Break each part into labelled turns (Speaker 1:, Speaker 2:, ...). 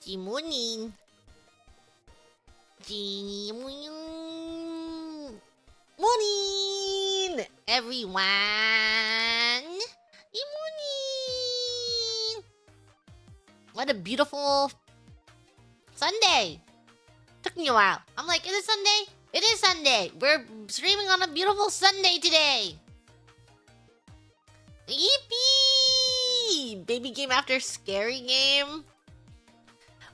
Speaker 1: Morning. Morning, everyone. Morning. What a beautiful Sunday. Took me a while. I'm like, is it Sunday? It is Sunday. We're streaming on a beautiful Sunday today. Yippee! Baby game after scary game.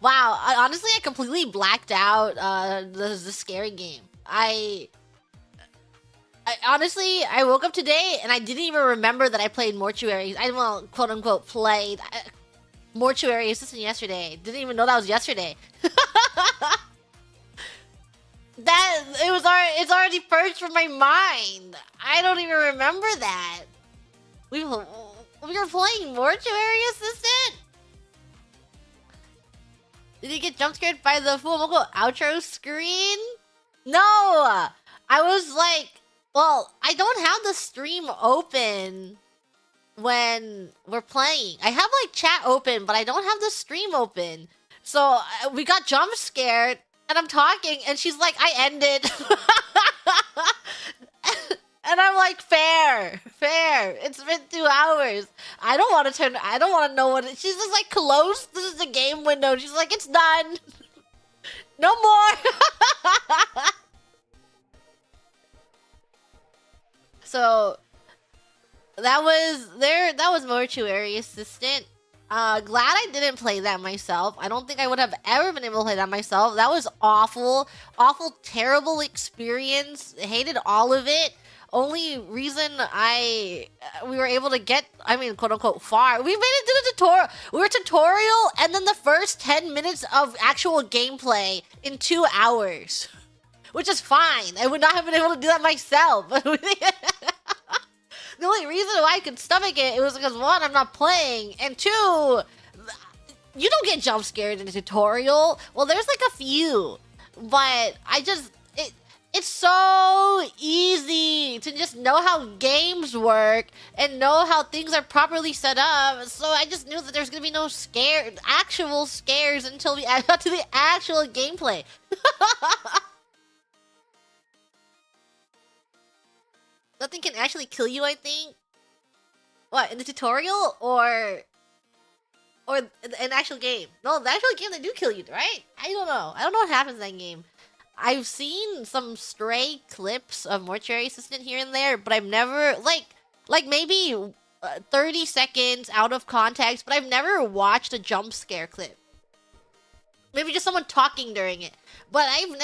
Speaker 1: Wow, honestly, I completely blacked out the scary game. I honestly, I woke up today and I didn't even remember that I played Mortuary. I, well, quote unquote, played Mortuary Assistant yesterday. Didn't even know that was yesterday. It's already purged from my mind. I don't even remember that. We were playing Mortuary Assistant? Did you get jump scared by the Fumoco outro screen? No! I was like, well, I don't have the stream open when we're playing. I have like chat open, but I don't have the stream open. So we got jump scared and I'm talking and she's like, I ended. And I'm like, fair. It's been 2 hours. I don't want to know what she's just like, close. This is the game window. She's like, it's done. No more. So that was Mortuary Assistant. Glad I didn't play that myself. I don't think I would have ever been able to play that myself. That was awful, terrible experience. Hated all of it. Only reason we were able to get, I mean, quote unquote, far. We made it to the tutorial. We were tutorial and then the first 10 minutes of actual gameplay in 2 hours, which is fine. I would not have been able to do that myself. The only reason why I could stomach it was because, one, I'm not playing, and two, you don't get jump scared in a tutorial. Well, there's like a few, but it's so easy to just know how games work and know how things are properly set up. So I just knew that there's gonna be no actual scares until we got to the actual gameplay. Nothing can actually kill you, I think. What, in the tutorial or an actual game? No, the actual game they do kill you, right? I don't know. I don't know what happens in that game. I've seen some stray clips of Mortuary Assistant here and there, but I've never like maybe 30 seconds out of context, but I've never watched a jump scare clip. Maybe just someone talking during it. But I've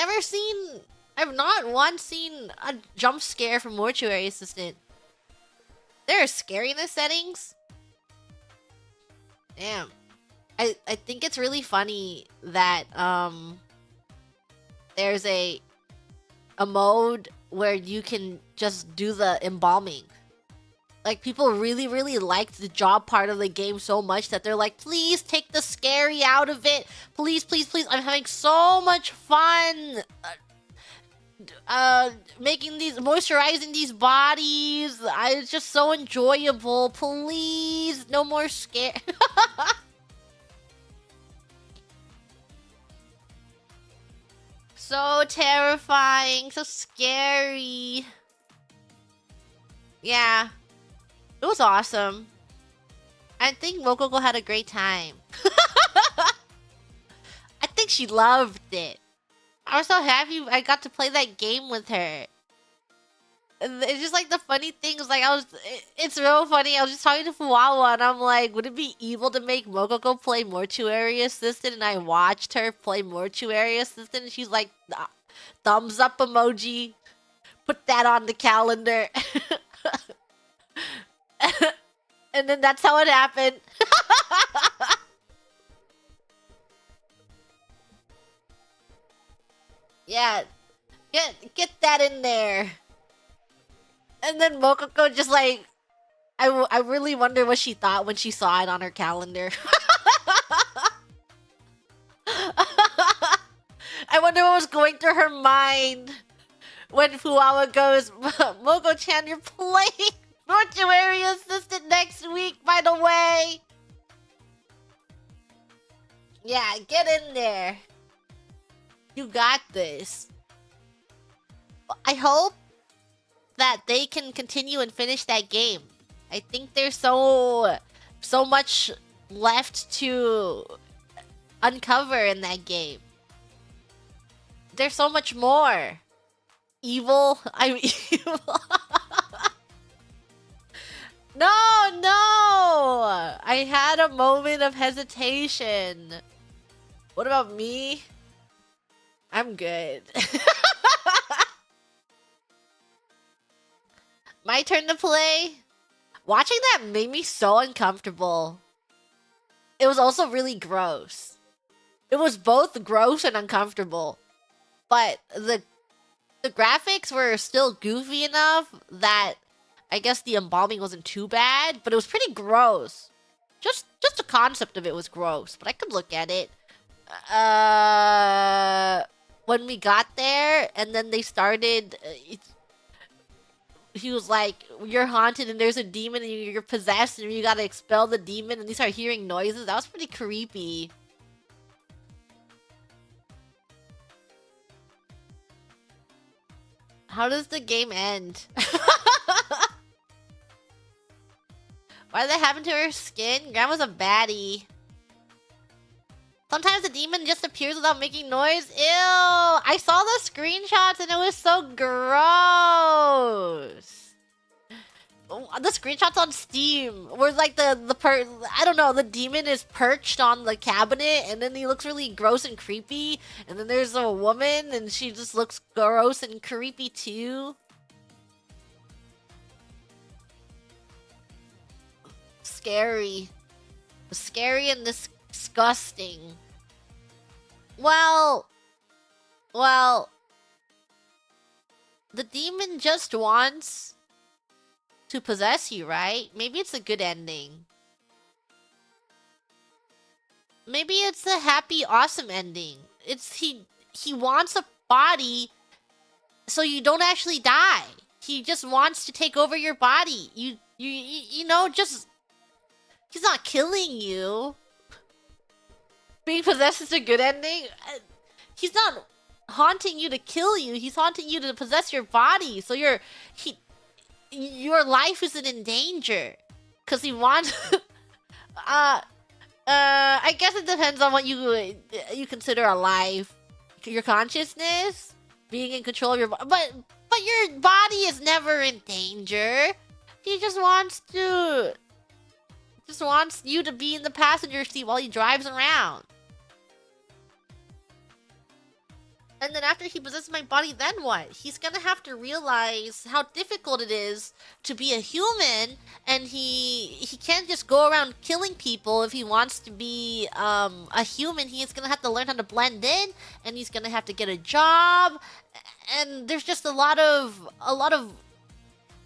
Speaker 1: not once seen a jump scare from Mortuary Assistant. There are scariness settings. Damn. I think it's really funny that there's a mode where you can just do the embalming. Like, people really, really liked the job part of the game so much that they're like, please take the scary out of it. Please, please, please. I'm having so much fun moisturizing these bodies. It's just so enjoyable. Please, no more scare. So terrifying, so scary. Yeah, it was awesome. I think Mokoko had a great time. I think she loved it. I was so happy I got to play that game with her. It's just like the funny things, like it's real funny. I was just talking to Fuwawa and I'm like, would it be evil to make Mokoko play Mortuary Assistant? And I watched her play Mortuary Assistant and she's like, thumbs up emoji. Put that on the calendar. And then that's how it happened. Yeah, get that in there. And then Mokoko just like, I really wonder what she thought when she saw it on her calendar. I wonder what was going through her mind when Fuwawa goes, Moko-chan, you're playing Mortuary Assistant next week, by the way. Yeah, get in there. You got this. I hope that they can continue and finish that game. I think there's so much left to uncover in that game. There's so much more. Evil. I'm evil. No! I had a moment of hesitation. What about me? I'm good. My turn to play? Watching that made me so uncomfortable. It was also really gross. It was both gross and uncomfortable. But the graphics were still goofy enough that I guess the embalming wasn't too bad, but it was pretty gross. Just the concept of it was gross, but I could look at it. When we got there, and then they started... he was like, you're haunted and there's a demon and you're possessed and you gotta expel the demon, and they start hearing noises. That was pretty creepy. How does the game end? Why did that happen to her skin? Grandma's a baddie. Sometimes the demon just appears without making noise. Ew! I saw the screenshots and it was so gross. The screenshots on Steam where like I don't know, the demon is perched on the cabinet and then he looks really gross and creepy, and then there's a woman and she just looks gross and creepy too. Scary. Scary and disgusting. Well, the demon just wants to possess you, right? Maybe it's a good ending. Maybe it's a happy, awesome ending. It's he wants a body so you don't actually die. He just wants to take over your body. You know, just... He's not killing you. Being possessed is a good ending? He's not haunting you to kill you. He's haunting you to possess your body. So your life isn't in danger. Because he wants... I guess it depends on what you consider a life. Your consciousness? Being in control of your body. But your body is never in danger. He just wants you to be in the passenger seat while he drives around. And then after he possesses my body, then what? He's gonna have to realize how difficult it is to be a human, and he can't just go around killing people if he wants to be a human. He's gonna have to learn how to blend in, and he's gonna have to get a job, and there's just a lot of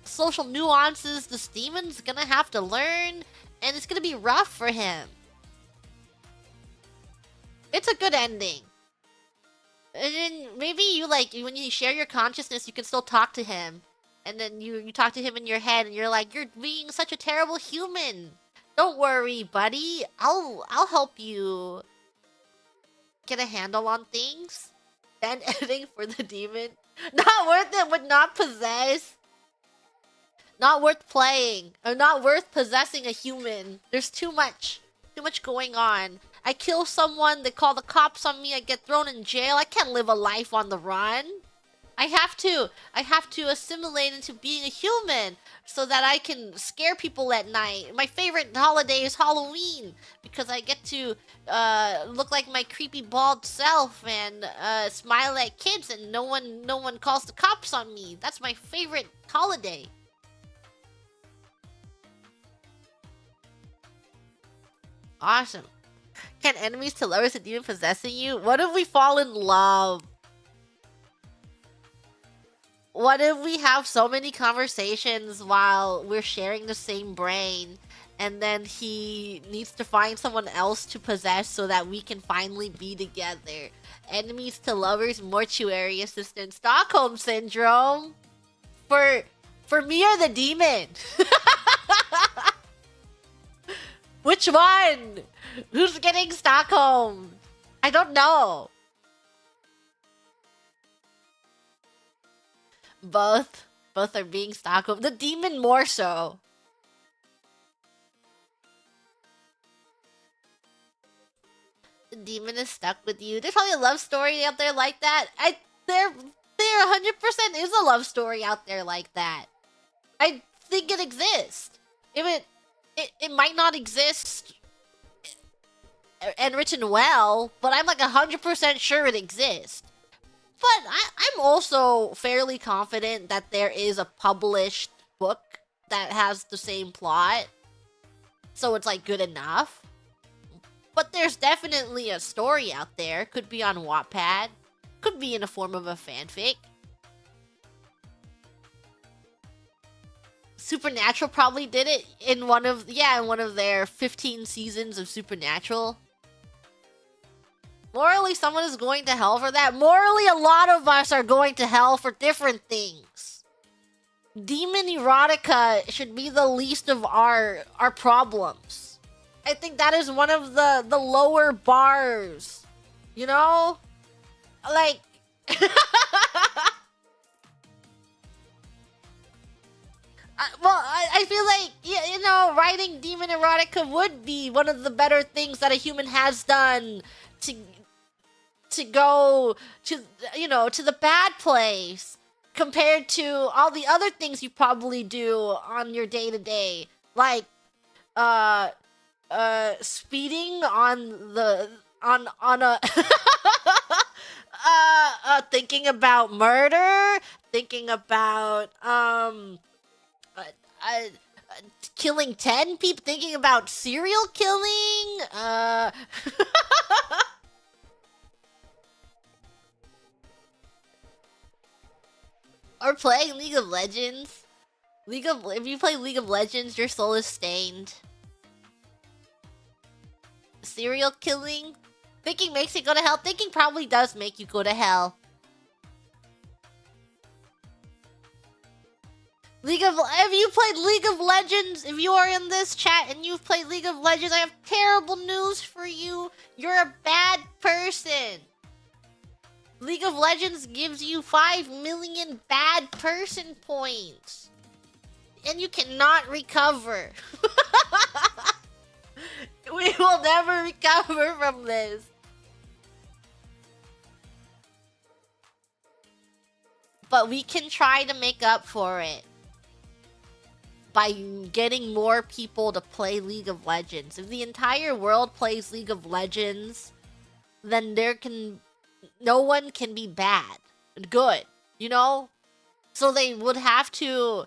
Speaker 1: social nuances this demon's gonna have to learn, and it's gonna be rough for him. It's a good ending. And then maybe you when you share your consciousness, you can still talk to him. And then you talk to him in your head and you're like, you're being such a terrible human. Don't worry, buddy. I'll help you get a handle on things. Then editing for the demon. Not worth it, would not possess. Not worth playing. Or not worth possessing a human. There's too much going on. I kill someone, they call the cops on me, I get thrown in jail. I can't live a life on the run. I have to assimilate into being a human so that I can scare people at night. My favorite holiday is Halloween because I get to look like my creepy bald self and smile at kids, and no one calls the cops on me. That's my favorite holiday. Awesome. Can enemies to lovers a demon possessing you? What if we fall in love? What if we have so many conversations while we're sharing the same brain, and then he needs to find someone else to possess so that we can finally be together? Enemies to lovers, mortuary assistant, Stockholm syndrome. For me or the demon? Which one? Who's getting Stockholm? I don't know. Both. Both are being Stockholm. The demon more so. The demon is stuck with you. There's probably a love story out there like that. There 100% is a love story out there like that. I think it exists. If it might not exist and written well, but I'm like 100% sure it exists. But I'm also fairly confident that there is a published book that has the same plot. So it's like good enough. But there's definitely a story out there. Could be on Wattpad. Could be in the form of a fanfic. Supernatural probably did it in one of their 15 seasons of Supernatural. Morally, someone is going to hell for that. Morally, a lot of us are going to hell for different things. Demon erotica should be the least of our problems. I think that is one of the lower bars. You know? Like... I feel like, you know, writing demon erotica would be one of the better things that a human has done to go to, you know, to the bad place compared to all the other things you probably do on your day-to-day. Like, speeding on a... thinking about murder, thinking about, killing 10 people, thinking about serial killing, or playing League of Legends. If you play League of Legends, your soul is stained. Serial killing? Thinking makes you go to hell? Thinking probably does make you go to hell. Have you played League of Legends? If you are in this chat and you've played League of Legends, I have terrible news for you. You're a bad person. League of Legends gives you 5 million bad person points. And you cannot recover. We will never recover from this. But we can try to make up for it by getting more people to play League of Legends. If the entire world plays League of Legends, then no one can be bad and good, you know? So they would have to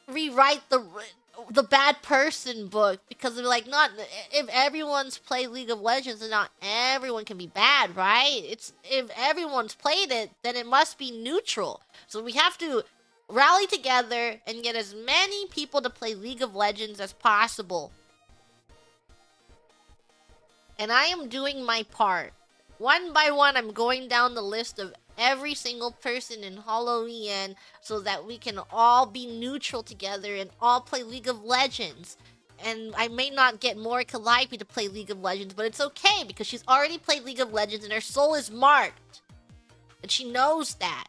Speaker 1: rewrite the bad person book, because they're like, not if everyone's played League of Legends, then not everyone can be bad, right? It's if everyone's played it, then it must be neutral. So we have to rally together and get as many people to play League of Legends as possible. And I am doing my part. One by one, I'm going down the list of every single person in Halloween so that we can all be neutral together and all play League of Legends. And I may not get more Calliope to play League of Legends, but it's okay because she's already played League of Legends and her soul is marked. And she knows that.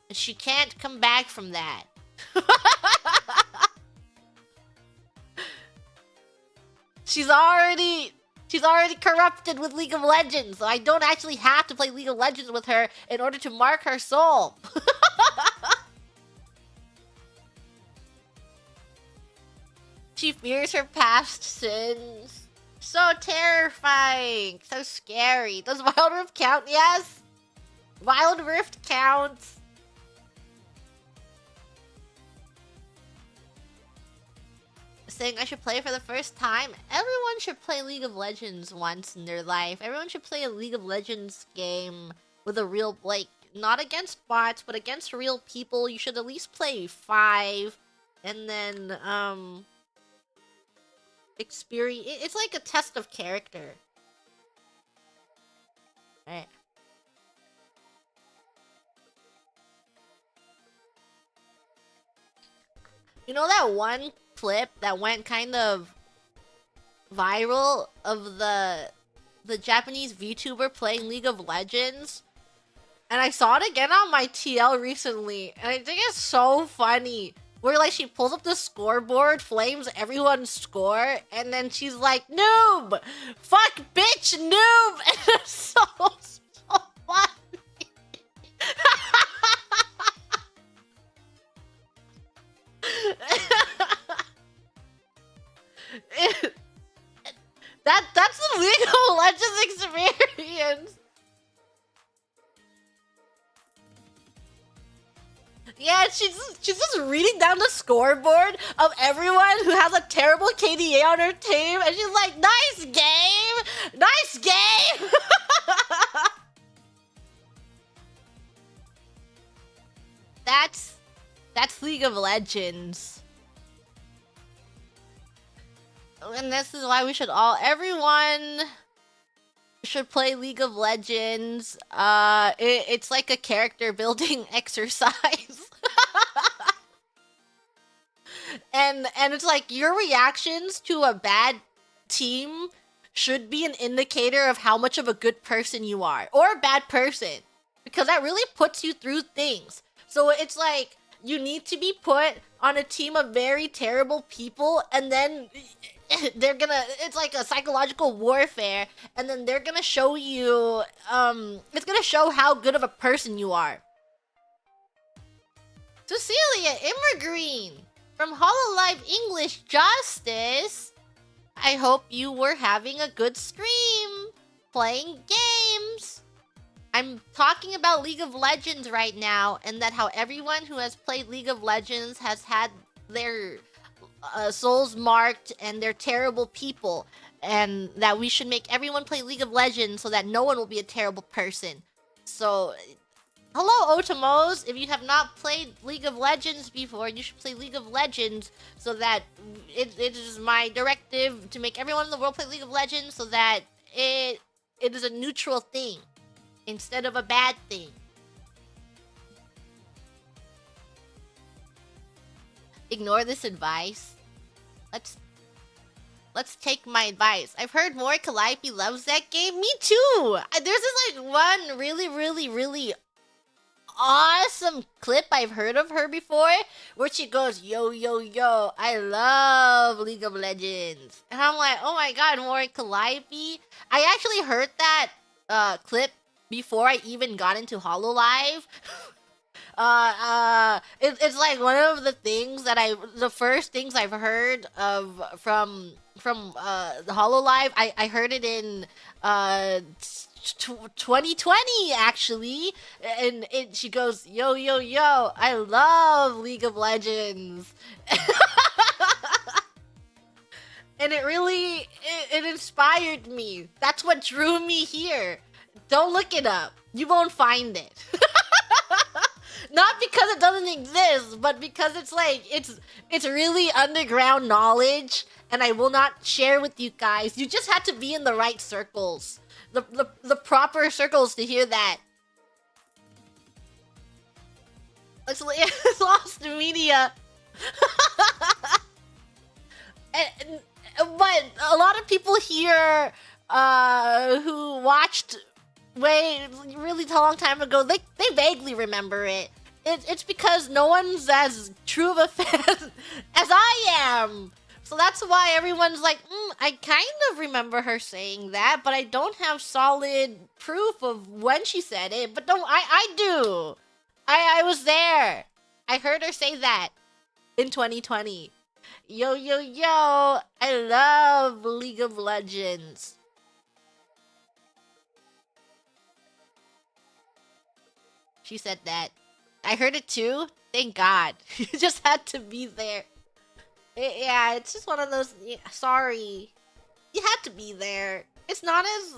Speaker 1: And she can't come back from that. She's already corrupted with League of Legends, so I don't actually have to play League of Legends with her in order to mark her soul. She fears her past sins. So terrifying. So scary. Does Wild Rift count? Yes. Wild Rift counts. Saying I should play for the first time. Everyone should play League of Legends once in their life. Everyone should play a League of Legends game with a real, like, not against bots, but against real people. You should at least play 5, and then, experience. It's like a test of character. Right. You know that one clip that went kind of viral of the Japanese VTuber playing League of Legends. And I saw it again on my TL recently, and I think it's so funny. Where like she pulls up the scoreboard, flames everyone's score, and then she's like, "Noob! Fuck bitch, noob!" And it's so funny. That's the League of Legends experience. Yeah, she's just reading down the scoreboard of everyone who has a terrible KDA on her team, and she's like, "Nice game, nice game." That's League of Legends. And this is why we should everyone should play League of Legends. It's like a character building exercise. and it's like your reactions to a bad team should be an indicator of how much of a good person you are, or a bad person, because that really puts you through things. So it's like you need to be put on a team of very terrible people, and then they're gonna, it's like a psychological warfare, and then they're gonna show you, it's gonna show how good of a person you are. Cecilia Immergreen from Hololive English Justice. I hope you were having a good stream playing games. I'm talking about League of Legends right now, and that how everyone who has played League of Legends has had their souls marked, and they're terrible people, and that we should make everyone play League of Legends so that no one will be a terrible person. So, hello Otomos, if you have not played League of Legends before, you should play League of Legends, so that it is my directive to make everyone in the world play League of Legends, so that it is a neutral thing instead of a bad thing. Ignore this advice. Let's take my advice. I've heard more Calliope loves that game. Me too. There's this like one really awesome clip I've heard of her before, where she goes, "Yo yo yo, I love League of Legends," and I'm like, oh my god, more Calliope. I actually heard that clip before I even got into Hololive. It's like one of the things that the first things I've heard of from the Hololive. I heard it in 2020 actually, and she goes, "Yo yo yo, I love League of Legends." And it really it inspired me. That's what drew me here. Don't look it up. You won't find it. Not because it doesn't exist, but because it's like, it's really underground knowledge, and I will not share with you guys. You just have to be in the right circles. The proper circles to hear that. It's lost media. But a lot of people here who watched really a long time ago, they vaguely remember it. It's because no one's as true of a fan as I am. So that's why everyone's like, I kind of remember her saying that, but I don't have solid proof of when she said it. But I do. I was there. I heard her say that in 2020. Yo, yo, yo, I love League of Legends. She said that. I heard it too. Thank God. You just had to be there. Yeah, it's just one of those. Yeah, sorry. You had to be there. It's not as.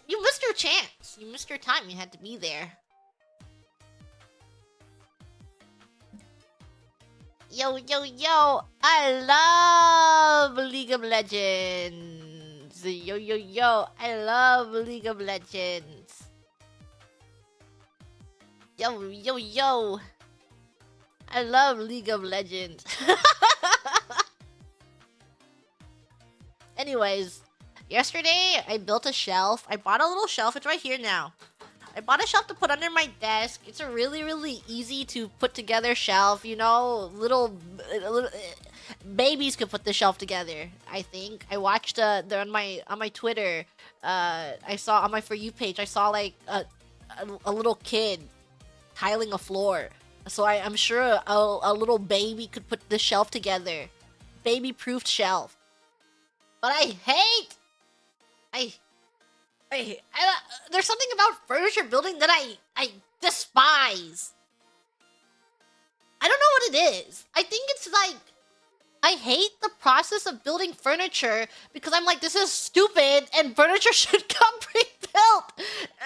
Speaker 1: You missed your chance. You missed your time. You had to be there. Yo, yo, yo. I love League of Legends. Yo, yo, yo. I love League of Legends. Yo, yo, yo. I love League of Legends. Anyways, yesterday I built a shelf. I bought a little shelf. It's right here now. I bought a shelf to put under my desk. It's a really easy to put together shelf. You know, little babies could put the shelf together. I think I watched on my Twitter. I saw on my For You page. I saw like a little kid tiling a floor. So I'm sure a little baby could put the shelf together. Baby-proofed shelf. But there's something about furniture building that I despise. I don't know what it is. I think it's like, I hate the process of building furniture because I'm like, this is stupid and furniture should come pre-built.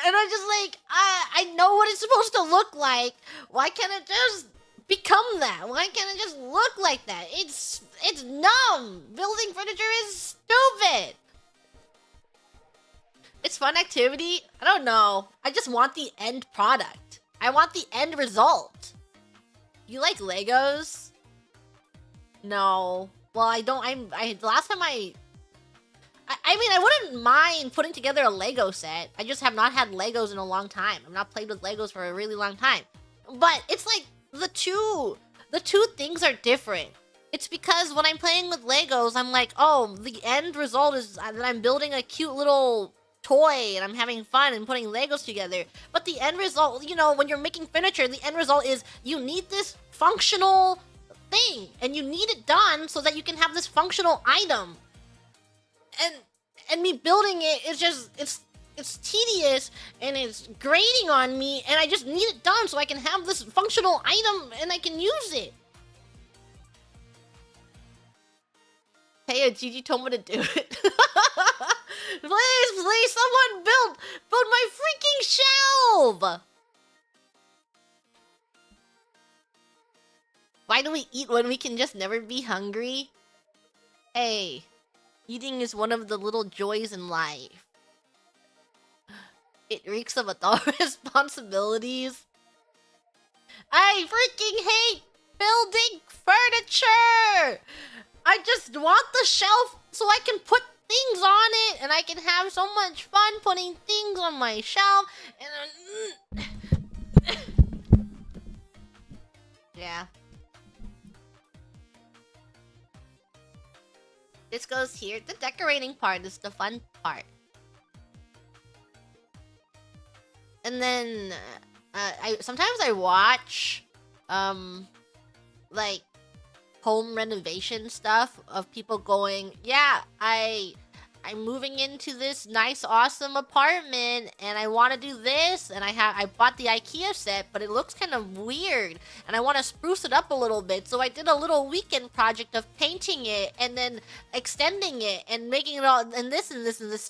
Speaker 1: And I'm just like, I know what it's supposed to look like. Why can't it just become that? Why can't it just look like that? It's numb. Building furniture is stupid. It's fun activity. I don't know. I just want the end product. I want the end result. You like Legos? No. Well, I don't. Last time I mean, I wouldn't mind putting together a Lego set. I just have not had Legos in a long time. I've not played with Legos for a really long time. But it's like the two things are different. It's because when I'm playing with Legos, I'm like, oh, the end result is that I'm building a cute little toy and I'm having fun and putting Legos together. But the end result, you know, when you're making furniture, the end result is you need this functional thing and you need it done so that you can have this functional item. And me building it is just, it's tedious and it's grating on me and I just need it done so I can have this functional item and I can use it. Hey, Gigi told me to do it. Please, someone build my freaking shelf! Why do we eat when we can just never be hungry? Hey, eating is one of the little joys in life. It reeks of adult responsibilities. I freaking hate building furniture! I just want the shelf so I can put things on it and I can have so much fun putting things on my shelf and yeah. This goes here. The decorating part is the fun part. And then sometimes I watch like home renovation stuff of people going, yeah, I'm moving into this nice awesome apartment and I want to do this and I bought the IKEA set but it looks kind of weird and I want to spruce it up a little bit, so I did a little weekend project of painting it and then extending it and making it all and this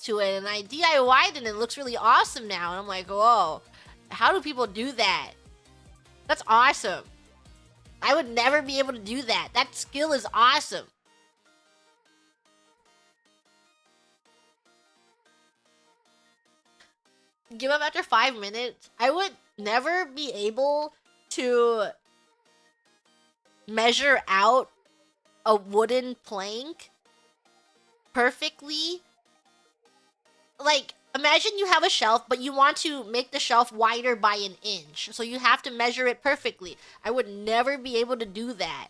Speaker 1: to it, and I DIY'd it and it looks really awesome now, and I'm like, whoa, how do people do that? That's awesome. I would never be able to do that. That skill is awesome. Give up after 5 minutes. I would never be able to measure out a wooden plank perfectly. Like, imagine you have a shelf, but you want to make the shelf wider by an inch. So you have to measure it perfectly. I would never be able to do that.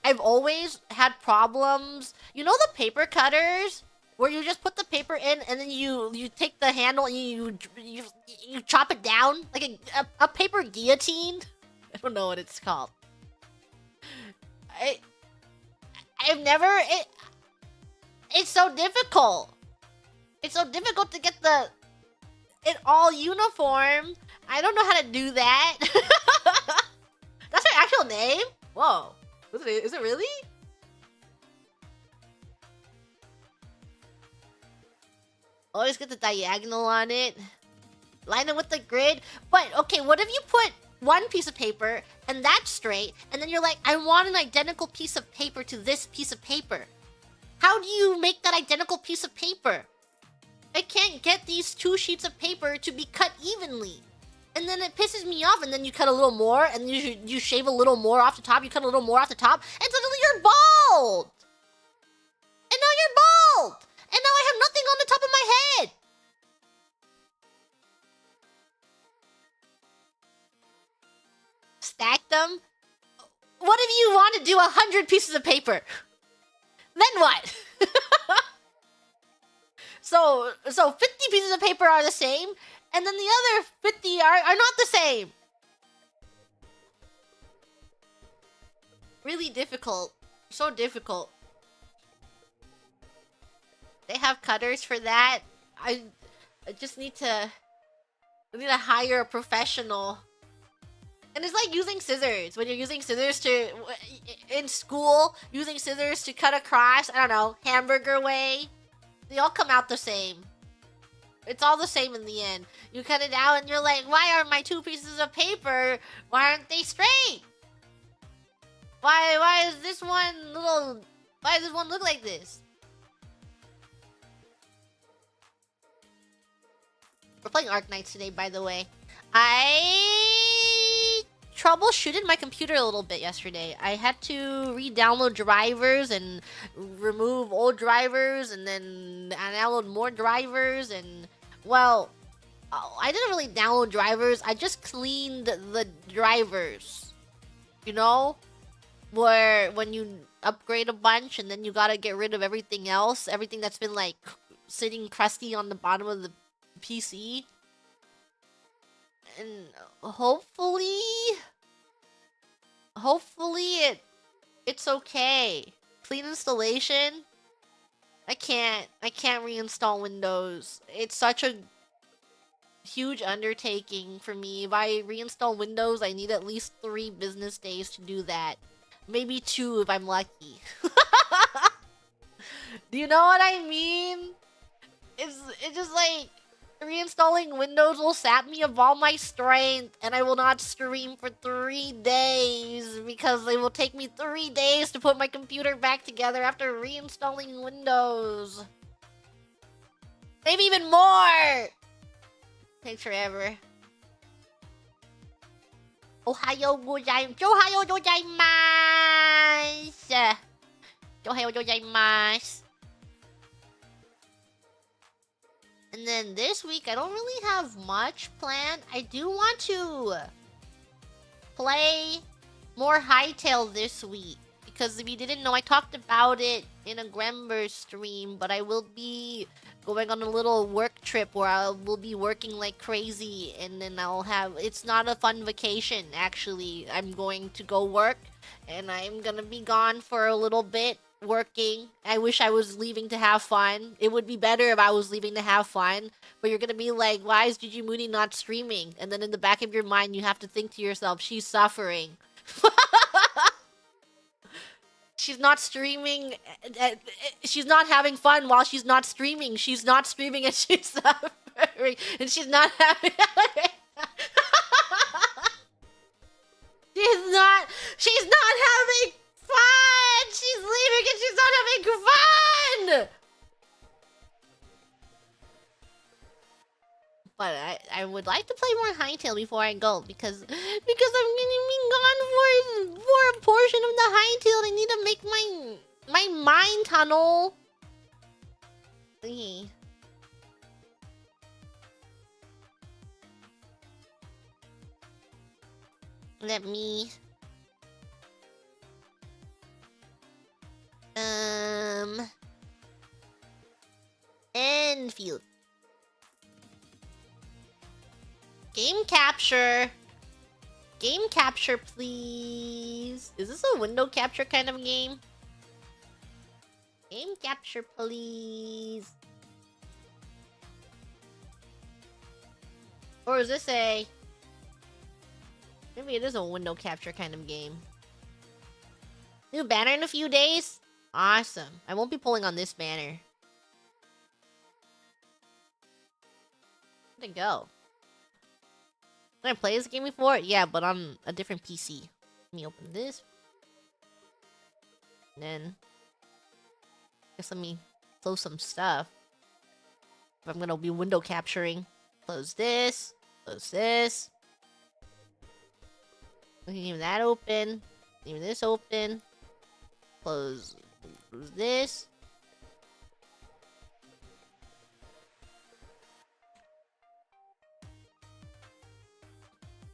Speaker 1: I've always had problems. You know the paper cutters? Where you just put the paper in and then you take the handle and you chop it down? Like a paper guillotine? I don't know what it's called. I've never... It's so difficult. It's so difficult to get it all uniform. I don't know how to do that. That's her actual name? Whoa. Is it really? Always get the diagonal on it. Line it with the grid. But, okay, what if you put one piece of paper and that's straight, and then you're like, I want an identical piece of paper to this piece of paper. How do you make that identical piece of paper? I can't get these two sheets of paper to be cut evenly. and then it pisses me off, and then you cut a little more, and you shave a little more off the top, you cut a little more off the top, and suddenly you're bald! And now you're bald! And now I have nothing on the top of my head! Stack them? What if you want to do 100 pieces of paper? Then what? So 50 pieces of paper are the same, and then the other 50 are not the same. Really difficult. So difficult. They have cutters for that. I just need to hire a professional. And it's like using scissors. When you're using scissors in school, using scissors to cut across, I don't know, hamburger way. They all come out the same. It's all the same in the end. You cut it out and you're like, why are my 2 pieces of paper, why aren't they straight? Why is this one why does this one look like this? We're playing Arknights today, by the way. I troubleshooted my computer a little bit yesterday. I had to re-download drivers and remove old drivers, and then I download more drivers, and well, I didn't really download drivers. I just cleaned the drivers. You know? Where when you upgrade a bunch and then you gotta get rid of everything else, everything that's been like sitting crusty on the bottom of the PC. And hopefully it's okay. Clean installation. I can't reinstall Windows. It's such a huge undertaking for me. If I reinstall Windows, I need at least 3 business days to do that. Maybe 2 if I'm lucky. Do you know what I mean? It's just like reinstalling Windows will sap me of all my strength, and I will not stream for 3 days because it will take me 3 days to put my computer back together after reinstalling Windows. Maybe even more. Takes forever. Ohayo gozaimasu. Ohayo gozaimasu. Ohayo gozaimasu. And then this week, I don't really have much planned. I do want to play more Hytale this week. Because if you didn't know, I talked about it in a Grember stream, but I will be going on a little work trip where I will be working like crazy, and then I'll have... It's not a fun vacation, actually. I'm going to go work, and I'm gonna be gone for a little bit working. I wish I was leaving to have fun. It would be better if I was leaving to have fun, but you're gonna be like, why is Gigi Mooney not streaming? And then in the back of your mind, you have to think to yourself, she's suffering. She's not streaming. She's not having fun while she's not streaming. She's not streaming and she's suffering. And she's not having... She's not having fun! She's leaving and she's not having fun! But I would like to play more Hytale before I go, because I'm gonna be gone for a portion of the Hytale. I need to make my mind tunnel. Okay. Let me Endfield. Game capture. Game capture, please. Is this a window capture kind of game? Game capture, please. Or is this a... Maybe it is a window capture kind of game. New banner in a few days? Awesome. I won't be pulling on this banner. Where'd it go? Did I play this game before? Yeah, but on a different PC. Let me open this. And then... guess let me close some stuff. If I'm gonna be window capturing. Close this. Close this. We can leave that open. Leave this open. Close this.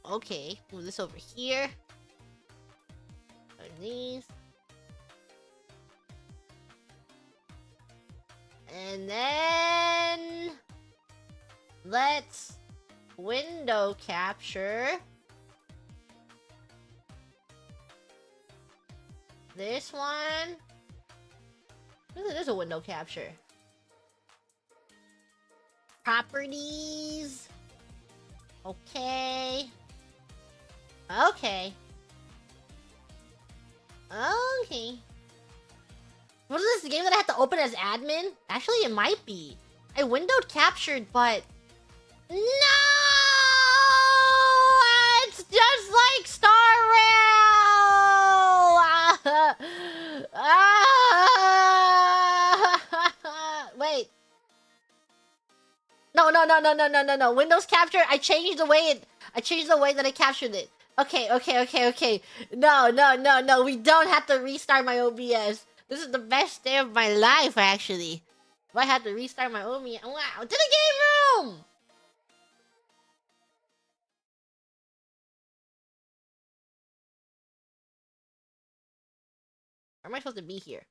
Speaker 1: Okay, move this over here. And these. And then let's window capture this one. It is a window capture. Properties. Okay. Okay. Okay. What is this game that I have to open as admin? Actually, it might be. I windowed captured, but... No! It's just like Star Rail! Wait. No. Windows capture, I changed the way that I captured it. Okay. No. We don't have to restart my OBS. This is the best day of my life, actually. If I had to restart my OBS... Wow, to the game room! Or am I supposed to be here?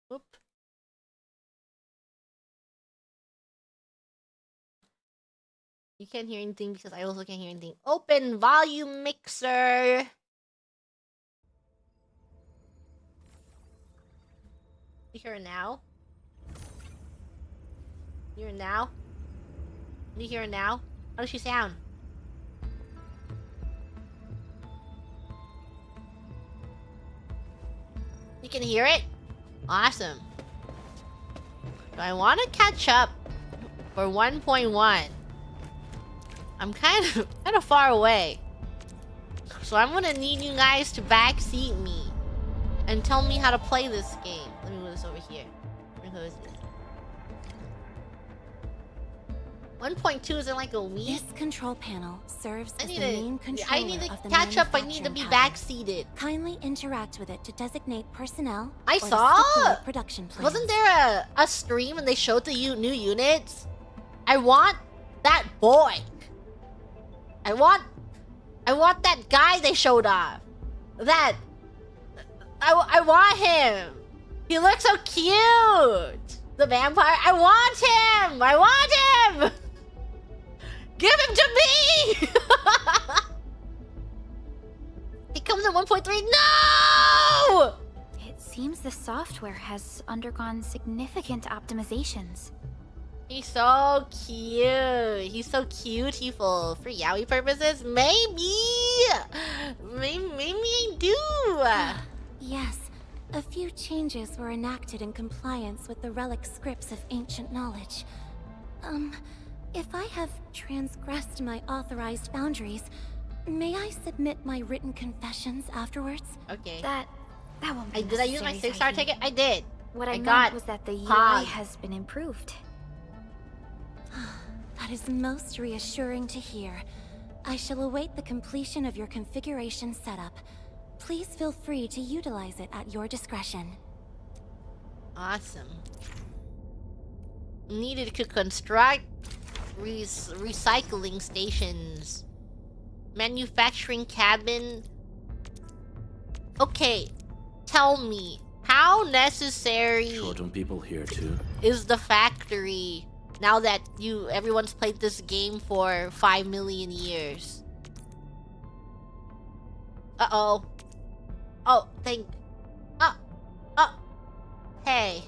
Speaker 1: Whoop. You can't hear anything because I also can't hear anything. Open volume mixer. You hear it now? You hear it now? Do you hear it now? How does she sound? You can hear it? Awesome. So I want to catch up for 1.1. I'm kind of far away. So I'm gonna need you guys to backseat me and tell me how to play this game. Let me move this over here. Where is this? 1.2 isn't like a week.
Speaker 2: This control panel serves as the main controller
Speaker 1: I need to
Speaker 2: of the
Speaker 1: catch up. I need to be
Speaker 2: pattern.
Speaker 1: backseated.
Speaker 2: Kindly interact with it to designate personnel.
Speaker 1: I
Speaker 2: or
Speaker 1: saw.
Speaker 2: stipulate production plans.
Speaker 1: Wasn't there a stream and they showed the new units? I want that boy. I want that guy they showed off. That I want him. He looks so cute. The vampire. I want him. Give him to me. He comes in 1.3. No.
Speaker 3: It seems the software has undergone significant optimizations.
Speaker 1: He's so cute. He's so cuteful for yaoi purposes. Maybe I do.
Speaker 2: Yes, a few changes were enacted in compliance with the relic scripts of ancient knowledge. If I have transgressed my authorized boundaries, may I submit my written confessions afterwards?
Speaker 1: Okay.
Speaker 3: That won't be
Speaker 1: Did I use my
Speaker 3: necessary,
Speaker 1: 6-star
Speaker 3: Sahi.
Speaker 1: ticket? I did.
Speaker 3: What I
Speaker 1: got
Speaker 3: meant was that the UI
Speaker 1: Pog.
Speaker 3: has been improved.
Speaker 2: That is most reassuring to hear. I shall await the completion of your configuration setup. Please feel free to utilize it at your discretion.
Speaker 1: Awesome. Needed to construct recycling stations. Manufacturing cabin. Okay, tell me, how necessary
Speaker 4: Sure, don't people here too?
Speaker 1: is the factory now that everyone's played this game for 5 million years? Uh-oh. Oh, hey.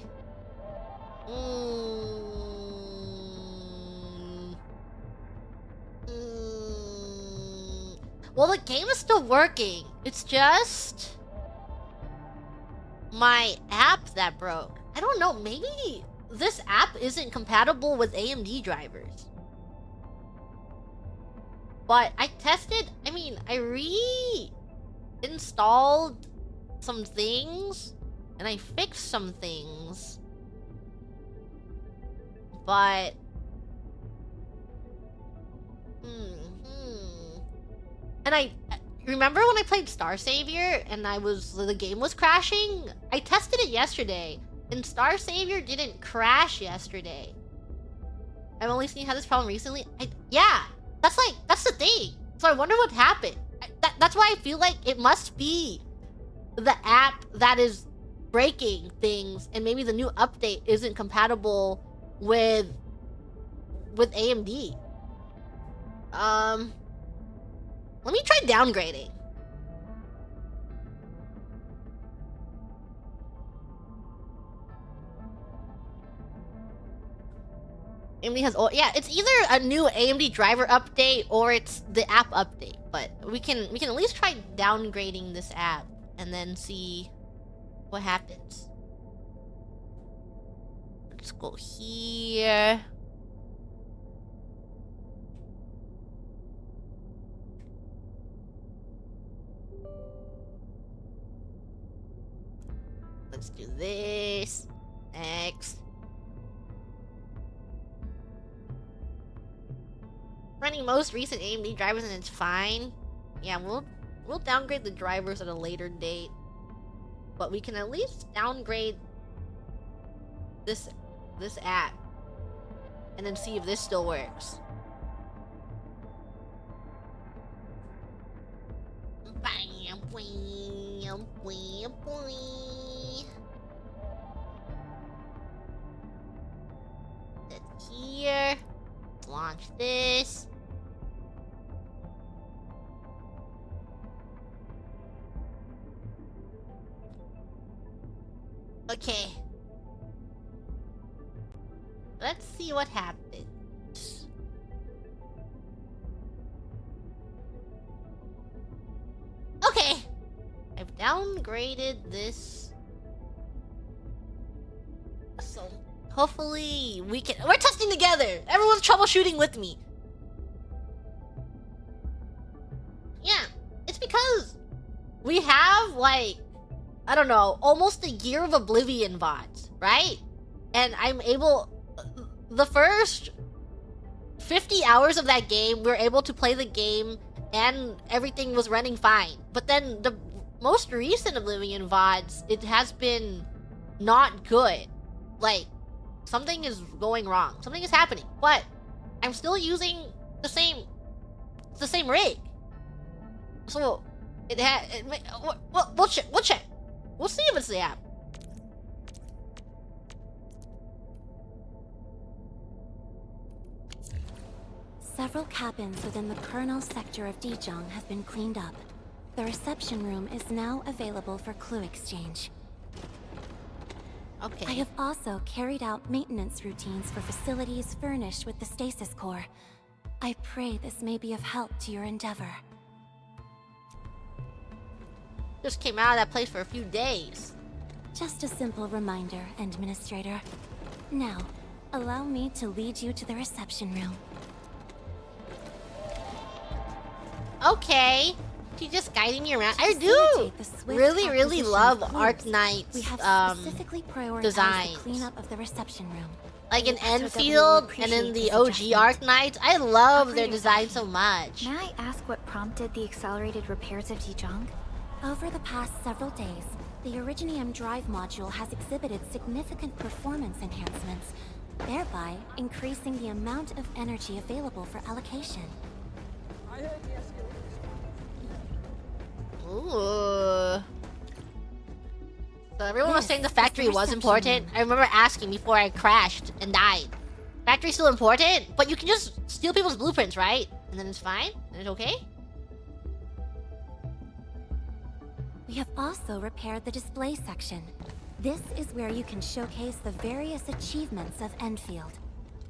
Speaker 1: Well, the game is still working. It's just my app that broke. I don't know, maybe this app isn't compatible with AMD drivers. But I tested, I reinstalled some things and I fixed some things. But and I remember when I played Star Savior and the game was crashing? I tested it yesterday, and Star Savior didn't crash yesterday. I've only seen how this problem recently. Yeah, that's the thing. So I wonder what happened. That's why I feel like it must be the app that is breaking things, and maybe the new update isn't compatible with AMD. Let me try downgrading. AMD has yeah, it's either a new AMD driver update or it's the app update. But we can at least try downgrading this app and then see what happens. Let's go here. Let's do this. Next. Running most recent AMD drivers and it's fine. Yeah, we'll downgrade the drivers at a later date. But we can at least downgrade this app and then see if this still works. Bam, bam, bam, bam. That's here. Launch this. Okay. Let's see what happens. Okay. I've downgraded this. So hopefully we can. We're testing together. Everyone's troubleshooting with me. Yeah, it's because we have like, I don't know, almost a year of Oblivion VODs, right? And I'm able, the first 50 hours of that game, we were able to play the game and everything was running fine. But then the most recent Oblivion VODs, it has been not good. Like, something is going wrong. Something is happening. But I'm still using the same rig. So we'll check. We'll see if it's the app.
Speaker 2: Several cabins within the kernel sector of Dijong have been cleaned up. The reception room is now available for clue exchange.
Speaker 1: Okay.
Speaker 2: I have also carried out maintenance routines for facilities furnished with the stasis core. I pray this may be of help to your endeavor.
Speaker 1: Just came out of that place for a few days.
Speaker 2: Just a simple reminder, Administrator. Now, allow me to lead you to the reception room.
Speaker 1: Okay. She's just guiding me around. I do really love Arknights designs.
Speaker 2: The cleanup of the reception room.
Speaker 1: Like in Endfield and in the OG Arknights. I love their design so much.
Speaker 3: May I ask what prompted the accelerated repairs of Dijong?
Speaker 2: Over the past several days, the Originium drive module has exhibited significant performance enhancements, thereby increasing the amount of energy available for allocation.
Speaker 1: Ooh. So everyone was saying the factory was important. I remember asking before I crashed and died. Factory's still important, but you can just steal people's blueprints, right? And then it's fine? And it's okay?
Speaker 2: We have also repaired the display section. This is where you can showcase the various achievements of Endfield.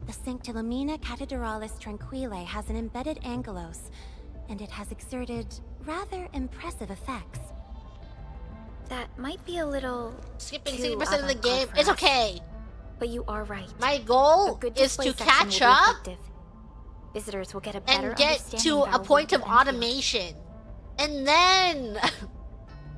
Speaker 2: The Sanctilumina Cathedralis Tranquille has an embedded angelos, and it has exerted rather impressive effects.
Speaker 3: That might be a little
Speaker 1: skipping
Speaker 3: too
Speaker 1: 60% of the game.
Speaker 3: avant-garde
Speaker 1: It's
Speaker 3: for us.
Speaker 1: okay.
Speaker 3: But you are right.
Speaker 1: My goal
Speaker 3: A good
Speaker 1: is
Speaker 3: display
Speaker 1: to
Speaker 3: section
Speaker 1: catch
Speaker 3: will be
Speaker 1: up
Speaker 3: effective. Visitors will get a better
Speaker 1: and get
Speaker 3: understanding
Speaker 1: to
Speaker 3: of
Speaker 1: a
Speaker 3: our
Speaker 1: point of
Speaker 3: world Enfield.
Speaker 1: automation. And then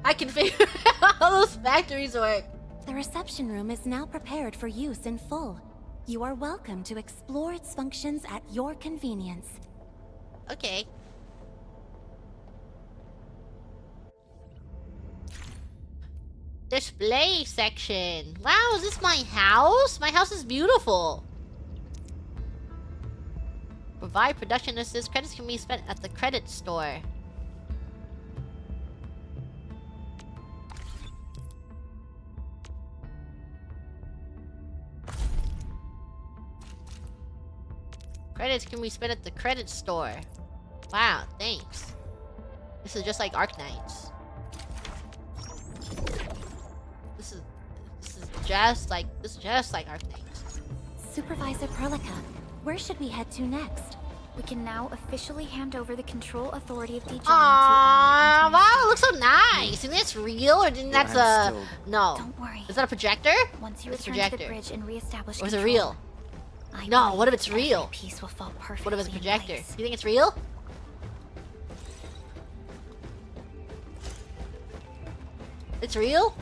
Speaker 1: I can figure out how those factories work.
Speaker 2: The reception room is now prepared for use in full. You are welcome to explore its functions at your convenience.
Speaker 1: Okay. Display section. Wow, is this my house? My house is beautiful. Provide production assist. Credits can be spent at the credit store. Credits can be spent at the credit store. Wow, thanks. This is just like Arknights. This is just like Arknights.
Speaker 2: Supervisor Perlica, where should we head to next?
Speaker 3: We can now officially hand over the control authority of Dijon
Speaker 1: Aww,
Speaker 3: to
Speaker 1: wow, it looks so nice. You think that's real, or do you think that's a... No.
Speaker 3: Don't worry.
Speaker 1: Is that a projector?
Speaker 3: Once you
Speaker 1: It's
Speaker 3: return to the bridge and reestablish
Speaker 1: Or is it
Speaker 3: control,
Speaker 1: real?
Speaker 3: I
Speaker 1: No,
Speaker 3: believe
Speaker 1: what if it's
Speaker 3: every
Speaker 1: real?
Speaker 3: piece will fall perfectly
Speaker 1: What if it's a
Speaker 3: in
Speaker 1: projector?
Speaker 3: place.
Speaker 1: You think it's real? It's real?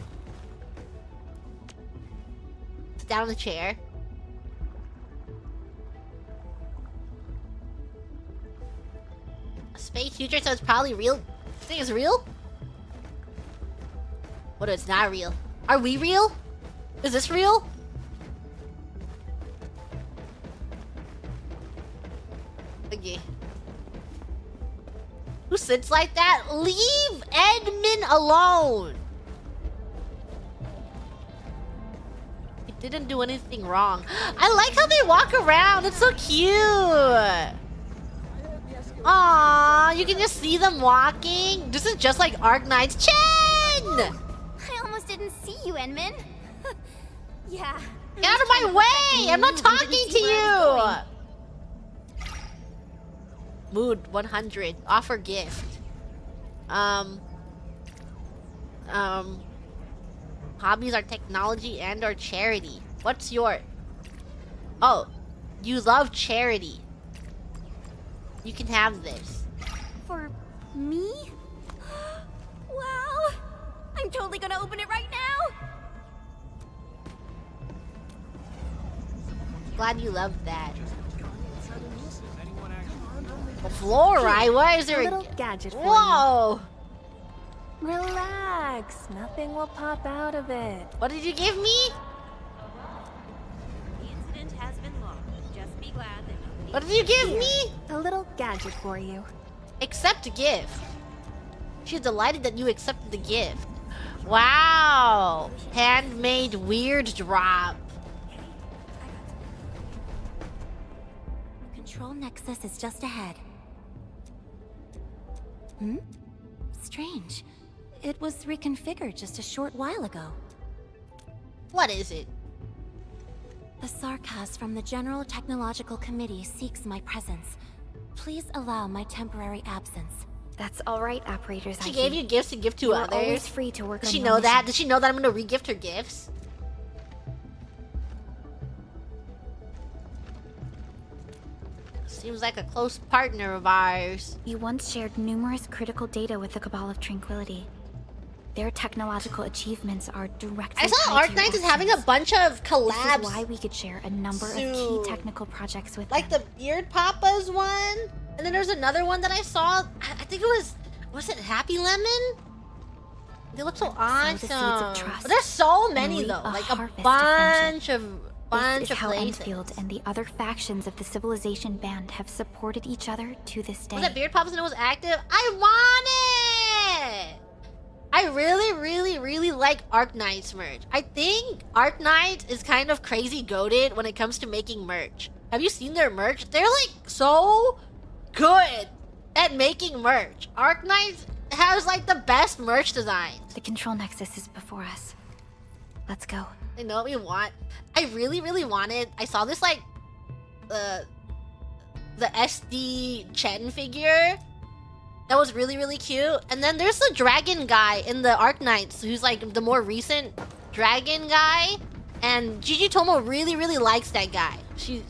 Speaker 1: Sit down in the chair. A space future, so it's probably real. You think it's real? What if it's not real? Are we real? Is this real? Okay. Who sits like that? Leave Edmund alone! He didn't do anything wrong. I like how they walk around. It's so cute. Aww, you can just see them walking. This is just like Arknights. Chen!
Speaker 2: I almost didn't see you, Edmund. Yeah.
Speaker 1: Get out of my way! I'm not talking to you! Mood 100. Offer gift. Hobbies are technology and or charity. What's your... Oh, you love charity. You can have this.
Speaker 2: For me? Wow! I'm totally gonna open it right now!
Speaker 1: Glad you love that. Fluoride? Why is there
Speaker 4: A little gadget for
Speaker 1: Whoa!
Speaker 4: you. Relax. Nothing will pop out of it.
Speaker 1: What did you give me?
Speaker 5: The incident has been logged. Just be glad that nobody...
Speaker 1: What did you give me?
Speaker 4: A little gadget for you.
Speaker 1: Accept a gift. She's delighted that you accepted the gift. Wow! Handmade weird drop.
Speaker 2: Control Nexus is just ahead. Hmm? Strange. It was reconfigured just a short while ago.
Speaker 1: What is it?
Speaker 2: The Sarkaz from the General Technological Committee seeks my presence. Please allow my temporary absence.
Speaker 3: That's all right, operators.
Speaker 1: She gave you gifts to give to
Speaker 3: Always
Speaker 1: others.
Speaker 3: free to work
Speaker 1: Does
Speaker 3: on
Speaker 1: she
Speaker 3: your
Speaker 1: know that?
Speaker 3: mission.
Speaker 1: Does she know that I'm gonna re-gift her gifts? Seems like a close partner of ours.
Speaker 3: You once shared numerous critical data with the Cabal of Tranquility. Their technological achievements are directly
Speaker 1: I saw
Speaker 3: tied to your
Speaker 1: Arknights is having a
Speaker 3: actions.
Speaker 1: bunch of
Speaker 3: This
Speaker 1: collabs.
Speaker 3: is why we could share a number of key
Speaker 1: soon.
Speaker 3: technical projects with
Speaker 1: Like
Speaker 3: them.
Speaker 1: the Beard Papa's one. And then there's another one that I saw. I think it was it Happy Lemon? They look so
Speaker 3: the seeds of
Speaker 1: awesome.
Speaker 3: trust.
Speaker 1: But there's so many
Speaker 3: reap
Speaker 1: though.
Speaker 3: a
Speaker 1: Like a
Speaker 3: harvest of
Speaker 1: bunch of
Speaker 3: This is how
Speaker 1: places.
Speaker 3: Endfield and the other factions of the Civilization Band have supported each other to this day.
Speaker 1: Was that Beard Papa's and it was active? I want it! I really like Arknights merch. I think Arknights is kind of crazy goated when it comes to making merch. Have you seen their merch? They're like so good at making merch. Arknights has like the best merch designs.
Speaker 3: The control nexus is before us. Let's go.
Speaker 1: I know what we want. I really wanted. I saw this like the SD Chen figure that was really cute. And then there's the dragon guy in the Arknights who's like the more recent dragon guy. And Gigi Tomo really likes that guy. She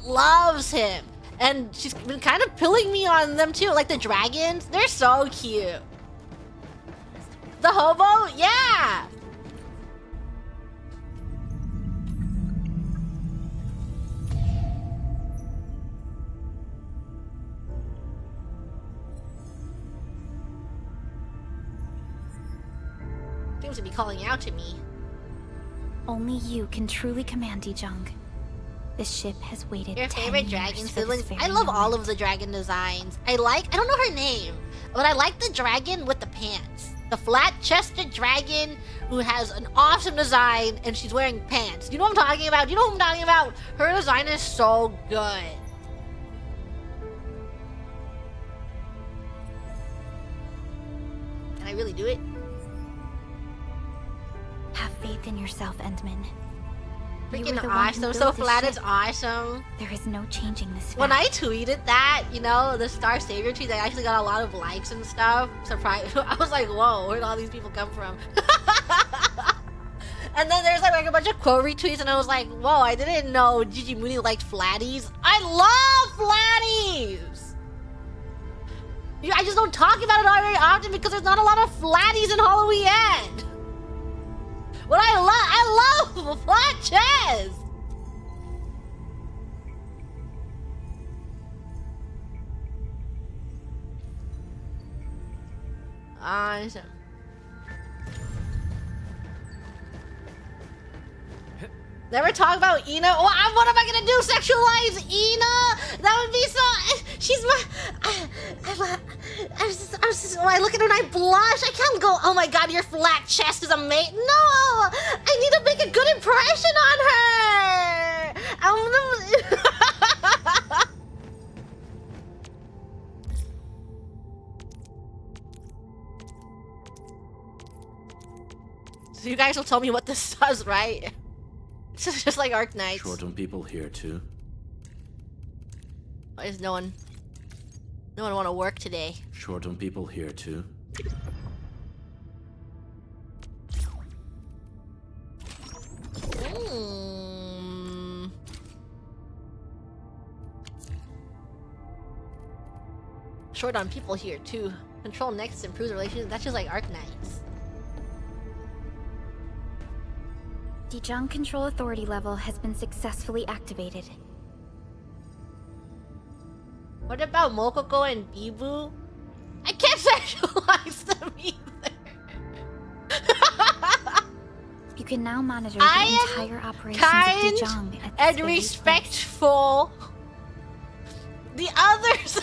Speaker 1: loves him. And she's been kind of pulling me on them too. Like the dragons, they're so cute. The hobo, yeah. Seems to be calling out to me.
Speaker 3: Only you can truly command Dijong. This ship has waited
Speaker 1: Your
Speaker 3: 10
Speaker 1: favorite
Speaker 3: years
Speaker 1: dragon
Speaker 3: for this
Speaker 1: siblings?
Speaker 3: very
Speaker 1: I love all
Speaker 3: moment.
Speaker 1: of the dragon designs. I don't know her name, but I like the dragon with the pants. The flat-chested dragon who has an awesome design and she's wearing pants. You know what I'm talking about? You know what I'm talking about? Her design is so good. Can I really do it?
Speaker 3: Have faith in yourself, Endman. You were
Speaker 1: Freaking
Speaker 3: the one who
Speaker 1: awesome.
Speaker 3: built
Speaker 1: So
Speaker 3: this
Speaker 1: flat,
Speaker 3: ship.
Speaker 1: it's awesome.
Speaker 3: There is no changing this fact.
Speaker 1: When I tweeted that, you know, the Star Savior tweet, I actually got a lot of likes and stuff. Surprised. I was like, whoa, where'd all these people come from? And then there's like a bunch of quote retweets, and I was like, whoa, I didn't know Gigi Mooney liked flatties. I love flatties! I just don't talk about it very often because there's not a lot of flatties in Halloween End. What I love flat chest! Awesome. Never talk about Ina. What am I gonna do? Sexualize Ina? That would be so. She's my. When I look at her and I blush. I can't go. Oh my god, your flat chest is amazing. No, I need to make a good impression on her. So you guys will tell me what this does, right? It's just like Arknights.
Speaker 6: Short on people here too.
Speaker 1: Why does no one want to work today?
Speaker 6: Short on people here too.
Speaker 1: Short on people here too. Control next improves relations. That's just like Arknights.
Speaker 3: Dijong control authority level has been successfully activated.
Speaker 1: What about Mokoko and Bibu? I can't sexualize them either.
Speaker 3: You can now monitor
Speaker 1: I
Speaker 3: the
Speaker 1: am
Speaker 3: entire operation
Speaker 1: kind
Speaker 3: of Dijong at this
Speaker 1: and
Speaker 3: very
Speaker 1: respectful. The others,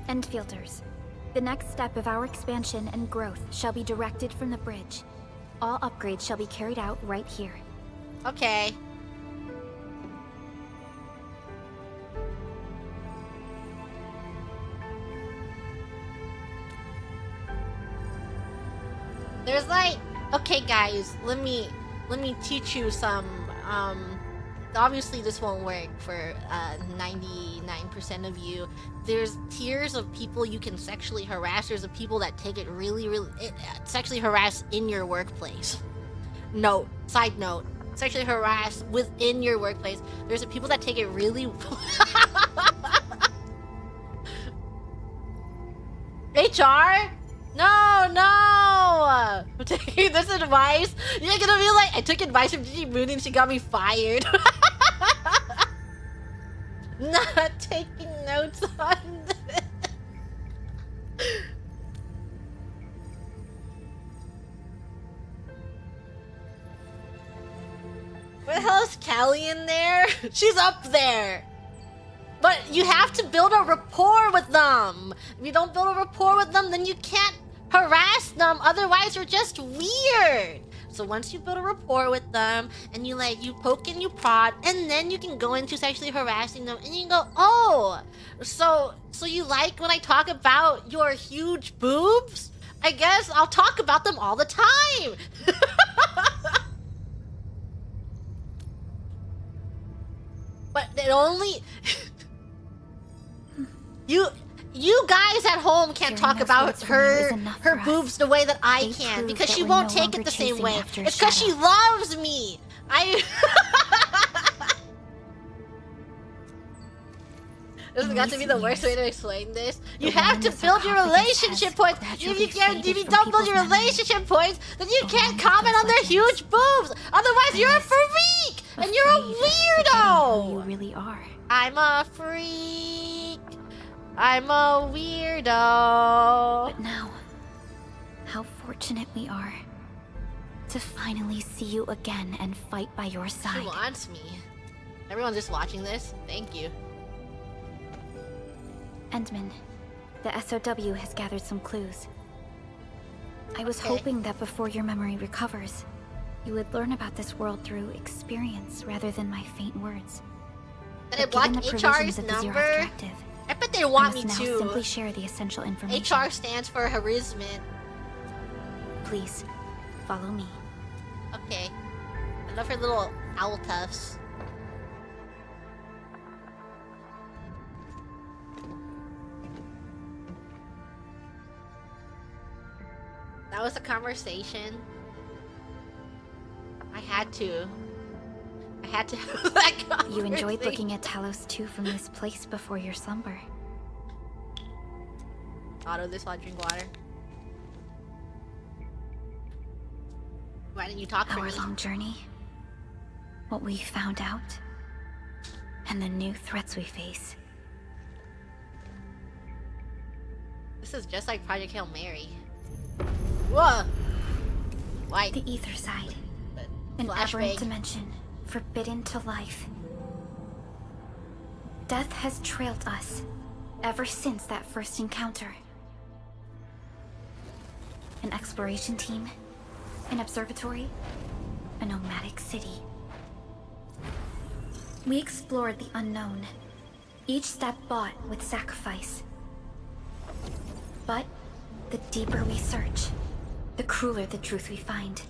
Speaker 3: Endfielders. The next step of our expansion and growth shall be directed from the bridge. All upgrades shall be carried out right here.
Speaker 1: Okay. There's like, okay guys, let me teach you some, obviously this won't work for 99% of you. There's tiers of people you can sexually harass. There's the people that take it really sexually harass in your workplace. Note, side note, sexually harass within your workplace. There's the people that take it really HR? No! I'm taking this advice. You're gonna be like, I took advice from Gigi Moon and she got me fired. Not taking notes on this. Where the hell is Callie in there? She's up there. But you have to build a rapport with them. If you don't build a rapport with them, then you can't harass them. Otherwise, you're just weird. So once you build a rapport with them, and you poke and you prod, and then you can go into sexually harassing them, and you can go, oh, so you like when I talk about your huge boobs? I guess I'll talk about them all the time. But it only... You guys at home can't talk about her boobs the way that I can, because she won't take it the same way. It's because she loves me. This has got to be the worst way to explain this. You have to build your relationship points. If you don't build your relationship points, then you can't comment on their huge boobs. Otherwise, you're a freak and you're a weirdo.
Speaker 3: really are.
Speaker 1: I'm a freak. I'm a weirdo.
Speaker 3: But now, how fortunate we are to finally see you again and fight by your
Speaker 1: She
Speaker 3: side.
Speaker 1: wants me. Everyone's just watching this. Thank you.
Speaker 3: Endman, the SOW has gathered some clues. I was
Speaker 1: Okay.
Speaker 3: hoping that before your memory recovers, you would learn about this world through experience rather than my faint words.
Speaker 1: Did I
Speaker 3: But
Speaker 1: block
Speaker 3: given the
Speaker 1: HR's
Speaker 3: provisions of the Zero
Speaker 1: number?
Speaker 3: Directive,
Speaker 1: I bet they
Speaker 3: I
Speaker 1: want me
Speaker 3: must now
Speaker 1: to.
Speaker 3: simply share the essential information.
Speaker 1: HR stands for harassment.
Speaker 3: Please, follow me.
Speaker 1: Okay. I love her little owl tufts. That was a conversation. I had to have that conversation.
Speaker 3: You enjoyed looking at Talos 2 from this place before your slumber.
Speaker 1: Auto this while I drink water. Why didn't you talk for
Speaker 3: Our
Speaker 1: me?
Speaker 3: long journey, what we found out, and the new threats we face.
Speaker 1: This is just like Project Hail Mary. Whoa! Why?
Speaker 3: The ether side, an
Speaker 1: Flashbang.
Speaker 3: aberrant dimension, forbidden to life. Death has trailed us ever since that first encounter. An exploration team, an observatory, a nomadic city. We explored the unknown, each step bought with sacrifice. But the deeper we search, the crueler the truth we find.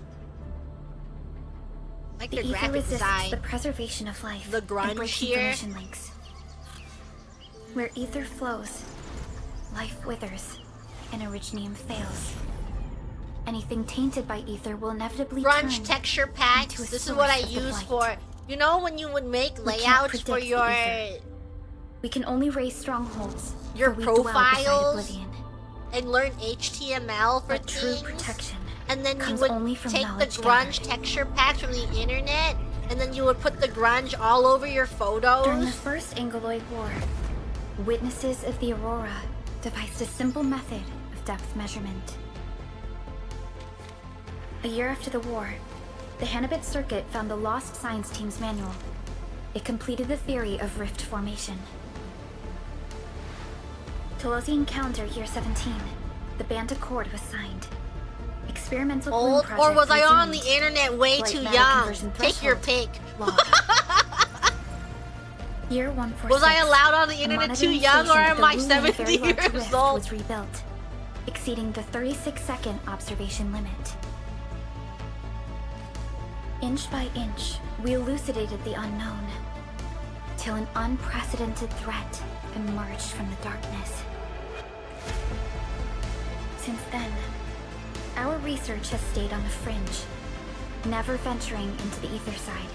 Speaker 1: Like
Speaker 3: The
Speaker 1: their
Speaker 3: ether
Speaker 1: graphic
Speaker 3: resists
Speaker 1: design.
Speaker 3: the preservation of life.
Speaker 1: The grunge
Speaker 3: and breaks
Speaker 1: here.
Speaker 3: information links. Where ether flows, life withers, and Originium fails. Anything tainted by ether will inevitably
Speaker 1: Grunge
Speaker 3: turn
Speaker 1: texture packs.
Speaker 3: into a
Speaker 1: This is what I
Speaker 3: source of the
Speaker 1: use
Speaker 3: blight.
Speaker 1: for. You know when you would make
Speaker 3: We can't
Speaker 1: layouts for
Speaker 3: predict the
Speaker 1: your
Speaker 3: ether. We can only raise strongholds.
Speaker 1: Your
Speaker 3: for we dwell beside
Speaker 1: profiles
Speaker 3: oblivion.
Speaker 1: and learn HTML for
Speaker 3: But true
Speaker 1: things.
Speaker 3: protection
Speaker 1: And then you
Speaker 3: comes
Speaker 1: would
Speaker 3: only from
Speaker 1: take the
Speaker 3: knowledge
Speaker 1: grunge
Speaker 3: gathered.
Speaker 1: texture packs from the internet, and then you would put the grunge all over your
Speaker 3: During the
Speaker 1: photos.
Speaker 3: First Angoloid War, witnesses of the Aurora devised a simple method of depth measurement. A year after the war, the Hannibit Circuit found the lost science team's manual. It completed the theory of rift formation. Telosian Calendar Year 17, the Band Accord was signed. Experimental bloom
Speaker 1: Old, or
Speaker 3: project
Speaker 1: was I on the
Speaker 3: resumed.
Speaker 1: internet way
Speaker 3: Light
Speaker 1: too
Speaker 3: matter
Speaker 1: young?
Speaker 3: conversion
Speaker 1: Take your pick.
Speaker 3: threshold. Year 146.
Speaker 1: Was I allowed on the
Speaker 3: The
Speaker 1: internet too
Speaker 3: monitoring
Speaker 1: young, or
Speaker 3: station
Speaker 1: am
Speaker 3: at
Speaker 1: I
Speaker 3: the Wuhan
Speaker 1: 70
Speaker 3: Very Large
Speaker 1: years
Speaker 3: Rift
Speaker 1: old?
Speaker 3: was rebuilt, exceeding the 36-second observation limit. Inch by inch, we elucidated the unknown, till an unprecedented threat emerged from the darkness. Since then, our research has stayed on the fringe, never venturing into the ether side.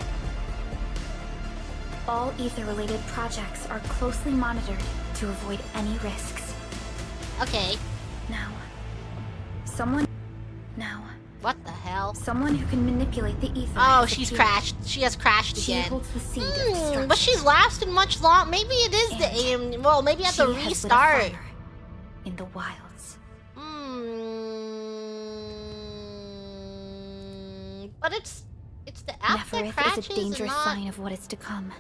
Speaker 3: All ether-related projects are closely monitored to avoid any risks.
Speaker 1: Okay,
Speaker 3: Now,
Speaker 1: what the hell?
Speaker 3: someone who can manipulate the ether.
Speaker 1: Oh,
Speaker 3: has
Speaker 1: she's
Speaker 3: appeared.
Speaker 1: crashed. She has crashed
Speaker 3: She
Speaker 1: again.
Speaker 3: holds the seed of destruction.
Speaker 1: But she's lasted much long. Maybe it is the
Speaker 3: And
Speaker 1: aim. Well, maybe at the
Speaker 3: She has lit a
Speaker 1: restart.
Speaker 3: fire in the wilds.
Speaker 1: But it's the app that
Speaker 3: Neferith
Speaker 1: crashes
Speaker 3: is a dangerous
Speaker 1: not...
Speaker 3: sign of what is to come.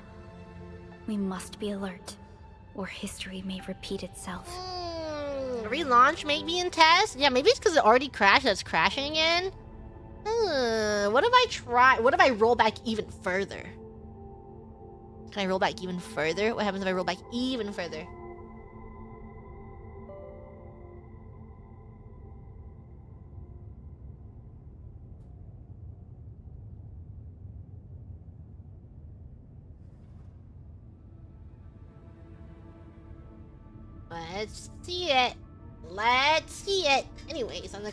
Speaker 3: We must be alert, or history may repeat itself.
Speaker 1: Relaunch maybe in test? Yeah, maybe it's because it already crashed that's crashing again. What if I try? What if I roll back even further? Can I roll back even further? What happens if I roll back even further? Let's see it. Let's see it. Anyways, on the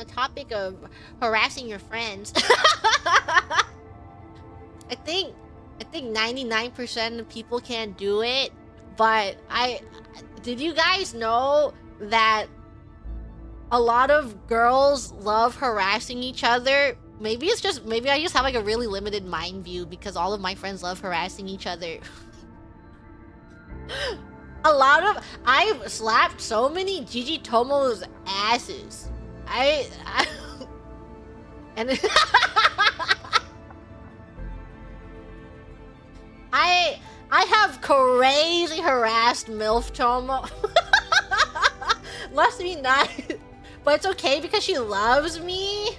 Speaker 1: topic of harassing your friends, I think 99% of people can do it. But did you guys know that a lot of girls love harassing each other Maybe I just have like a really limited mind view because all of my friends love harassing each other. I've slapped so many Gigi Tomo's asses. And I have crazy harassed MILF Tomo. Must be nice. But it's okay because she loves me.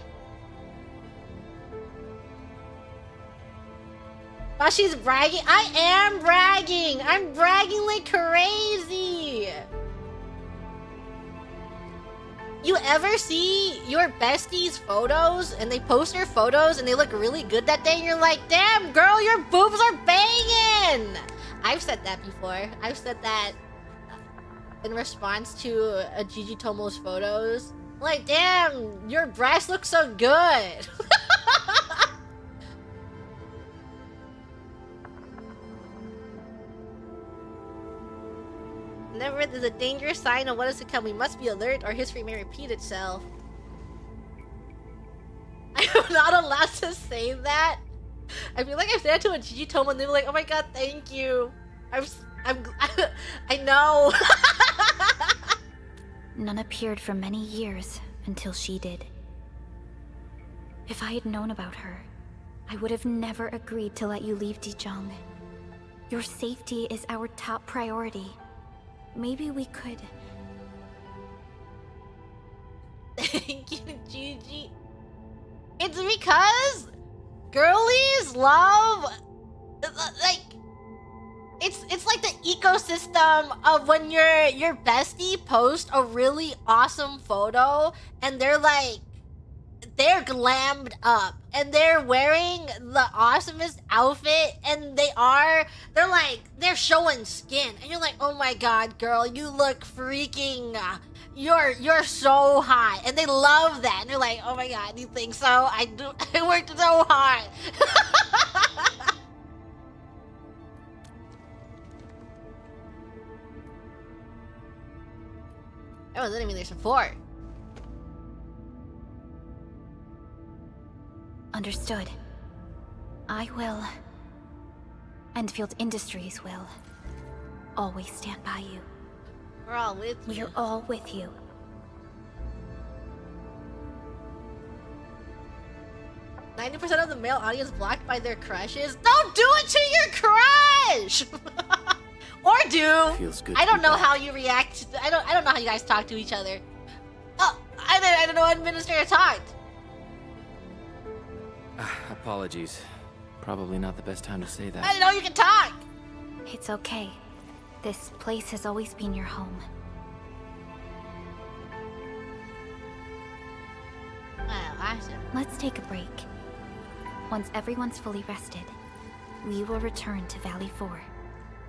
Speaker 1: While she's bragging, I am bragging! I'm bragging like crazy! You ever see your besties' photos and they post their photos and they look really good that day and you're like, damn girl, your boobs are banging! I've said that before. I've said that in response to a Gigi Tomo's photos. Like, damn, your breasts look so good! Never there's a dangerous sign of what is to come. We must be alert or history may repeat itself. I'm not allowed to say that. I feel like I said that to a Gigi Tomo and they were like, oh my god, thank you. I know.
Speaker 3: None appeared for many years until she did. If I had known about her, I would have never agreed to let you leave Dijon. Your safety is our top priority. Maybe we could...
Speaker 1: Thank you, Gigi. It's because girlies love... like... It's like the ecosystem of when your bestie posts a really awesome photo and they're like... they're glammed up and they're wearing the awesomest outfit and they're showing skin and you're like, oh my god, girl, you look freaking, you're so hot, and they love that and they're like, oh my god, you think so? I worked so hard. Oh, that didn't mean there's support.
Speaker 3: Understood. I will... Endfield Industries will... always stand by you.
Speaker 1: We're all with you.
Speaker 3: We're all with you.
Speaker 1: %of the male audience blocked by their crushes. Don't do it to your crush! Or do.
Speaker 6: Feels good
Speaker 1: I
Speaker 6: to
Speaker 1: don't
Speaker 6: be
Speaker 1: know
Speaker 6: back.
Speaker 1: how you react. I don't know how you guys talk to each other. Oh, I don't know how Administrator talked.
Speaker 7: Apologies. Probably not the best time to say
Speaker 1: I
Speaker 7: that.
Speaker 1: didn't know you could talk.
Speaker 3: It's okay. This place has always been your home.
Speaker 1: Wow, awesome.
Speaker 3: Let's take a break. Once everyone's fully rested, we will return to Valley 4.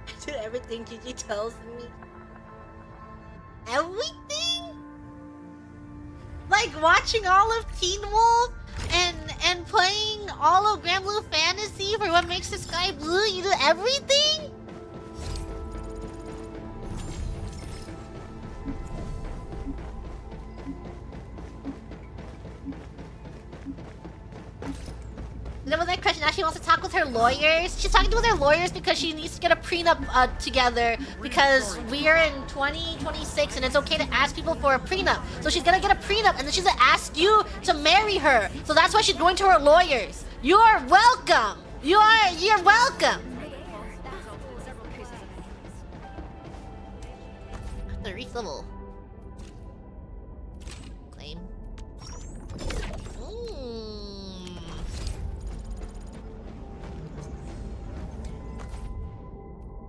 Speaker 1: I did everything Gigi tells me. Everything? Like watching all of Teen Wolf and playing all of Grand Blue Fantasy for What Makes the Sky Blue? You do everything? And then with that question, now she wants to talk with her lawyers. She's talking with her lawyers because she needs to get a prenup together because we are in 2026 and it's okay to ask people for a prenup. So she's gonna get a prenup and then she's gonna ask you to marry her. So that's why she's going to her lawyers. You're welcome. You're welcome. The refillable. Claim.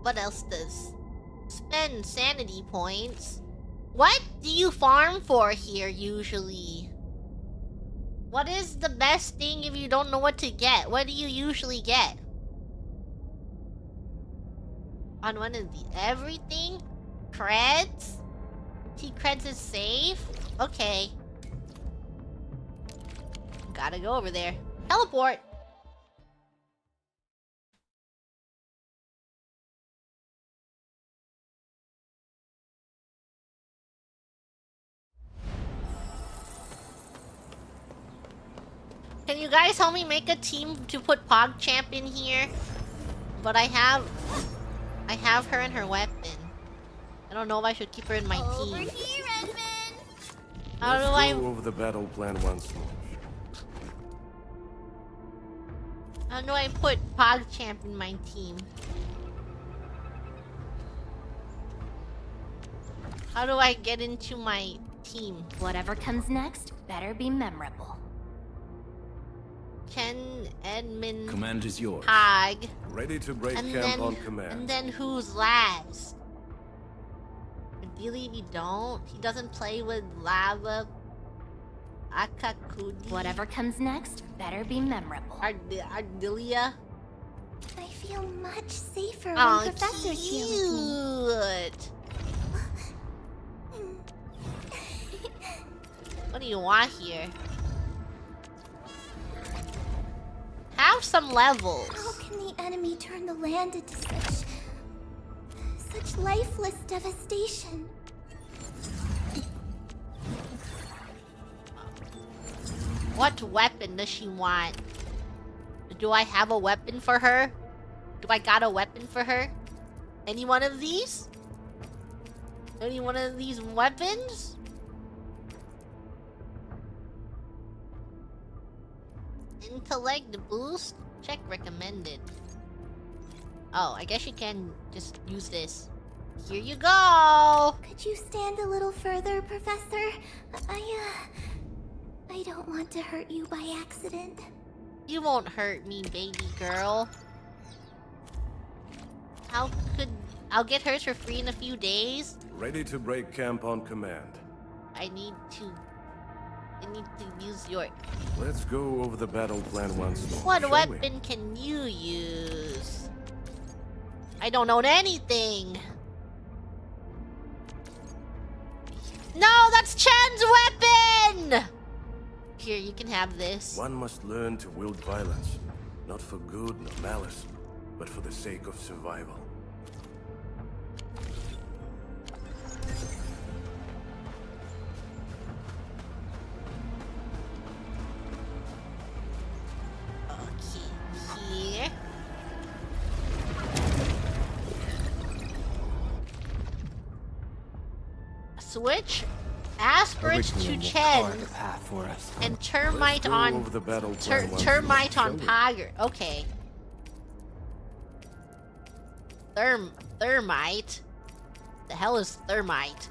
Speaker 1: What else does? Spend sanity points. What do you farm for here usually? What is the best thing if you don't know what to get? What do you usually get? On one of the everything? Creds? T-Creds is safe? Okay. Gotta go over there. Teleport! Can you guys help me make a team to put PogChamp in here? But I have her and her weapon. I don't know if I should keep her in my
Speaker 2: Over
Speaker 1: team.
Speaker 2: here, Edmund!
Speaker 1: How do
Speaker 8: Let's
Speaker 1: I...
Speaker 8: go over the battle plan once more.
Speaker 1: How do I put PogChamp in my team? How do I get into my team?
Speaker 3: Whatever comes next better be memorable.
Speaker 1: Ken, Edmund,
Speaker 6: Command is yours.
Speaker 1: Pog,
Speaker 8: Ready to break
Speaker 1: and
Speaker 8: camp
Speaker 1: then
Speaker 8: on command.
Speaker 1: and then who's last? Ideally, we don't. He doesn't play with lava. Akakudi.
Speaker 3: Whatever comes next better be memorable.
Speaker 1: Ardelia.
Speaker 2: I feel much safer when
Speaker 1: Oh,
Speaker 2: Professor's here with
Speaker 1: cute. What do you want here? Have some levels.
Speaker 2: How can the enemy turn the land into such lifeless devastation?
Speaker 1: What weapon does she want? Do I have a weapon for her? Do I got a weapon for her? Any one of these? Any one of these weapons? Intellect boost? Check recommended. Oh, I guess you can just use this. Here you go!
Speaker 2: Could you stand a little further, Professor? I don't want to hurt you by accident.
Speaker 1: You won't hurt me, baby girl. How could... I'll get hers for free in a few days?
Speaker 8: Ready to break camp on command.
Speaker 1: I need to use your...
Speaker 8: Let's go over the battle plan once more.
Speaker 1: What
Speaker 8: shall
Speaker 1: weapon can you use? I don't know anything. No, that's Chen's weapon! Here, you can have this.
Speaker 8: One must learn to wield violence, not for good nor malice, but for the sake of survival.
Speaker 1: Okay, here. Switch aspirants to
Speaker 7: Curriculum will
Speaker 1: Chen
Speaker 7: carve the path for us.
Speaker 1: and termite
Speaker 8: Let's go
Speaker 1: on
Speaker 8: over the battle plan once
Speaker 1: termite
Speaker 8: more,
Speaker 1: on
Speaker 8: shall we?
Speaker 1: Pogger. Okay. Thermite. The hell is thermite?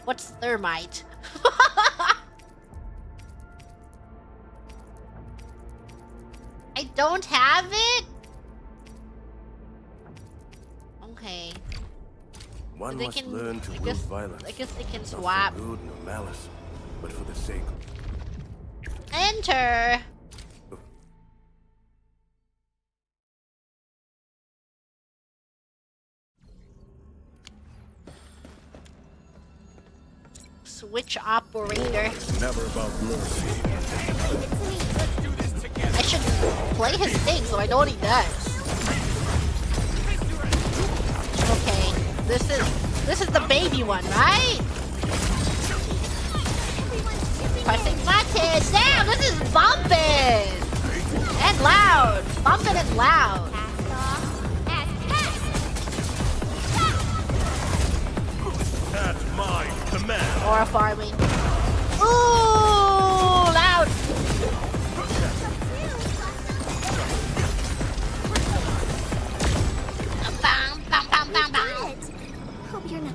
Speaker 1: What's thermite? I don't have it. Okay.
Speaker 8: One
Speaker 1: They
Speaker 8: must
Speaker 1: can-
Speaker 8: learn to
Speaker 1: I
Speaker 8: wield
Speaker 1: guess-
Speaker 8: violence.
Speaker 1: I guess they can
Speaker 8: not
Speaker 1: swap.
Speaker 8: for good nor malice, but for the sake of...
Speaker 1: Enter. Switch operator.
Speaker 8: Never about mercy.
Speaker 1: I should play his thing so I know what he does. Okay, this is the baby one, right? Pressing buttons. Damn, this is bumping and loud. Bumping and loud.
Speaker 8: At my command.
Speaker 1: Or farming. Ooh, loud. Bam, bam, bam, bam, bam.
Speaker 2: Hope you're not.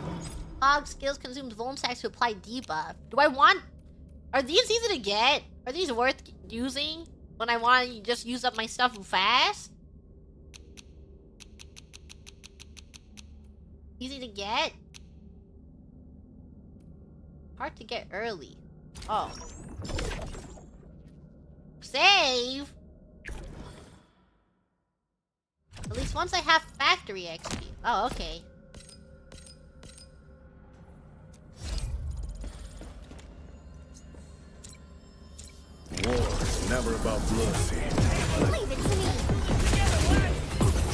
Speaker 1: Hog skills consumes vuln stacks to apply debuff. Do I want... Are these easy to get? Are these worth using when I want to just use up my stuff fast? Easy to get? Hard to get early. Oh. Save? At least once I have factory XP. Oh, okay.
Speaker 8: War is never about mercy.
Speaker 2: Leave it to me.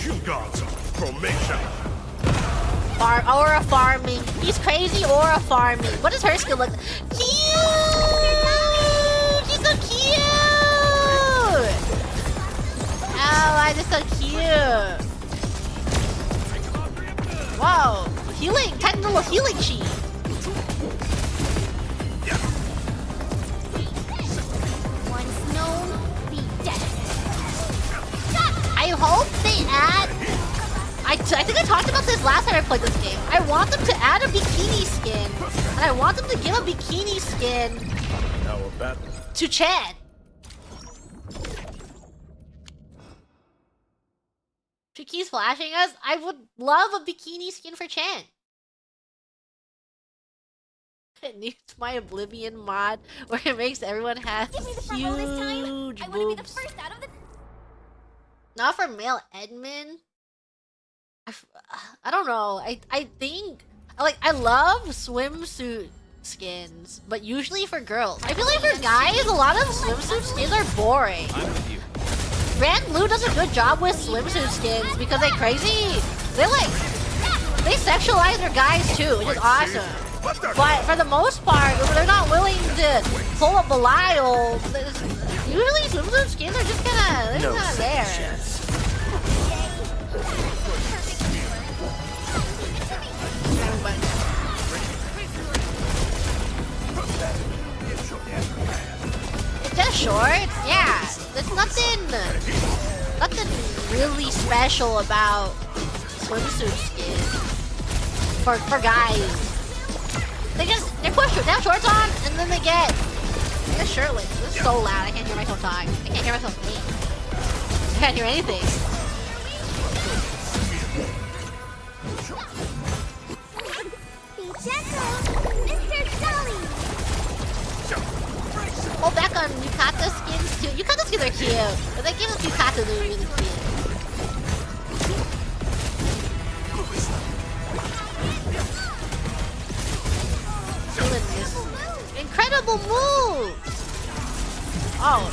Speaker 8: You gods are formation.
Speaker 1: Aura farming. He's crazy aura farming. What does her skill look like? Cute! She's so cute! Oh, why is it so cute? Whoa, healing, tiny little healing sheet.
Speaker 2: Once known, be dead.
Speaker 1: I hope they add... I think I talked about this last time I played this game. I want them to add a bikini skin. And I want them to give a bikini skin
Speaker 8: Now a battle.
Speaker 1: to Chad. She keeps flashing us. I would love a bikini skin for Chan. It needs my Oblivion mod where it makes everyone have
Speaker 2: Give me the front row this time.
Speaker 1: huge
Speaker 2: I want to be the
Speaker 1: boobs.
Speaker 2: first out of the.
Speaker 1: Not for male admin. I don't know. I think I love swimsuit skins, but usually for girls. I feel like for guys, a lot of swimsuit skins are boring.
Speaker 7: I'm with you.
Speaker 1: Brand Blue does a good job with swimsuit skins because they're crazy. They sexualize their guys too, which is awesome. But for the most part, if they're not willing to pull up Belial, usually swimsuit skins are just kinda, they're kinda there. It's just shorts, yeah. There's nothing really special about swimsuit skins for guys. They put down shorts on and then they get shirtless. This is so loud. I can't hear myself talk. I can't hear myself think. I can't hear anything.
Speaker 2: Be gentle, Mr. Jolly.
Speaker 1: Hold back on Yukata skins too. Yukata skins are cute, but they give us Yukata that are really cute. Doing this incredible move! Oh.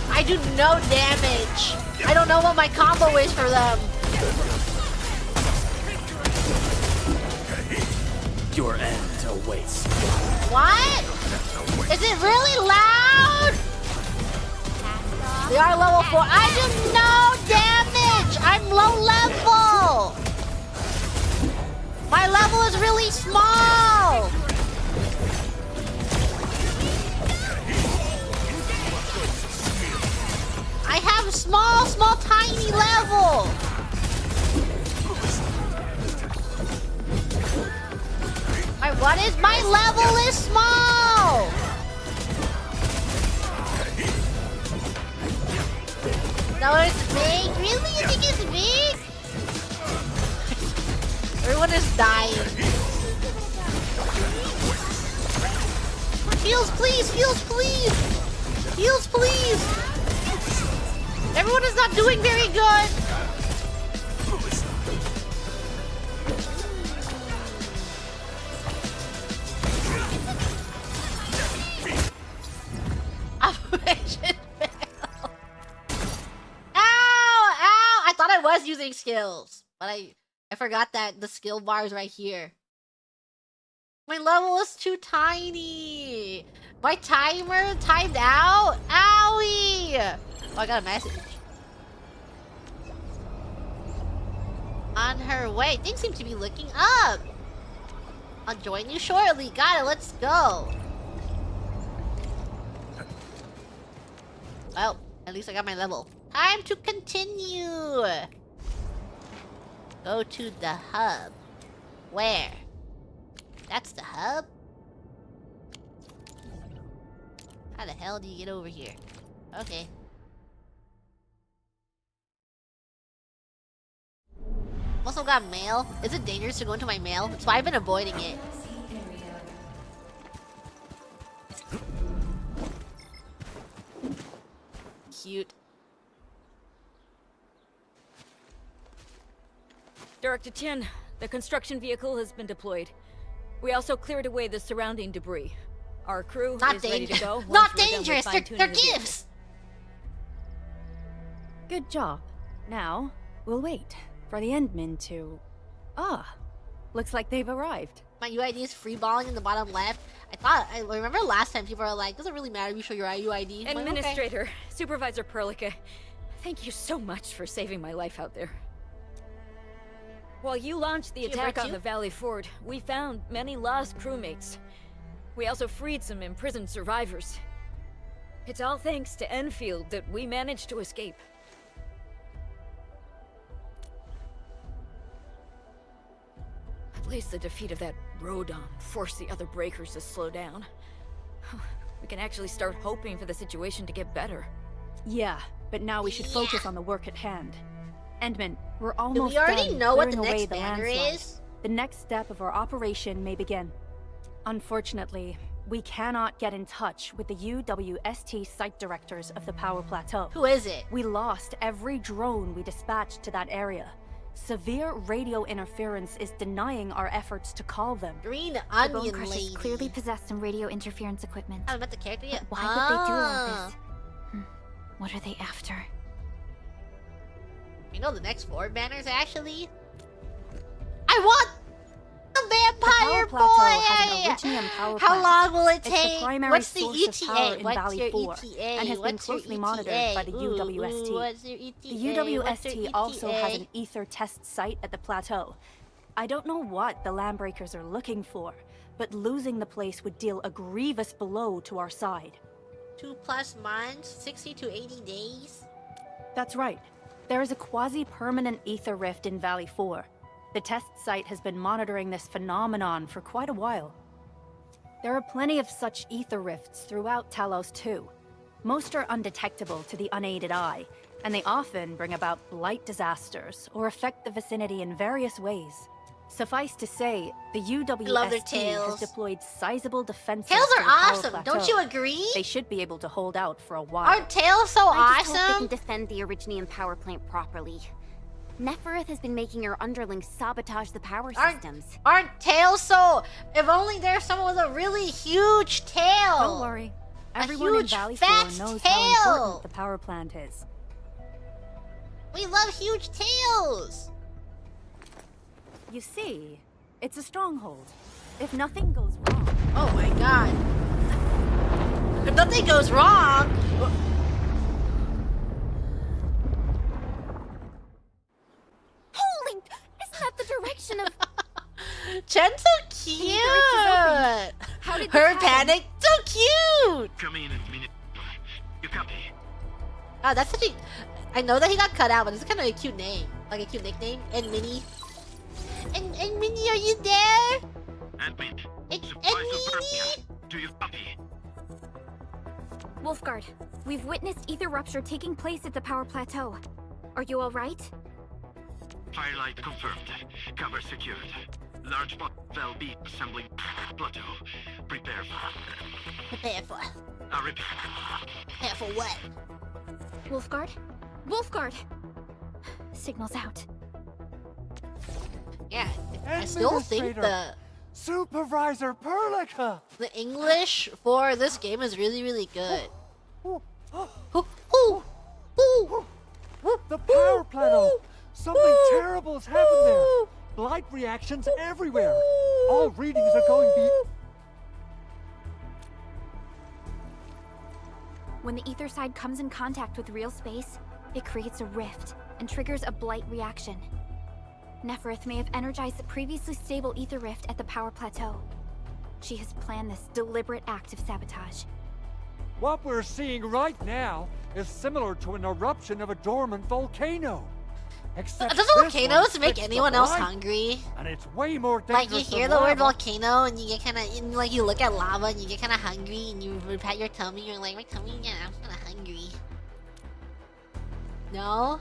Speaker 1: I do no damage. I don't know what my combo is for them.
Speaker 7: Your end awaits.
Speaker 1: What? Is it really loud? They are level 4. I do no damage! I'm low level! My level is really small! I have small, tiny level! My level is small! No, it's big? Really? You think it's big? Everyone is dying. Heals, please! Heals, please! Heals, please! Everyone is not doing very good! Operation fail. Ow! Ow! I thought I was using skills, but I forgot that the skill bar is right here. My level is too tiny. My timer timed out. Owie! Oh, I got a message. On her way. Things seem to be looking up. I'll join you shortly. Got it. Let's go. Well, at least I got my level. Time to continue. Go to the hub. Where? That's the hub? How the hell do you get over here? Okay. Also got mail. Is it dangerous to go into my mail? That's why I've been avoiding it. Cute.
Speaker 5: Director Chen, the construction vehicle has been deployed. We also cleared away the surrounding debris. Our crew
Speaker 1: Not
Speaker 5: is ready to go.
Speaker 1: dangerous.
Speaker 5: once
Speaker 1: Not
Speaker 5: we're done with
Speaker 1: dangerous.
Speaker 5: fine-tuning
Speaker 1: They're
Speaker 5: the vehicle.
Speaker 1: gifts.
Speaker 4: Good job. Now, we'll wait for the Endmen to... Ah, looks like they've arrived.
Speaker 1: My UID is freeballing in the bottom left. I remember last time people were like, doesn't really matter if you show your UID. I'm like, okay.
Speaker 5: Administrator, Supervisor Perlica, Thank you so much for saving my life out there. While you launched the
Speaker 1: Did you
Speaker 5: attack
Speaker 1: hurt
Speaker 5: on
Speaker 1: you?
Speaker 5: the Valley Ford, we found many lost crewmates. We also freed some imprisoned survivors. It's all thanks to Enfield that we managed to escape. At least the defeat of that Rodon forced the other breakers to slow down. We can actually start hoping for the situation to get better.
Speaker 4: Yeah, but now we should focus on the work at hand. Endman, we're almost
Speaker 1: we already
Speaker 4: done
Speaker 1: know what the
Speaker 4: clearing away
Speaker 1: next
Speaker 4: the
Speaker 1: banner
Speaker 4: landslide.
Speaker 1: is?
Speaker 4: The next step of our operation may begin. Unfortunately, we cannot get in touch with the UWST site directors of the Power Plateau.
Speaker 1: Who is it?
Speaker 4: We lost every drone we dispatched to that area. Severe radio interference is denying our efforts to call them.
Speaker 1: Green
Speaker 3: The Bone
Speaker 1: Onion
Speaker 3: Crushers
Speaker 1: Lady.
Speaker 3: clearly possess some radio interference equipment.
Speaker 1: I haven't met the character yet.
Speaker 3: Why would they do all
Speaker 1: Ah.
Speaker 3: this? What are they after?
Speaker 1: You know the next 4 banners actually? I want the vampire
Speaker 4: The Power Plateau has an Originium power
Speaker 1: How
Speaker 4: plant.
Speaker 1: long will it
Speaker 4: It's the
Speaker 1: take?
Speaker 4: primary
Speaker 1: What's the
Speaker 4: source of power
Speaker 1: ETA?
Speaker 4: in
Speaker 1: What's
Speaker 4: Valley
Speaker 1: your
Speaker 4: 4,
Speaker 1: ETA?
Speaker 4: and has been
Speaker 1: What's your
Speaker 4: closely
Speaker 1: ETA?
Speaker 4: monitored by the
Speaker 1: Ooh,
Speaker 4: UWST.
Speaker 1: what's your ETA?
Speaker 4: The
Speaker 1: What's your
Speaker 4: UWST also has
Speaker 1: ETA?
Speaker 4: an ether test site at the plateau. I don't know what the Landbreakers are looking for, but losing the place would deal a grievous blow to our side.
Speaker 1: 2+ months, 60 to 80 days.
Speaker 4: That's right. There is a quasi-permanent ether rift in Valley 4. The test site has been monitoring this phenomenon for quite a while. There are plenty of such ether rifts throughout Talos too. Most are undetectable to the unaided eye, and they often bring about blight disasters or affect the vicinity in various ways. Suffice to say, the
Speaker 1: love their
Speaker 4: UWST has
Speaker 1: tails.
Speaker 4: deployed sizable defenses
Speaker 1: Tails
Speaker 4: to
Speaker 1: are
Speaker 4: the Power
Speaker 1: awesome,
Speaker 4: Plateau.
Speaker 1: don't you agree?
Speaker 4: They should be able to hold out for a while.
Speaker 1: Aren't tails so
Speaker 9: I just hope they can
Speaker 1: awesome?
Speaker 9: defend the Originium power plant properly. Nefereth has been making her underlings sabotage the power systems.
Speaker 1: Aren't tails so? If only there's someone with a really huge tail.
Speaker 4: Don't worry.
Speaker 1: A
Speaker 4: Everyone in
Speaker 1: huge,
Speaker 4: Valley 4
Speaker 1: fat
Speaker 4: knows
Speaker 1: tail.
Speaker 4: how important the power plant is.
Speaker 1: We love huge tails.
Speaker 4: You see, it's a stronghold. If nothing goes wrong,
Speaker 1: Oh my god. If nothing goes wrong.
Speaker 2: Holy! Isn't that the direction of...
Speaker 1: Chen's so cute.
Speaker 2: How did this
Speaker 1: Her
Speaker 2: happen?
Speaker 1: panic, so cute.
Speaker 10: Come in a minute. You copy?
Speaker 1: Oh, that's such a. I know that he got cut out, but it's kind of a cute name, like a cute nickname. And Minnie. And Minnie, are you there?
Speaker 10: Admin.
Speaker 1: And
Speaker 10: Supplies
Speaker 1: Minnie.
Speaker 10: Do you copy?
Speaker 3: Wolfguard, we've witnessed ether rupture taking place at the power plateau. Are you all right?
Speaker 10: Firelight confirmed. Cover secured. Large valve beat assembling plateau. Prepare for.
Speaker 1: Prepare for.
Speaker 10: I repeat.
Speaker 1: Prepare for what?
Speaker 3: Wolfguard? Wolfguard! Signal's out.
Speaker 1: Yeah, I still think
Speaker 11: Supervisor Perlica!
Speaker 1: the English for this game is really, really good.
Speaker 11: Ooh,
Speaker 1: Ooh, ooh, ooh.
Speaker 11: the power plateau! Something terrible's happened there! Blight reactions everywhere! All readings are going
Speaker 3: When the ether side comes in contact with real space, it creates a rift and triggers a blight reaction. Nefereth may have energized the previously stable ether rift at the power plateau. She has planned this deliberate act of sabotage.
Speaker 11: What we're seeing right now is similar to an eruption of a dormant volcano. Except
Speaker 1: Does
Speaker 11: this
Speaker 1: volcanoes
Speaker 11: one
Speaker 1: make
Speaker 11: splits the
Speaker 1: anyone else
Speaker 11: blight,
Speaker 1: hungry?
Speaker 11: And it's way more
Speaker 1: Like
Speaker 11: dangerous
Speaker 1: you hear
Speaker 11: than
Speaker 1: the word
Speaker 11: lava.
Speaker 1: volcano and you get kind of, like you look at lava and you get kind of hungry and you pat your tummy. You're like, my tummy, yeah, I'm kind of hungry. No,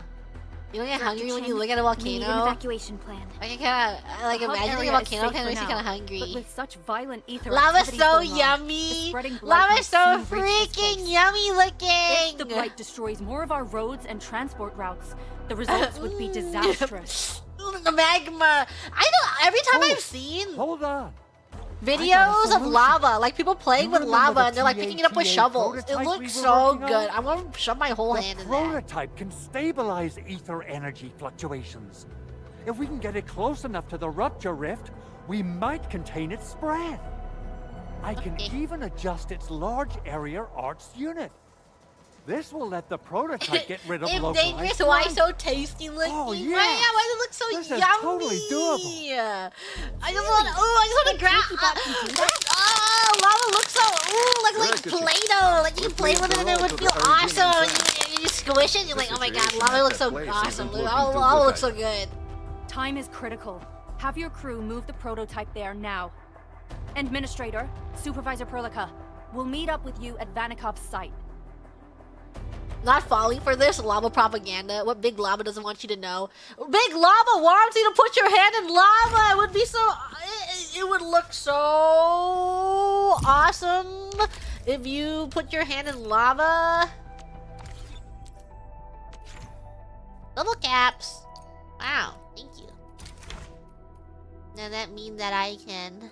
Speaker 1: you don't get
Speaker 3: Dr.
Speaker 1: hungry when you
Speaker 3: Chen,
Speaker 1: look at a
Speaker 3: we need an
Speaker 1: volcano.
Speaker 3: evacuation plan.
Speaker 1: I can kind of like
Speaker 4: The hub
Speaker 1: imagining a
Speaker 4: area is
Speaker 1: volcano
Speaker 4: safe
Speaker 1: kind of
Speaker 4: for
Speaker 1: makes you
Speaker 4: now,
Speaker 1: kind of hungry.
Speaker 4: But with such violent ether
Speaker 1: Lava's
Speaker 4: activities
Speaker 1: so
Speaker 4: going on, the
Speaker 1: yummy.
Speaker 4: spreading blight
Speaker 1: Lava's
Speaker 4: may
Speaker 1: so
Speaker 4: soon reach this
Speaker 1: freaking
Speaker 4: place.
Speaker 1: yummy looking.
Speaker 4: If the blight destroys more of our roads and transport routes, the results would be disastrous.
Speaker 1: The magma. I know. Every time
Speaker 11: Oh,
Speaker 1: I've seen
Speaker 11: Hold on.
Speaker 1: videos of
Speaker 11: solution.
Speaker 1: lava, like people playing
Speaker 11: You
Speaker 1: with
Speaker 11: remember
Speaker 1: lava
Speaker 11: the
Speaker 1: and they're like picking it up with
Speaker 11: TATA
Speaker 1: shovels. It
Speaker 11: prototype we
Speaker 1: looks
Speaker 11: were
Speaker 1: so
Speaker 11: working on?
Speaker 1: good. I want to shove my whole
Speaker 11: The
Speaker 1: hand in that.
Speaker 11: prototype can stabilize ether energy fluctuations. If we can get it close enough to the rupture rift, we might contain its spread. I can
Speaker 1: Okay.
Speaker 11: even adjust its large area arts unit. This will let the prototype get rid of
Speaker 1: If
Speaker 11: localized
Speaker 1: dangerous, why
Speaker 11: light.
Speaker 1: so tasty looking?
Speaker 11: Oh,
Speaker 1: Why,
Speaker 11: yeah.
Speaker 1: why does it look so
Speaker 11: This is
Speaker 1: yummy?
Speaker 11: totally doable.
Speaker 1: I just want to grab. Oh, lava looks so like Play-Doh. Like you can play with it and it would feel awesome. You squish it, you're like, oh my god, lava looks so awesome. Lava looks so good.
Speaker 4: Time is critical. Have your crew move the prototype there now. Administrator, Supervisor Perlica, we'll meet up with you at Vanikov's site.
Speaker 1: Not falling for this lava propaganda. What Big Lava doesn't want you to know. Big Lava wants you to put your hand in lava. It would be so. It would look so awesome if you put your hand in lava. Level caps. Wow, thank you. Now that means that I can.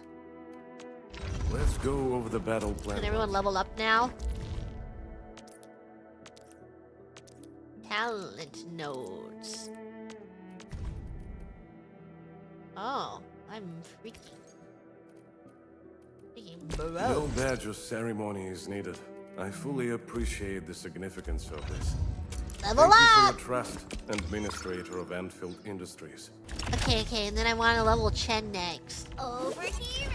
Speaker 8: Let's go over the battle plan.
Speaker 1: Can everyone level up now? Talent nodes. Oh, I'm freaking broke.
Speaker 8: No badge or ceremony is needed. I fully appreciate the significance of this.
Speaker 1: Level
Speaker 8: Thank you for
Speaker 1: up!
Speaker 8: your trust, Administrator of Endfield Industries.
Speaker 1: Okay, and then I want to level Chen next. Over here.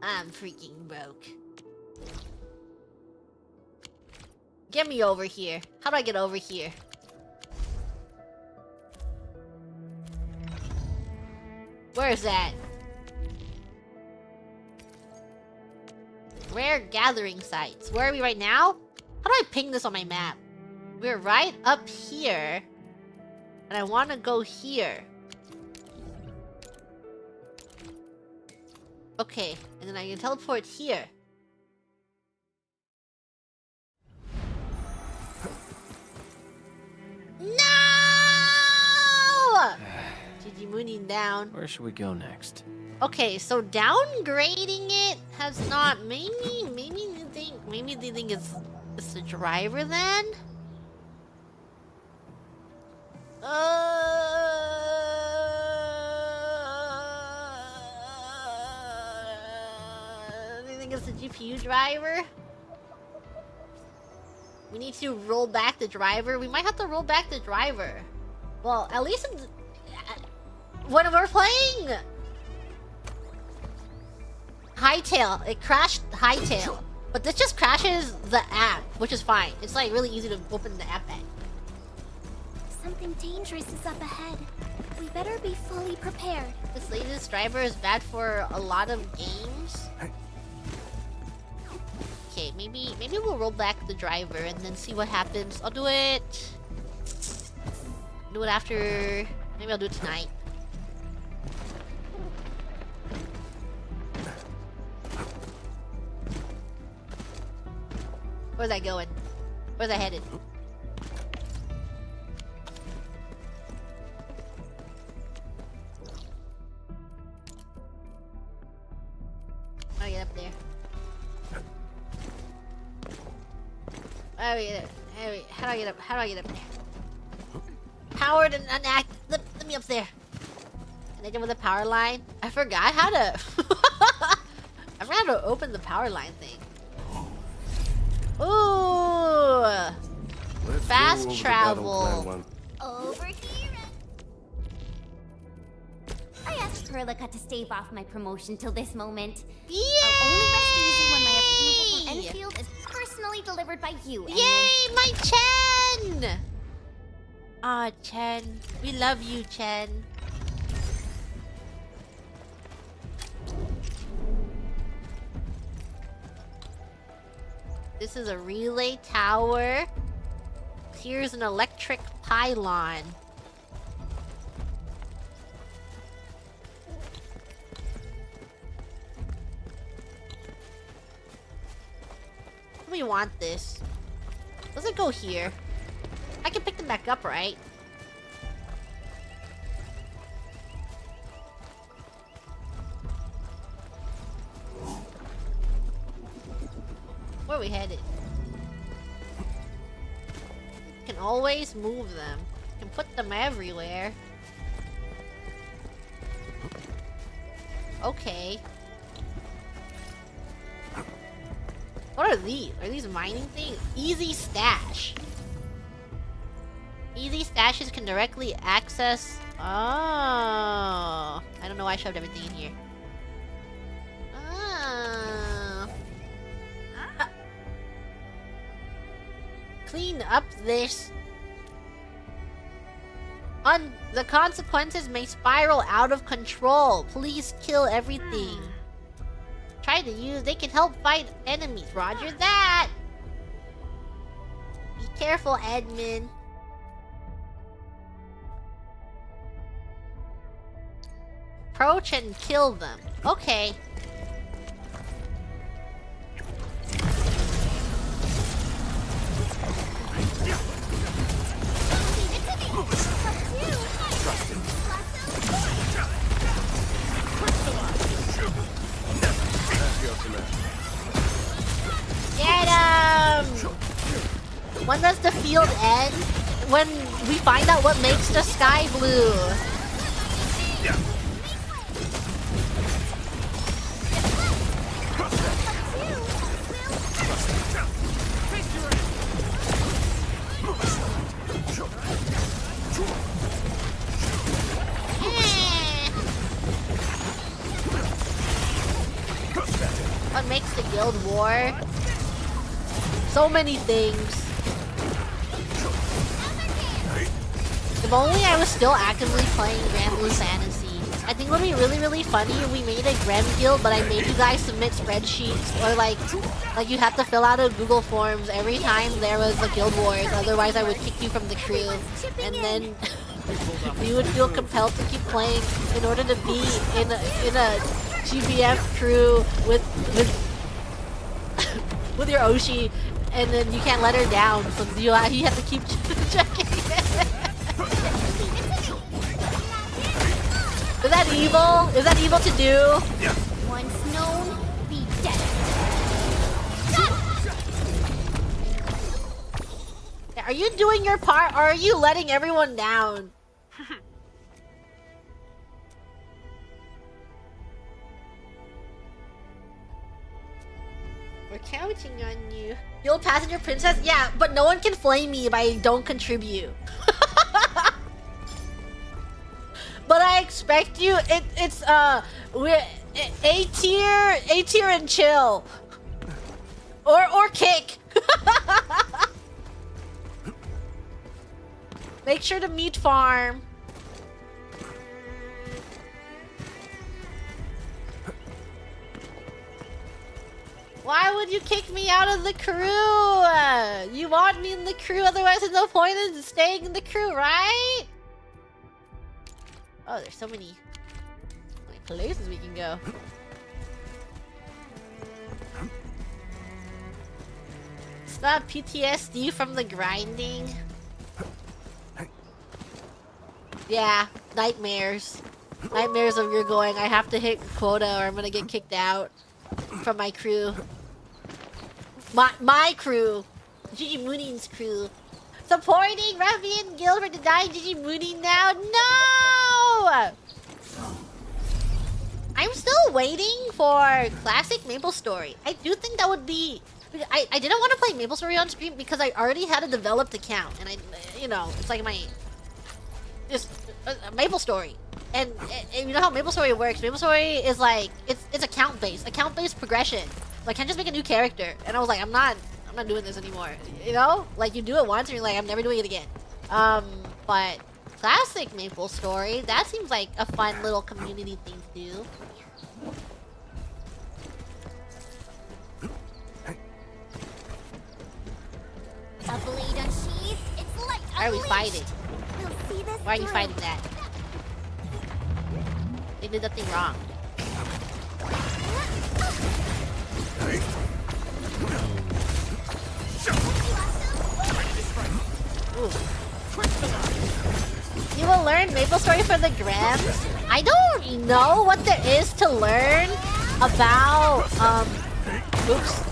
Speaker 1: I'm freaking broke. Get me over here. How do I get over here? Where is that? Rare gathering sites. Where are we right now? How do I ping this on my map? We're right up here. And I want to go here. Okay, and then I can teleport here. No! GG Mooning down.
Speaker 7: Where should we go next?
Speaker 1: Okay, so downgrading it has not. Maybe they think it's the driver then. They think it's the GPU driver. We need to roll back the driver. We might have to roll back the driver. Well, at least when we're playing Hightail, it crashed Hightail. But this just crashes the app, which is fine. It's like really easy to open the app at.
Speaker 2: Something dangerous is up ahead. We better be fully prepared.
Speaker 1: This latest driver is bad for a lot of games. Okay, maybe we'll roll back the driver and then see what happens. I'll do it. Do it after. Maybe I'll do it tonight. Where's that going? Where's that headed? How do I get up there? How do I get up? How do I get up there? Powered and unactive. Let me up there. Can I get with the power line? I forgot how to. I forgot how to open the power line thing. Ooh!
Speaker 8: Let's
Speaker 1: Fast
Speaker 8: go over
Speaker 1: travel.
Speaker 8: the battle plan
Speaker 2: Over here.
Speaker 9: I asked Perlica to stave off my promotion till this moment.
Speaker 1: Yay!
Speaker 9: I'll only rest easy when my approval from Endfield is personally delivered by you. And
Speaker 1: Yay, my Chen! Aw, Chen. We love you, Chen. This is a relay tower. Here's an electric pylon. We want this. Does it go here? I can pick them back up, right? Where are we headed? Can always move them. Can put them everywhere. Okay. What are these? Are these mining things? Easy stash. Easy stashes can directly access... Oh. I don't know why I shoved everything in here. Oh. Clean up this. The consequences may spiral out of control. Please kill everything. Try to use... They can help fight enemies. Roger that. Be careful, admin. Approach and kill them. Okay. Get him! When does the field end? When we find out what makes the sky blue. What makes the guild war? So many things. If only I was still actively playing Grand Blue Fantasy. I think it would be really, really funny if we made a Gem guild, but I made you guys submit spreadsheets, or like you have to fill out a Google Forms every time there was a guild wars. Otherwise, I would kick you from the crew, and then you would feel compelled to keep playing in order to be in a GBF crew with with your Oshi, and then you can't let her down, so you have to keep checking. Is that evil? Is that evil to do?
Speaker 2: Once known, be dead.
Speaker 1: Are you doing your part, or are you letting everyone down? We're counting on you. You'll passenger princess? Yeah, but no one can flame me if I don't contribute. But I expect you. We're A tier and chill, or kick. Make sure to meat farm. Why would you kick me out of the crew? You want me in the crew, otherwise there's no point in staying in the crew, right? Oh, there's so many places we can go. It's not PTSD from the grinding. Yeah, nightmares. Nightmares of you're going, I have to hit quota or I'm gonna get kicked out from my crew. My crew. Gigi Moonin's crew. Supporting Ruffian Guild for denying Gigi Moonin now? No! I'm still waiting for Classic MapleStory. I do think that would be... I didn't want to play MapleStory on stream because I already had a developed account. And it's like my... Just MapleStory. And you know how MapleStory works? MapleStory is like... It's account-based. Account-based progression. So I can't just make a new character. And I was like, I'm not doing this anymore. You know? Like, you do it once and you're like, I'm never doing it again. But Classic MapleStory, that seems like a fun little community thing to do.
Speaker 2: A blade unsheathed, it's light.
Speaker 1: Why are we fighting?
Speaker 2: We'll see this
Speaker 1: Why are you
Speaker 2: through.
Speaker 1: fighting that? They did nothing wrong. Ooh. You will learn MapleStory for the grams? I don't know what there is to learn about, oops.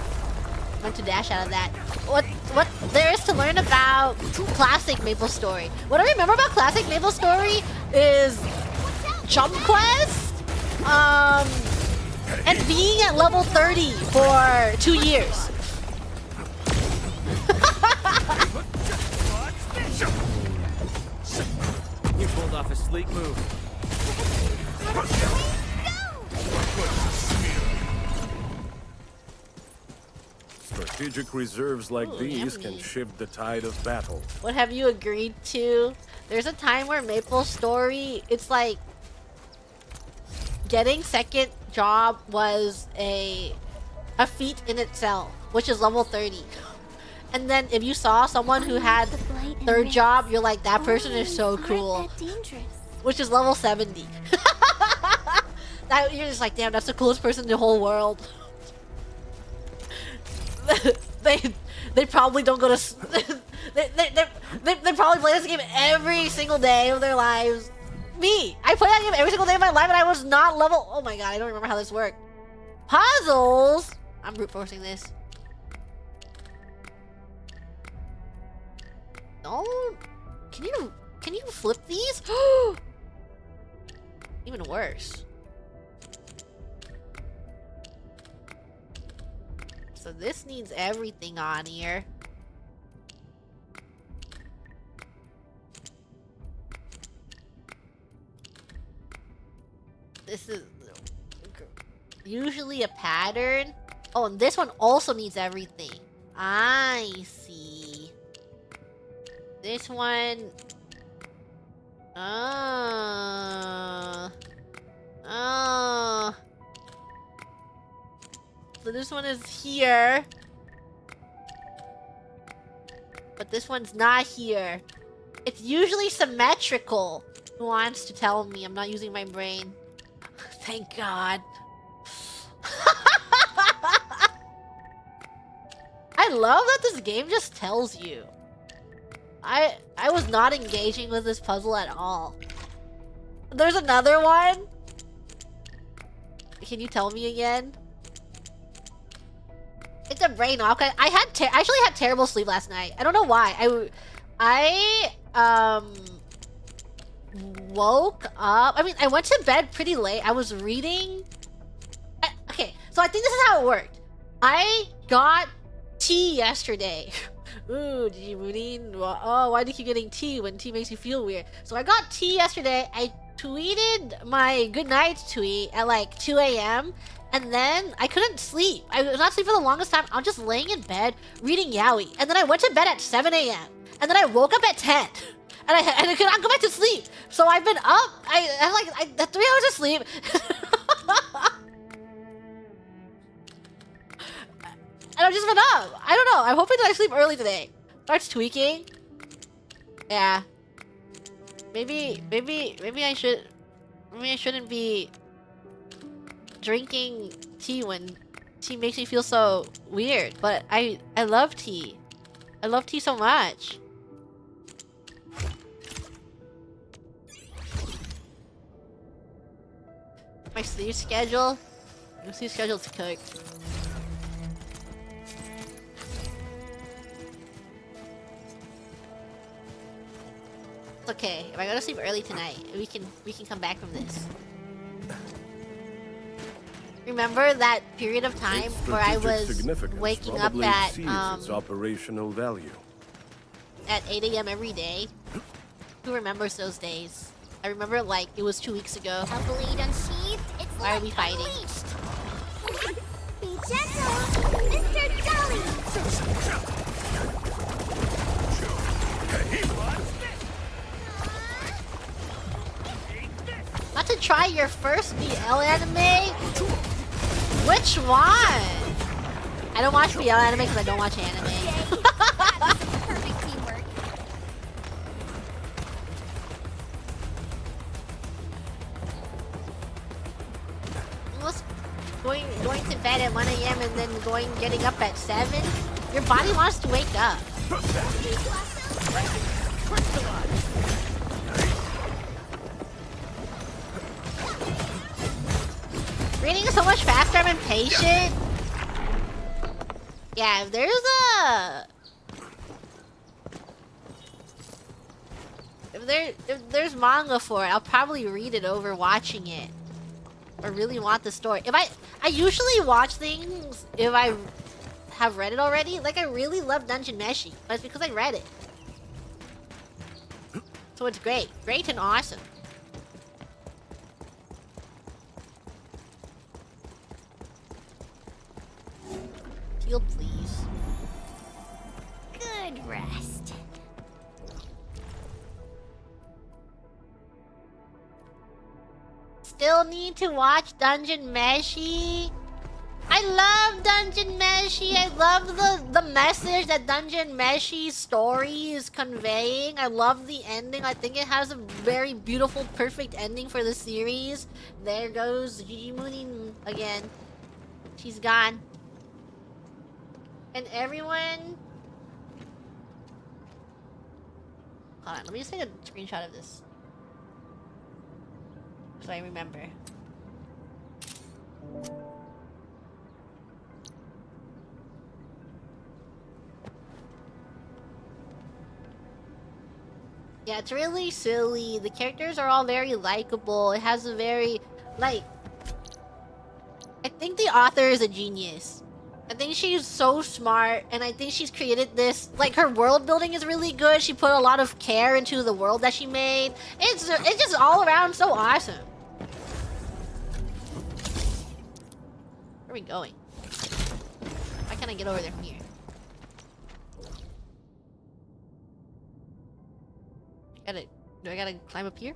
Speaker 1: Meant to dash out of that. What there is to learn about Classic MapleStory. What I remember about Classic MapleStory is Jump Quest, and being at level 30 for 2 years.
Speaker 7: You pulled off a sleek move.
Speaker 8: Strategic reserves like these can shift the tide of battle.
Speaker 1: What have you agreed to? There's a time where Maple Story, it's like getting second job was a feat in itself, which is level 30. And then if you saw someone who had third job, you're like, that person is so cool, which is level 70. That, you're just like, damn, that's the coolest person in the whole world. they probably don't go to they probably play this game every single day of their lives. Me, I play that game every single day of my life, and I was not level. Oh my god, I don't remember how this worked. Puzzles. I'm brute forcing this. Don't. Can you flip these? Even worse. So this needs everything on here. This is usually a pattern. Oh, and this one also needs everything. I see. This one... So this one is here. But this one's not here. It's usually symmetrical. Who wants to tell me? I'm not using my brain. Thank God. I love that this game just tells you. I was not engaging with this puzzle at all. There's another one. Can you tell me again? It's a brain knock. I actually had terrible sleep last night. I don't know why. I woke up. I mean, I went to bed pretty late. I was reading. Okay, so I think this is how it worked. I got tea yesterday. Ooh, Murin. Oh, why do you keep getting tea when tea makes you feel weird? So I got tea yesterday. I tweeted my good night tweet at like 2 a.m. And then I couldn't sleep. I was not sleeping for the longest time. I was just laying in bed reading Yaoi. And then I went to bed at 7 a.m. And then I woke up at 10. And I could not go back to sleep. So I've been up. I had 3 hours of sleep. And I've just been up. I don't know. I'm hoping that I sleep early today. Starts tweaking. Yeah. Maybe I should. Maybe I shouldn't be drinking tea when tea makes me feel so weird. But I love tea. I love tea so much. My sleep schedule. My sleep schedule's cooked. It's okay. If I go to sleep early tonight, we can come back from this. Remember that period of time where I was waking up at
Speaker 8: its operational value.
Speaker 1: At 8 a.m. every day? Who remembers those days? I remember like it was 2 weeks ago.
Speaker 2: A blade unsheathed, it's
Speaker 1: Why are we fighting?
Speaker 2: Be gentle, Mr. Jolly!
Speaker 1: About to try your first BL anime? Which one? I don't watch BL anime because I don't watch anime.
Speaker 2: Perfect teamwork.
Speaker 1: Almost going to bed at 1 a.m. and then getting up at 7? Your body wants to wake up. Reading is so much faster, I'm impatient. Yeah, if there's manga for it, I'll probably read it over watching it. I really want the story. I usually watch things if I have read it already. Like, I really love Dungeon Meshi, but it's because I read it. So it's great. Great and awesome. Heal, please.
Speaker 9: Good rest.
Speaker 1: Still need to watch Dungeon Meshi. I love Dungeon Meshi. I love the message that Dungeon Meshi's story is conveying. I love the ending. I think it has a very beautiful, perfect ending for the series. There goes Gigi Murin again. She's gone. And everyone... Hold on, let me just take a screenshot of this. So I remember. Yeah, it's really silly. The characters are all very likable. It has a very, like... I think the author is a genius. I think she's so smart, and I think she's created this... Like, her world building is really good. She put a lot of care into the world that she made. It's just all around so awesome. Where are we going? Why can't I get over there from here? Do I gotta climb up here?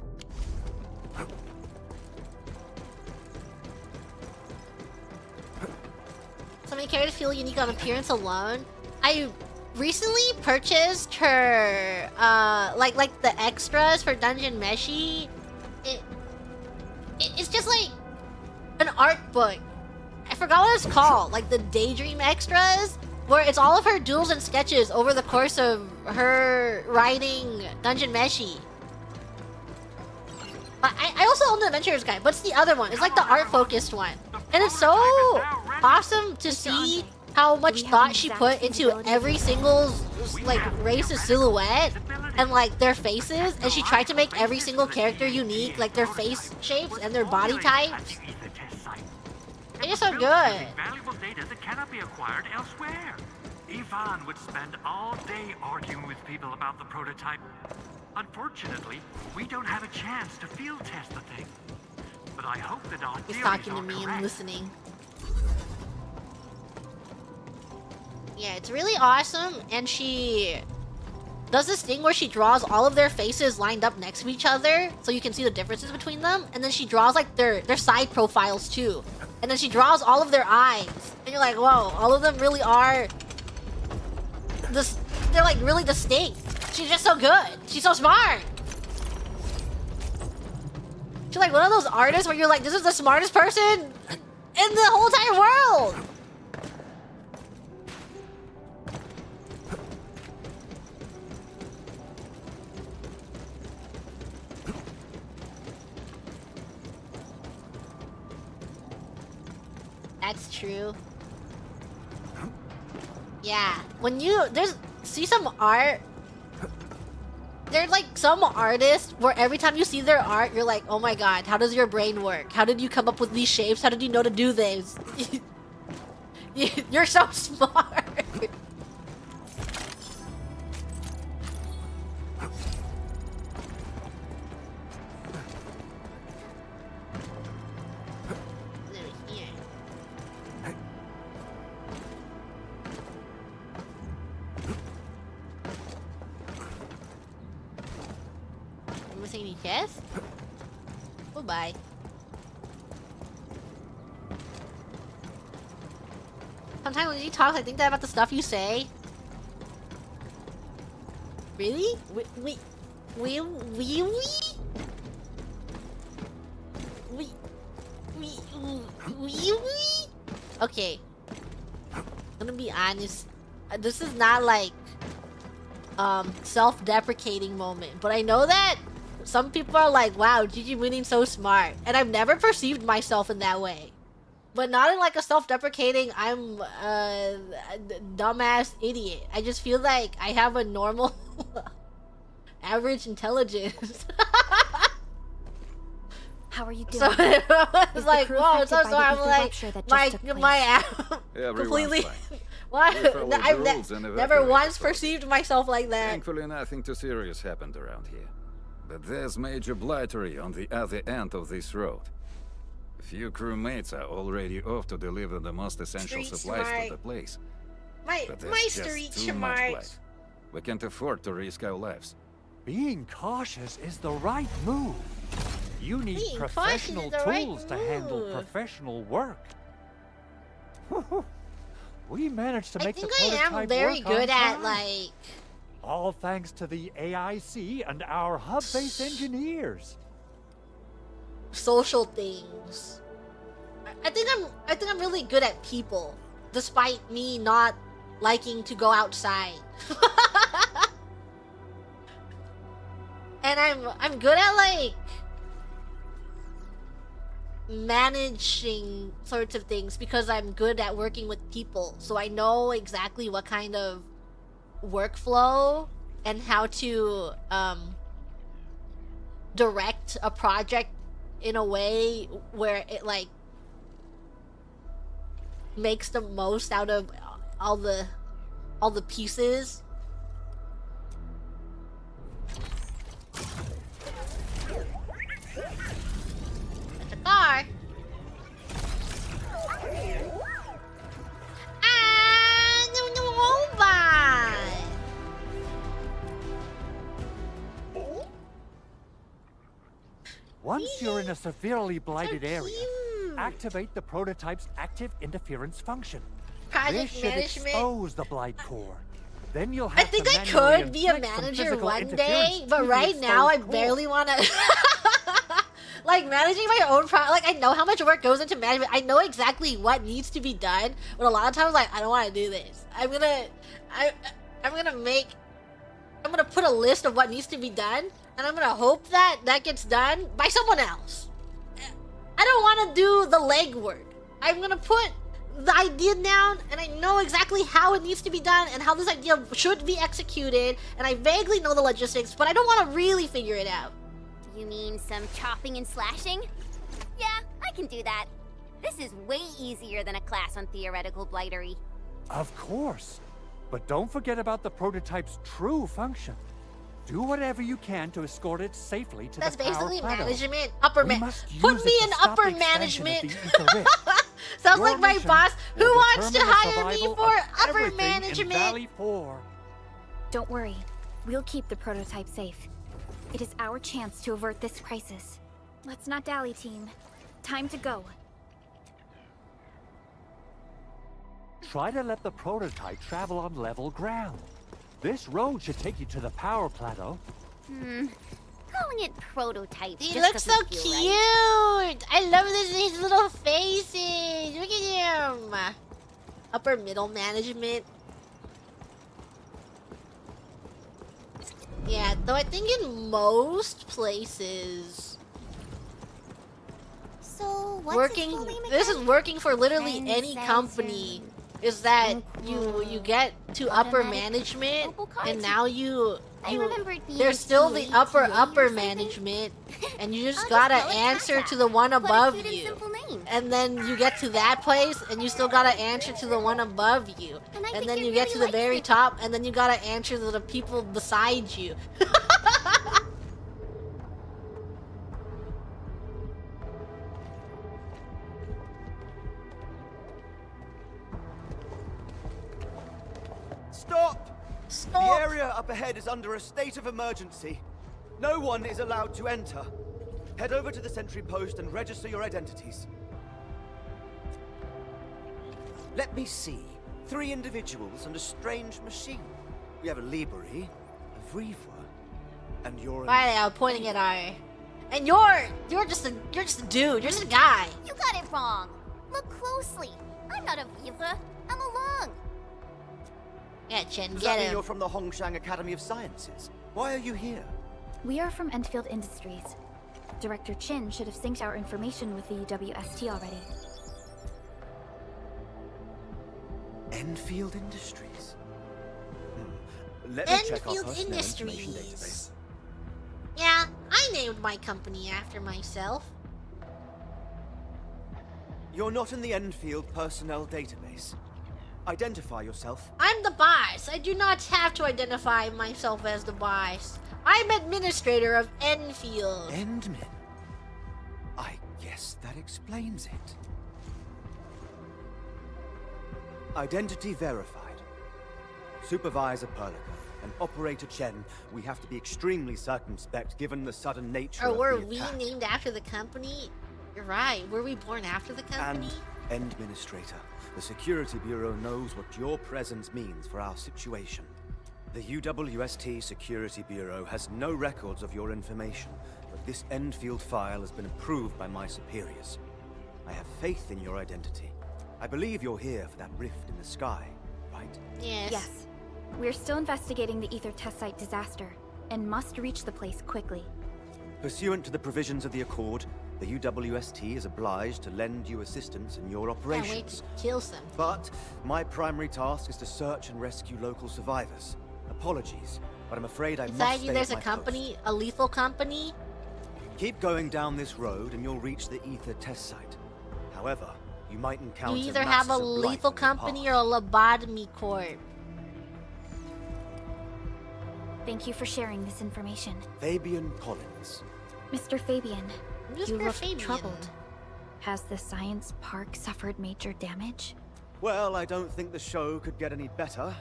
Speaker 1: So many characters feel unique on appearance alone. I recently purchased her, like the extras for Dungeon Meshi. It's just like an art book. I forgot what it's called. Like the Daydream extras, where it's all of her doodles and sketches over the course of her writing Dungeon Meshi. I also own the Adventurer's Guide, but it's the other one. It's like the art-focused one. And it's so awesome to see how much thought she put into every single, like, race's silhouette and, like, their faces. And she tried to make every single character unique, like their face shapes and their body types. It's just so good.
Speaker 10: Valuable data that cannot be acquired elsewhere. Ivan would spend all day arguing with people about the prototype. Unfortunately, we don't have a chance to field test the thing. But I hope that our
Speaker 1: He's
Speaker 10: theories
Speaker 1: talking to
Speaker 10: are
Speaker 1: me
Speaker 10: correct.
Speaker 1: and listening. Yeah, it's really awesome, and she does this thing where she draws all of their faces lined up next to each other, so you can see the differences between them, and then she draws like their side profiles too. And then she draws all of their eyes, and you're like, whoa, all of them really are this, they're like really distinct. She's just so good. She's so smart. She's like one of those artists where you're like, this is the smartest person in the whole entire world. That's true. Yeah, when you see some art, there's like some artists where every time you see their art, you're like, oh my god, how does your brain work? How did you come up with these shapes? How did you know to do this? You're so smart. Any chest? Goodbye. Sometimes when you talk, I think that about the stuff you say. Really? We? Okay. I'm gonna be honest. This is not like self-deprecating moment, but I know that some people are like, wow, Gigi Munin's so smart. And I've never perceived myself in that way. But not in like a self-deprecating, I'm a dumbass idiot. I just feel like I have a normal average intelligence.
Speaker 3: How are you doing?
Speaker 1: So it was like, whoa, so sorry. I'm like, my completely, What?
Speaker 12: We follow
Speaker 1: I've
Speaker 12: rules and
Speaker 1: never
Speaker 12: evacuate
Speaker 1: once
Speaker 12: the
Speaker 1: perceived myself like that.
Speaker 12: Thankfully, nothing too serious happened around here. But there's major blighter on the other end of this road. A few crewmates are already off to deliver the most essential
Speaker 1: Street
Speaker 12: supplies
Speaker 1: smart.
Speaker 12: to the place.
Speaker 1: My
Speaker 12: But there's
Speaker 1: my
Speaker 12: just
Speaker 1: street
Speaker 12: too much
Speaker 1: smart.
Speaker 12: blight. We can't afford to risk our lives.
Speaker 11: Being cautious is the right move. You need
Speaker 1: Being cautious
Speaker 11: professional
Speaker 1: is the right
Speaker 11: tools to handle
Speaker 1: move.
Speaker 11: professional work. We managed to
Speaker 1: I
Speaker 11: make
Speaker 1: think
Speaker 11: the
Speaker 1: I
Speaker 11: prototype
Speaker 1: am very
Speaker 11: work on
Speaker 1: good at
Speaker 11: time.
Speaker 1: like
Speaker 11: All thanks to the AIC and our hub-based engineers.
Speaker 1: social things. I think I'm really good at people, despite me not liking to go outside. And I'm good at like managing sorts of things because I'm good at working with people. So I know exactly what kind of workflow and how to direct a project in a way where it like makes the most out of all the pieces. Car. No robot.
Speaker 11: Once you're in a severely blighted
Speaker 1: So
Speaker 11: area,
Speaker 1: cute.
Speaker 11: activate the prototype's active interference function.
Speaker 1: Project
Speaker 11: This should
Speaker 1: management.
Speaker 11: expose the blight core. Then you'll
Speaker 1: I
Speaker 11: have
Speaker 1: think
Speaker 11: to
Speaker 1: I
Speaker 11: manually
Speaker 1: could be a
Speaker 11: inflict some
Speaker 1: manager
Speaker 11: physical
Speaker 1: one
Speaker 11: interference
Speaker 1: day,
Speaker 11: to
Speaker 1: but
Speaker 11: the
Speaker 1: right now I
Speaker 11: exposed core.
Speaker 1: barely want to. Like managing my own like I know how much work goes into management. I know exactly what needs to be done, but a lot of times like I don't want to do this. I'm gonna put a list of what needs to be done, and I'm gonna hope that that gets done by someone else. I don't want to do the legwork. I'm gonna put the idea down, and I know exactly how it needs to be done and how this idea should be executed, and I vaguely know the logistics, but I don't want to really figure it out.
Speaker 9: You mean some chopping and slashing? Yeah, I can do that. This is way easier than a class on theoretical blightery.
Speaker 11: Of course. But don't forget about the prototype's true function. Do whatever you can to escort it safely to
Speaker 1: That's
Speaker 11: the power
Speaker 1: basically
Speaker 11: plateau.
Speaker 1: management. Upper
Speaker 11: We
Speaker 1: man.
Speaker 11: must
Speaker 1: Put
Speaker 11: use
Speaker 1: me
Speaker 11: it to
Speaker 1: in
Speaker 11: stop
Speaker 1: upper
Speaker 11: the expansion of
Speaker 1: management.
Speaker 11: the ether rift.
Speaker 1: Sounds
Speaker 11: Your
Speaker 1: like my
Speaker 11: mission
Speaker 1: boss who
Speaker 11: will
Speaker 1: wants to
Speaker 11: determine the
Speaker 1: hire me
Speaker 11: survival
Speaker 1: for
Speaker 11: of
Speaker 1: upper
Speaker 11: everything in
Speaker 1: management.
Speaker 11: Valley 4.
Speaker 3: Don't worry. We'll keep the prototype safe. It is our chance to avert this crisis. Let's not dally, team. Time to go.
Speaker 11: Try to let the prototype travel on level ground. This road should take you to the power plateau.
Speaker 9: Calling it prototype
Speaker 1: He
Speaker 9: just
Speaker 1: looks so
Speaker 9: doesn't feel
Speaker 1: cute.
Speaker 9: right.
Speaker 1: I love his little faces. Look at him. Upper middle management. Yeah, though I think in most places
Speaker 9: So what's
Speaker 1: working
Speaker 9: his full name
Speaker 1: this is
Speaker 9: again?
Speaker 1: working for literally
Speaker 9: Ken
Speaker 1: any
Speaker 9: says,
Speaker 1: company is that you get to upper
Speaker 9: automatic
Speaker 1: management
Speaker 9: mobile cards.
Speaker 1: and now you
Speaker 9: I remember it being
Speaker 1: there's still the
Speaker 9: TA
Speaker 1: upper
Speaker 9: or something.
Speaker 1: management and you just
Speaker 9: I'll
Speaker 1: gotta
Speaker 9: just call it
Speaker 1: answer
Speaker 9: TATA.
Speaker 1: to the one
Speaker 9: What a
Speaker 1: above
Speaker 9: cute and
Speaker 1: you.
Speaker 9: simple name.
Speaker 1: And then you get to that place and you still gotta answer to the one above you.
Speaker 9: And I
Speaker 1: And
Speaker 9: think
Speaker 1: then
Speaker 9: it
Speaker 1: you get
Speaker 9: really
Speaker 1: to the
Speaker 9: likes
Speaker 1: very
Speaker 9: it.
Speaker 1: top and then you gotta answer to the people beside you.
Speaker 13: Stop!
Speaker 1: Stop!
Speaker 13: The area up ahead is under a state of emergency. No one is allowed to enter. Head over to the sentry post and register your identities. Let me see. 3 individuals and a strange machine. We have a Liberi, a Vriva, and you're
Speaker 1: Right now, pointing at our and you're just a dude, you're just a guy.
Speaker 9: You got it wrong. Look closely. I'm not a Viva. I'm a Lung.
Speaker 1: Yeah, Chen,
Speaker 13: Does
Speaker 1: get
Speaker 13: that mean
Speaker 1: him.
Speaker 13: you're from the Hongshang Academy of Sciences? Why are you here?
Speaker 3: We are from Endfield Industries. Director Chin should have synced our information with the WST already.
Speaker 13: Enfield Industries. Let me check our
Speaker 1: Enfield
Speaker 13: personnel information database.
Speaker 1: Industries. Yeah, I named my company after myself.
Speaker 13: You're not in the Enfield personnel database. Identify yourself.
Speaker 1: I'm the boss. I do not have to identify myself as the boss. I'm administrator of Endfield.
Speaker 13: Endmin? I guess that explains it. Identity verified. Supervisor Perlica and Operator Chen, we have to be extremely circumspect given the sudden nature
Speaker 1: Or
Speaker 13: of
Speaker 1: were
Speaker 13: the
Speaker 1: we
Speaker 13: attack.
Speaker 1: named after the company? You're right. Were we born after the company?
Speaker 13: And, Administrator, the Security Bureau knows what your presence means for our situation. The UWST Security Bureau has no records of your information, but this Endfield file has been approved by my superiors. I have faith in your identity. I believe you're here for that rift in the sky, right?
Speaker 1: Yes.
Speaker 3: Yes. We're still investigating the Ether test site disaster, and must reach the place quickly.
Speaker 13: Pursuant to the provisions of the Accord, the UWST is obliged to lend you assistance in your
Speaker 1: Can't wait
Speaker 13: operations.
Speaker 1: to kill some.
Speaker 13: But my primary task is to search and rescue local survivors. Apologies, but I'm afraid I
Speaker 1: Beside
Speaker 13: must
Speaker 1: you,
Speaker 13: stay
Speaker 1: there's
Speaker 13: at
Speaker 1: a
Speaker 13: my
Speaker 1: company, a lethal company.
Speaker 13: post. Keep going down this road and you'll reach the Ether test site. However, you might encounter
Speaker 1: You either have a
Speaker 13: masses of blight
Speaker 1: lethal
Speaker 13: on your
Speaker 1: company
Speaker 13: path.
Speaker 1: or a lobotomy corp.
Speaker 3: Thank you for sharing this information.
Speaker 13: Fabian Collins.
Speaker 3: Mr. Fabian, you
Speaker 1: Mr.
Speaker 3: look
Speaker 1: Fabian.
Speaker 3: troubled. Has the science park suffered major damage?
Speaker 13: Well, I don't think the show could get any better.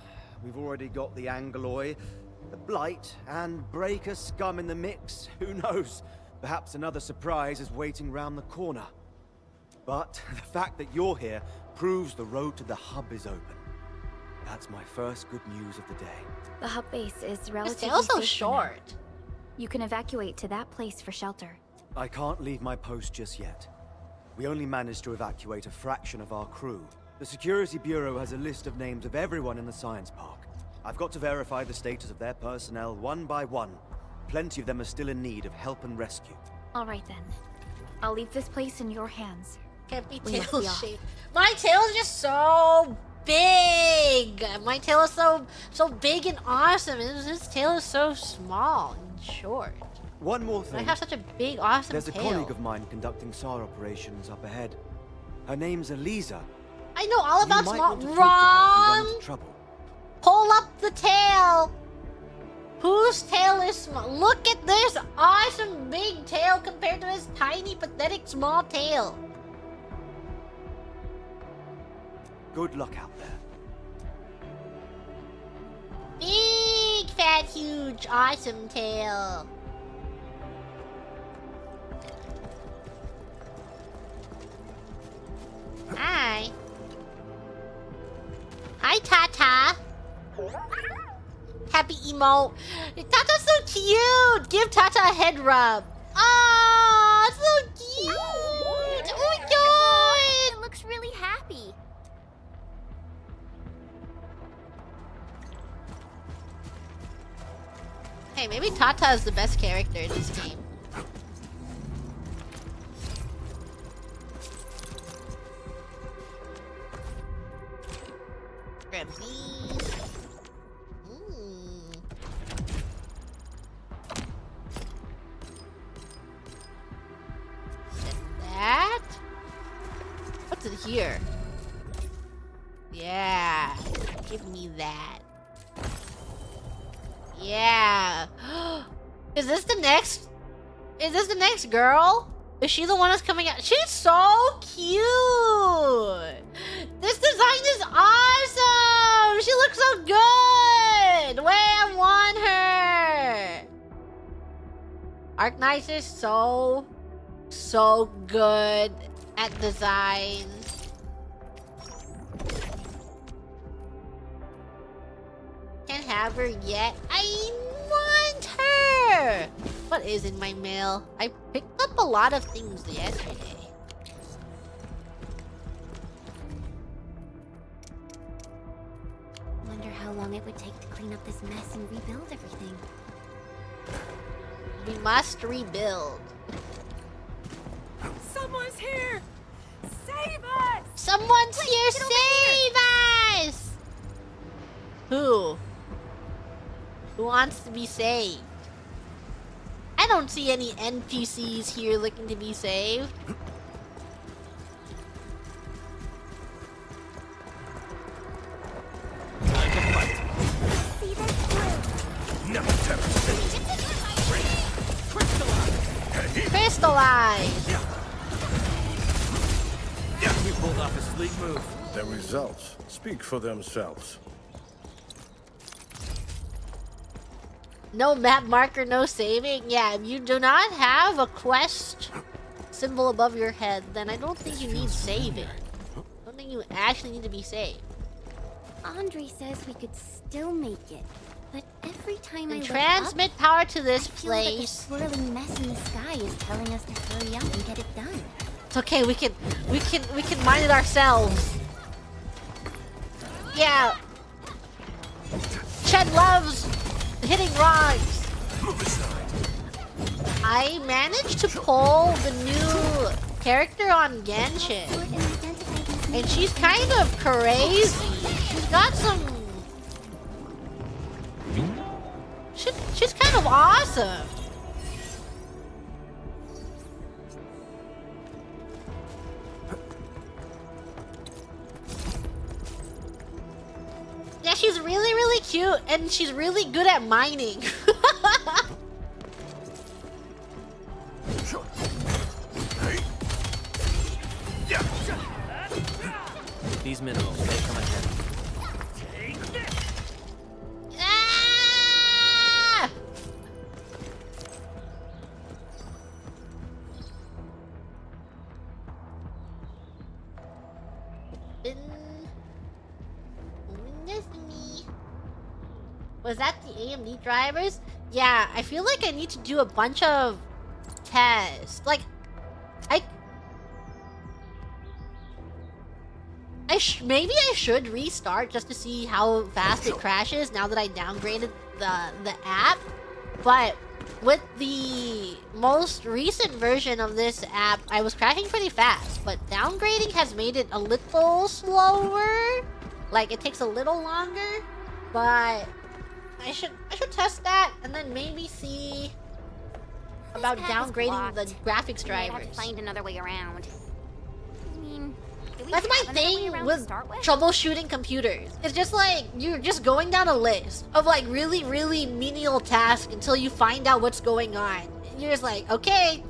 Speaker 13: We've already got the Angeloy, the Blight, and Breaker scum in the mix. Who knows? Perhaps another surprise is waiting round the corner. But the fact that you're here proves the road to the hub is open. That's my first good news of the day.
Speaker 3: The hub base is
Speaker 1: This
Speaker 3: relatively
Speaker 1: tail's so
Speaker 3: safe for now.
Speaker 1: short.
Speaker 3: You can evacuate to that place for shelter.
Speaker 13: I can't leave my post just yet. We only managed to evacuate a fraction of our crew. The Security Bureau has a list of names of everyone in the science park. I've got to verify the status of their personnel one by one. Plenty of them are still in need of help and rescue.
Speaker 3: All right then. I'll leave this place in your hands.
Speaker 1: Can't be
Speaker 3: We must
Speaker 1: tail
Speaker 3: be off.
Speaker 1: shaped. My tail is just so big. My tail is so big and awesome. And his tail is so small and short.
Speaker 13: One more
Speaker 1: I
Speaker 13: thing.
Speaker 1: have such a big, awesome
Speaker 13: There's a
Speaker 1: tail.
Speaker 13: colleague of mine conducting SAR operations up ahead. Her name's Eliza.
Speaker 1: I know all about
Speaker 13: You might
Speaker 1: small.
Speaker 13: want to talk to her if you run
Speaker 1: Wrong.
Speaker 13: into trouble.
Speaker 1: Pull up the tail. Whose tail is small? Look at this awesome big tail compared to his tiny, pathetic small tail.
Speaker 13: Good luck out there.
Speaker 1: Big, fat, huge, awesome tail. Hi. Hi, Tata. Happy emote. Tata's so cute. Give Tata a head rub. Oh, so cute. Oh my god.
Speaker 9: It looks really happy.
Speaker 1: Hey, maybe Tata is the best character in this game. Grab these. That. What's in here? Yeah. Give me that. Yeah. Is this the next? Is this the next girl? Is she the one that's coming out? She's so cute. This design is awesome. She looks so good. Wait, I want her. Arknights is so good at design. Can't have her yet. I want her. What is in my mail? I picked up a lot of things yesterday.
Speaker 9: Wonder how long it would take to clean up this mess and rebuild everything.
Speaker 1: We must rebuild.
Speaker 5: Someone's here! Save us!
Speaker 1: Someone's here! Save us! Who? Who wants to be saved? I don't see any NPCs here looking to be saved. guys.
Speaker 6: You pulled off a sleek move.
Speaker 8: The results speak for themselves.
Speaker 1: No map marker, no saving. Yeah, if you do not have a quest symbol above your head, then I don't think you need saving. I don't think you actually need to be saved.
Speaker 9: Andre says we could still make it, but every time I
Speaker 1: And
Speaker 9: look
Speaker 1: transmit
Speaker 9: up,
Speaker 1: power to this
Speaker 9: I feel that the
Speaker 1: place.
Speaker 9: swirling mess in the sky is telling us to hurry up and get it done.
Speaker 1: It's okay. We can mine it ourselves. Yeah. Ched loves hitting rocks. I managed to pull the new character on Genshin, and she's kind of crazy. She's got some. She's kind of awesome. Yeah, she's really, really cute, and she's really good at mining.
Speaker 7: These minerals, they come ahead.
Speaker 1: Ah! Was that the AMD drivers? Yeah, I feel like I need to do a bunch of tests. Like, maybe I should restart just to see how fast it crashes now that I downgraded the app. But with the most recent version of this app, I was crashing pretty fast. But downgrading has made it a little slower. Like, it takes a little longer. But I should test that and then maybe see about downgrading the graphics
Speaker 9: We might
Speaker 1: drivers.
Speaker 9: have to find another way around. I mean, do we
Speaker 1: That's my
Speaker 9: have another way
Speaker 1: thing
Speaker 9: around
Speaker 1: with
Speaker 9: to start with?
Speaker 1: troubleshooting computers. It's just like you're just going down a list of like really, really menial tasks until you find out what's going on. And you're just like, okay,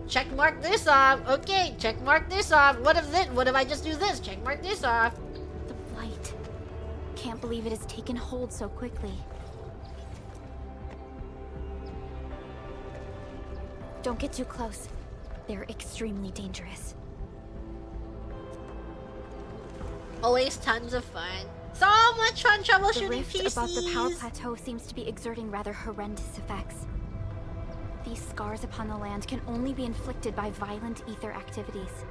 Speaker 1: check mark this off. Okay, check mark this off. What if I just do this? Check mark this off.
Speaker 3: The blight. Can't believe it has taken hold so quickly. Don't get too close. They're extremely dangerous.
Speaker 1: Always tons of fun. So much fun
Speaker 3: The
Speaker 1: troubleshooting
Speaker 3: rift
Speaker 1: PCs.
Speaker 3: above the power plateau seems to be exerting rather horrendous effects. These scars upon the land can only be inflicted by violent ether activities.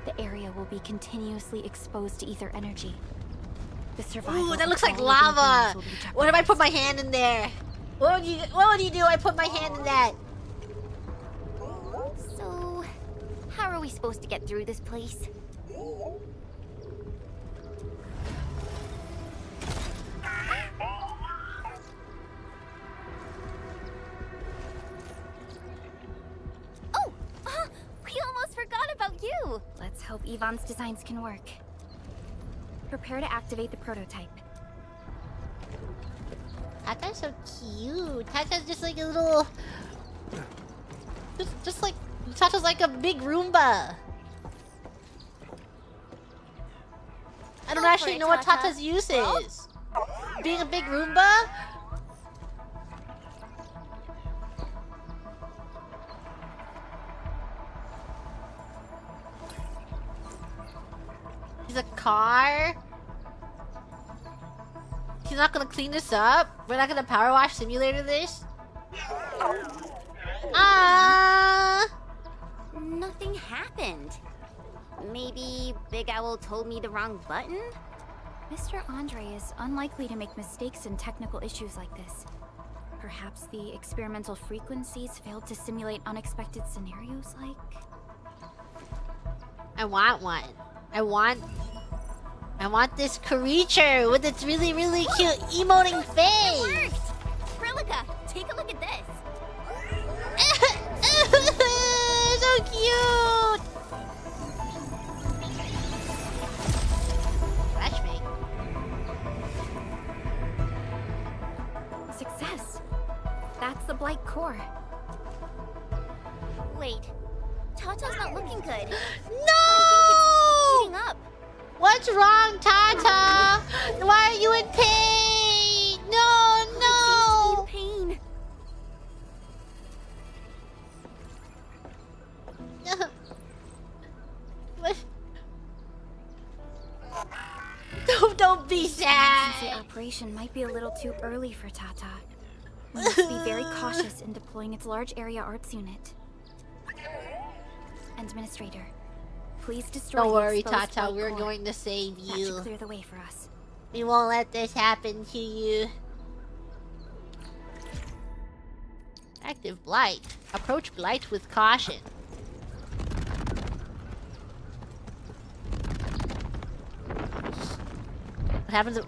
Speaker 3: The area will be continuously exposed to ether energy. The survival
Speaker 1: Ooh, that
Speaker 3: of
Speaker 1: looks like
Speaker 3: all living
Speaker 1: lava.
Speaker 3: beings will be
Speaker 1: What if I put my hand in there? What would you do? I put my hand in that.
Speaker 9: So, how are we supposed to get through this place? Oh! We almost forgot about you!
Speaker 3: Let's hope Yvonne's designs can work. Prepare to activate the prototype.
Speaker 1: Tata's so cute. Tata's just like a little... Just like... Tata's like a big Roomba. I don't
Speaker 9: Go for
Speaker 1: actually
Speaker 9: it,
Speaker 1: know what
Speaker 9: Tata.
Speaker 1: Tata's use is. Being a big Roomba? He's a car? He's not gonna clean this up? We're not gonna power wash simulator this? Ah!
Speaker 9: Nothing happened. Maybe Big Owl told me the wrong button?
Speaker 3: Mr. Andre is unlikely to make mistakes in technical issues like this. Perhaps the experimental frequencies failed to simulate unexpected scenarios like...
Speaker 1: I want one. I want this creature with its really, really cute emoting
Speaker 9: It
Speaker 1: face.
Speaker 9: worked! Krillika, take a look at this.
Speaker 1: So cute. Flashbang.
Speaker 3: Success! That's the Blight core.
Speaker 9: Wait, Tata's not looking good.
Speaker 1: No!
Speaker 9: Heating up.
Speaker 1: What's wrong, Tata? Why are you in pain? No, no!
Speaker 9: It seems to be in pain.
Speaker 1: What? Don't be sad.
Speaker 3: The operation might be a little too early for Tata. We must be very cautious in deploying its large area arts unit. Administrator, please destroy.
Speaker 1: Don't
Speaker 3: the
Speaker 1: worry,
Speaker 3: exposed
Speaker 1: Tata.
Speaker 3: blood
Speaker 1: We're
Speaker 3: core.
Speaker 1: going to save
Speaker 3: That should
Speaker 1: you.
Speaker 3: clear the way for us.
Speaker 1: We won't let this happen to you. Active blight. Approach blight with caution. What happens if...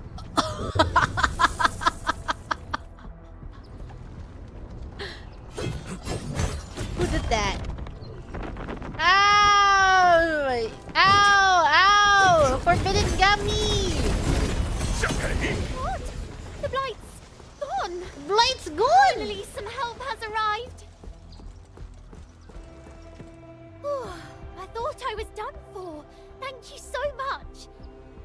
Speaker 1: Who did that? Ow! Ow! Ow! Forbidden gummy!
Speaker 9: What? The blight's gone.
Speaker 1: Blight's gone!
Speaker 9: Finally, some help has arrived. Whew, I thought I was done for. Thank you so much.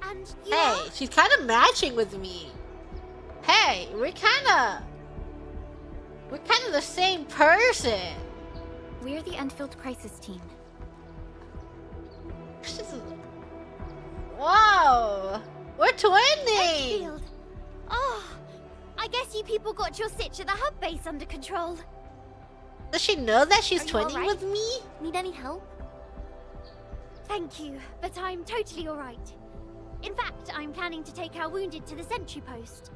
Speaker 9: And you
Speaker 1: Hey,
Speaker 9: are?
Speaker 1: she's kind of matching with me. Hey, we're kind of the same person.
Speaker 3: We're the Endfield Crisis Team.
Speaker 1: Whoa, we're twinning.
Speaker 9: Endfield. Oh, I guess you people got your sitch at the hub base under control.
Speaker 1: Does she know that she's
Speaker 9: Are you
Speaker 1: twinning
Speaker 9: alright?
Speaker 1: with me?
Speaker 9: Need any help? Thank you, but I'm totally alright. In fact, I'm planning to take our wounded to the sentry post.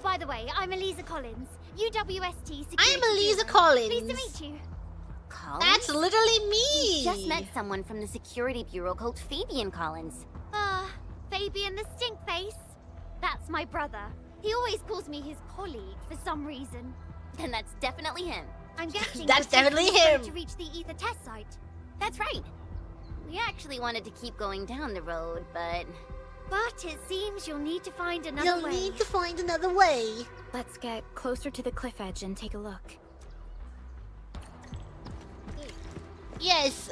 Speaker 9: By the way, I'm Eliza Collins, UWST Security
Speaker 1: I'm Eliza
Speaker 9: Bureau.
Speaker 1: Collins.
Speaker 9: Pleased to meet you. Collins?
Speaker 1: That's literally me.
Speaker 9: Just met someone from the security bureau called Fabian Collins. Fabian the stink face. That's my brother. He always calls me his colleague for some reason. Then that's definitely him. I'm guessing
Speaker 1: That's
Speaker 9: we're taking
Speaker 1: definitely
Speaker 9: this road
Speaker 1: him.
Speaker 9: to reach the ether test site. That's right. We actually wanted to keep going down the road, but it seems you'll need to find another
Speaker 1: You'll
Speaker 9: way.
Speaker 1: need to find another way.
Speaker 3: Let's get closer to the cliff edge and take a look.
Speaker 1: Yes,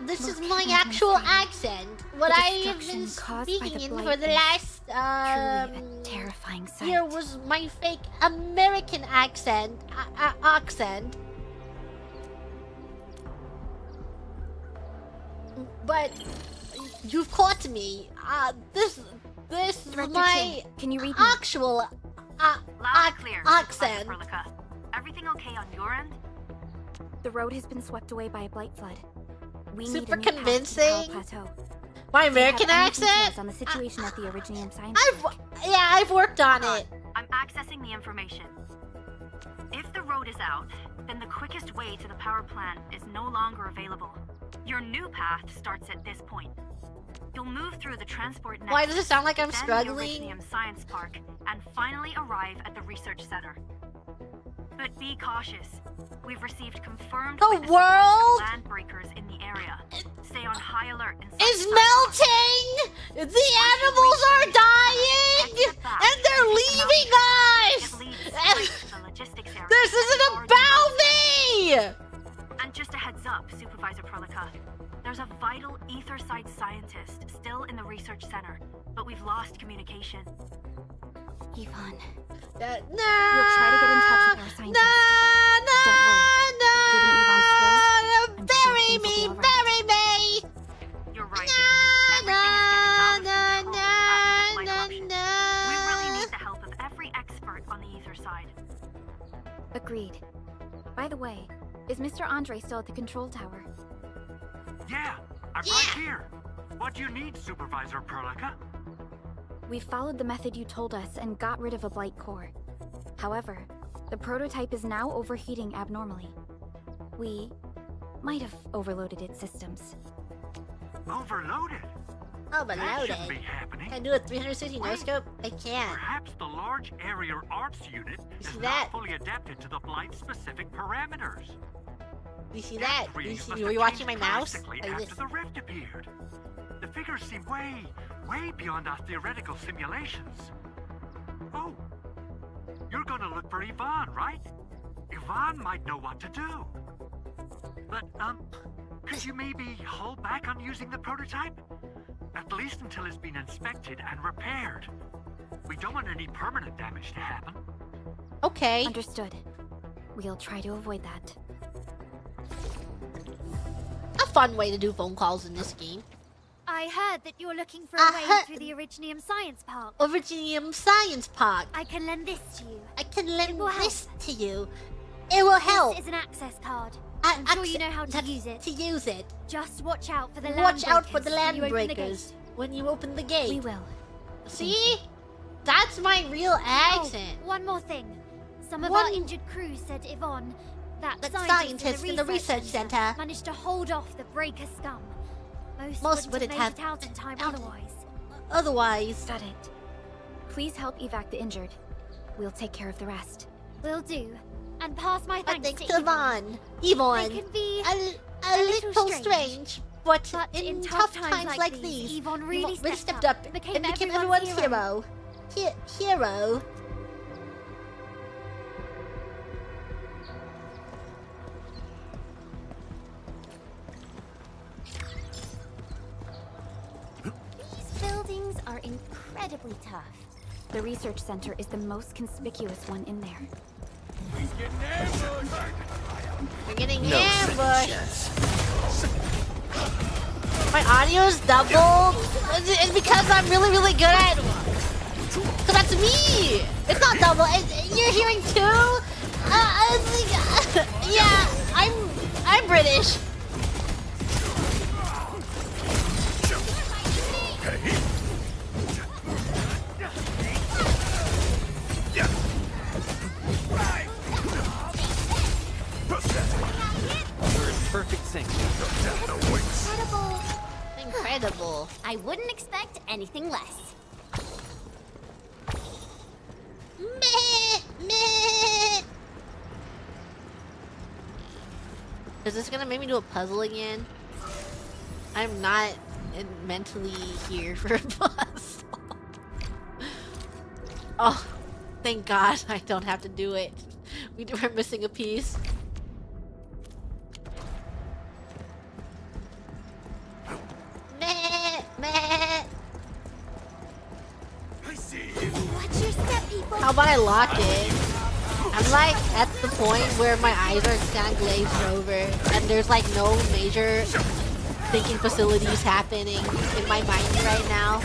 Speaker 1: this is my actual accent. What
Speaker 3: The
Speaker 1: I have
Speaker 3: destruction
Speaker 1: been
Speaker 3: caused by
Speaker 1: speaking
Speaker 3: the
Speaker 1: in
Speaker 3: blight
Speaker 1: for the
Speaker 3: is
Speaker 1: last,
Speaker 3: Truly a terrifying sight.
Speaker 1: year was my fake American accent. But you've caught me. This is
Speaker 3: Director
Speaker 1: my
Speaker 3: Chin, can you read me?
Speaker 1: actual
Speaker 14: Loud and clear,
Speaker 1: accent.
Speaker 14: Supervisor Perlica. Everything okay on your end?
Speaker 3: The road has been swept away by a blight flood. We
Speaker 1: Super
Speaker 3: need a new path to the Power
Speaker 1: convincing.
Speaker 3: Plateau.
Speaker 1: My
Speaker 3: Do you have
Speaker 1: American
Speaker 3: any
Speaker 1: accent?
Speaker 3: details on the situation at the Originium Science Park?
Speaker 1: I've worked on it.
Speaker 14: I'm accessing the information. If the road is out, then the quickest way to the power plant is no longer available. Your new path starts at this point. You'll move through the transport network.
Speaker 1: Why does it sound like I'm
Speaker 14: then
Speaker 1: struggling?
Speaker 14: the Originium Science Park, and finally arrive at the research center. But be cautious. We've received confirmed
Speaker 1: The
Speaker 14: witness
Speaker 1: world
Speaker 14: reports of land breakers in the area. Stay on high alert and
Speaker 1: is melting. The animals are dying, and they're leaving us. This isn't about me.
Speaker 14: And just a heads up, Supervisor Perlica. There's a vital ether site scientist still in the research center, but we've lost communication.
Speaker 3: Yvonne.
Speaker 1: We'll
Speaker 3: We'll try to get in touch with our scientist. Don't worry. Given Yvonne's skills, I'm sure
Speaker 1: Bury
Speaker 3: things will be
Speaker 1: me,
Speaker 3: all right.
Speaker 1: bury me.
Speaker 14: You're right. Everything is getting out of control after the blight eruption. We really need the help of every expert on the ether side.
Speaker 3: Agreed. By the way, is Mr. Andre still at the control tower?
Speaker 10: Yeah, I'm right here. What do you need, Supervisor Perlica?
Speaker 3: We followed the method you told us and got rid of a blight core. However, the prototype is now overheating abnormally. We might have overloaded its systems.
Speaker 10: Overloaded? That
Speaker 1: Overloaded.
Speaker 10: shouldn't be happening.
Speaker 1: Can I do a 360 no scope? I can't.
Speaker 10: Perhaps the large area arts unit is
Speaker 1: see
Speaker 10: not
Speaker 1: that?
Speaker 10: fully adapted to the blight-specific parameters.
Speaker 1: You see that? You
Speaker 10: Readings
Speaker 1: see,
Speaker 10: must
Speaker 1: were
Speaker 10: have
Speaker 1: you watching
Speaker 10: changed
Speaker 1: my mouse?
Speaker 10: drastically
Speaker 1: Like
Speaker 10: after
Speaker 1: this.
Speaker 10: the rift appeared. The figures seem way beyond our theoretical simulations. Oh, you're gonna look for Yvonne, right? Yvonne might know what to do. but, could you maybe hold back on using the prototype? At least until it's been inspected and repaired. We don't want any permanent damage to happen.
Speaker 1: Okay.
Speaker 3: Understood. We'll try to avoid that.
Speaker 1: A fun way to do phone calls in this game.
Speaker 9: I heard that you're looking for a way through the Originium Science Park.
Speaker 1: Originium Science Park.
Speaker 9: I can lend this to you.
Speaker 1: I can lend this to you. It will help.
Speaker 9: This is an access card. I'm sure you know how to use it.
Speaker 1: To use it.
Speaker 9: Just watch out for the
Speaker 1: land breakers when you open the gate.
Speaker 3: We will.
Speaker 1: See? That's my real accent.
Speaker 9: Oh, one more thing. Some of our injured crew said Yvonne, that
Speaker 1: scientist in the research center,
Speaker 9: managed to hold off the breaker scum.
Speaker 1: Most wouldn't have
Speaker 9: made it out in time otherwise.
Speaker 3: Got it. Please help evac the injured. We'll take care of the rest.
Speaker 9: Will do. And pass my thanks to
Speaker 1: Yvonne.
Speaker 9: Yvonne. They can be
Speaker 1: a little strange, but in tough times like these,
Speaker 9: Yvonne really
Speaker 1: stepped up and became everyone's hero. Hero.
Speaker 9: These buildings are incredibly tough.
Speaker 3: The research center is the most conspicuous one in there.
Speaker 1: We're getting ambushed. My audio's doubled. It's because I'm really good at. Cause that's me. It's not double. You're hearing too. Yeah, I'm British.
Speaker 7: Perfect sync.
Speaker 1: Incredible.
Speaker 9: I wouldn't expect anything less.
Speaker 1: Is this gonna make me do a puzzle again? I'm not mentally here for a puzzle. Oh, thank God I don't have to do it. We're missing a piece.
Speaker 9: Watch your step, people.
Speaker 1: How about I lock it? I'm like at the point where my eyes are kind of glazed over and there's like no major thinking facilities happening in my mind right now.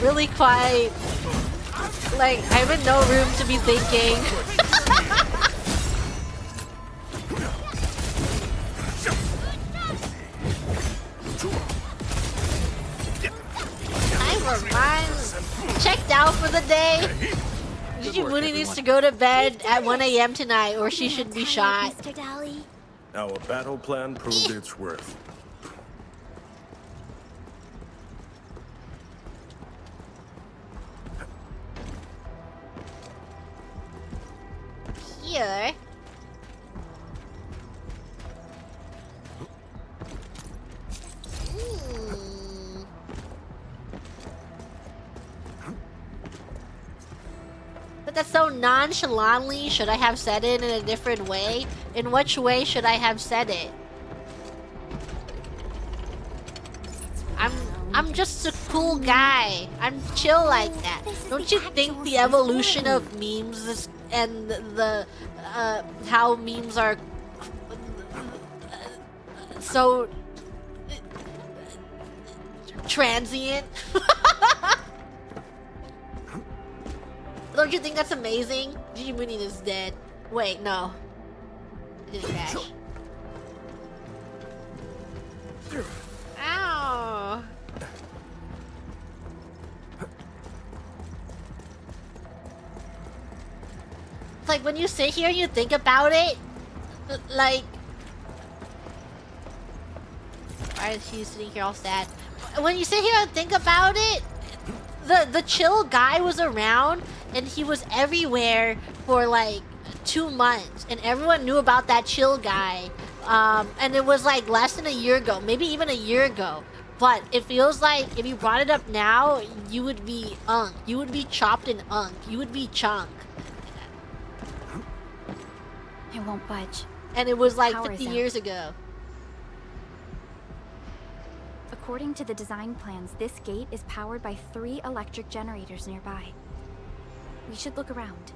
Speaker 1: Really quite like I'm in no room to be thinking. I'm checked out for the day. Murin needs to go to bed at 1 a.m. tonight or she should be shot.
Speaker 8: Our battle plan proved its worth.
Speaker 1: Here. But that's so nonchalantly. Should I have said it in a different way? In which way should I have said it? I'm just a cool guy. I'm chill like that. Don't you think the evolution of memes and the how memes are so transient? Don't you think that's amazing? Murin is dead. Wait, no. It didn't crash. Ow. It's like when you sit here and you think about it, like... Why is she sitting here all sad? When you sit here and think about it, the chill guy was around and he was everywhere for like 2 months and everyone knew about that chill guy. And it was like less than a year ago, maybe even a year ago. But it feels like if you brought it up now, you would be unked. You would be chopped and unked. You would be chunked.
Speaker 3: won't budge.
Speaker 1: And it was like
Speaker 3: Power
Speaker 1: 50
Speaker 3: is out.
Speaker 1: years ago.
Speaker 3: According to the design plans, this gate is powered by 3 electric generators nearby. We should look around.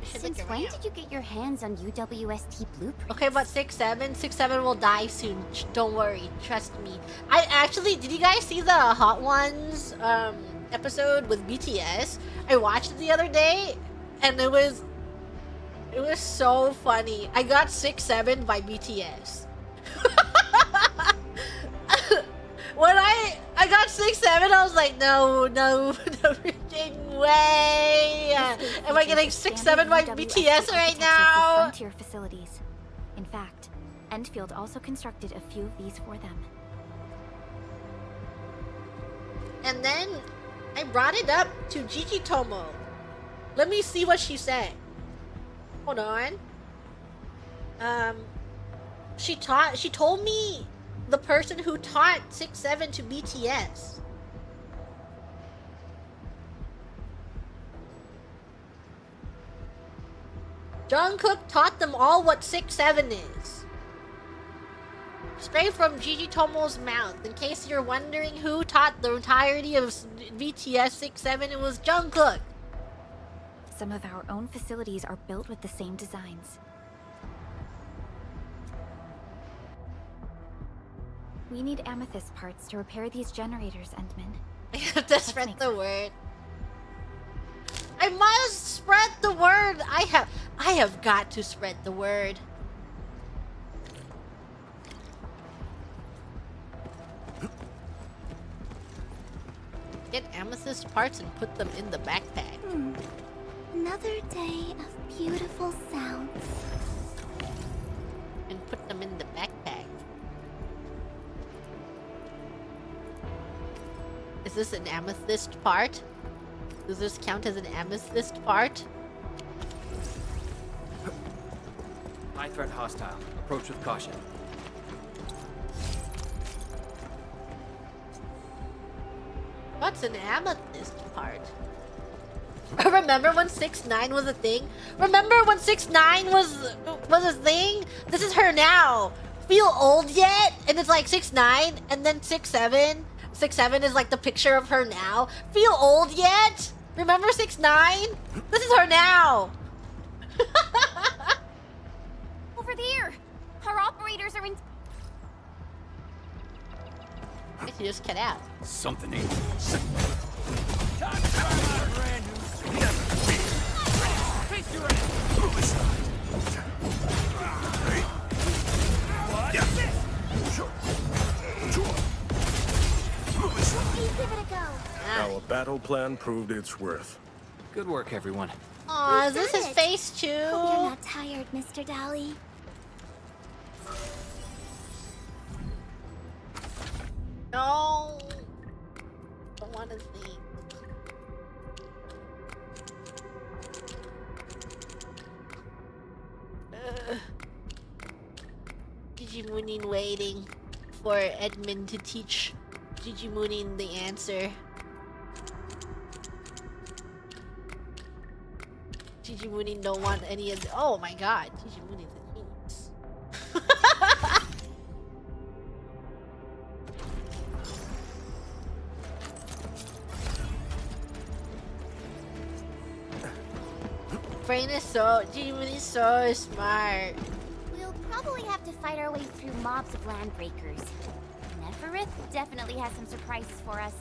Speaker 9: Since when did you get your hands on UWST blueprints?
Speaker 1: Okay, but 6-7? 6-7 will die soon. Don't worry. Trust me. I actually... Did you guys see the Hot Ones episode with BTS? I watched it the other day, and it was so funny. I got 6-7 by BTS. When I got 6-7, I was like, no freaking way. Am I getting 6-7 by BTS right now?
Speaker 3: Frontier facilities. In fact, Endfield also constructed a few of these for them.
Speaker 1: And then I brought it up to Gigi Tomo. Let me see what she said. Hold on. She told me the person who taught 6-7 to BTS. Jungkook taught them all what 6-7 is. Straight from Gigi Tomo's mouth. In case you're wondering who taught the entirety of BTS 6-7, it was Jungkook.
Speaker 3: Some of our own facilities are built with the same designs. We need amethyst parts to repair these generators, Endman.
Speaker 1: I have to spread the word. I must spread the word. I have got to spread the word. Get amethyst parts and put them in the backpack.
Speaker 2: Another day of beautiful sounds.
Speaker 1: And put them in the backpack. Is this an amethyst part? Does this count as an amethyst part?
Speaker 7: High threat hostile. Approach with caution.
Speaker 1: What's an amethyst part? Remember when 6-9 was a thing? Remember when 6-9 was a thing? This is her now. Feel old yet? And it's like 6-9 and then 6-7. 6-7 is like the picture of her now. Feel old yet? Remember 6-9? This is her now.
Speaker 9: Over there! Our operators are in...
Speaker 1: I guess you just cut out.
Speaker 6: Something ain't.
Speaker 2: Give it a go.
Speaker 8: Our battle plan proved its worth.
Speaker 7: Good work, everyone.
Speaker 1: Aw, is
Speaker 2: We've
Speaker 1: this
Speaker 2: done
Speaker 1: his
Speaker 2: it.
Speaker 1: face too?
Speaker 2: Hope you're not tired, Mr. Dally.
Speaker 1: No. Don't want to think. Digimoonin waiting for Edmund to teach Digimoonin the answer. Digimoonin don't want any of the— oh my god, Digimoonin's a genius. Brain is so— Digimoonin is so smart.
Speaker 9: We'll probably have to fight our way through mobs of landbreakers. Neferith definitely has some surprises for us.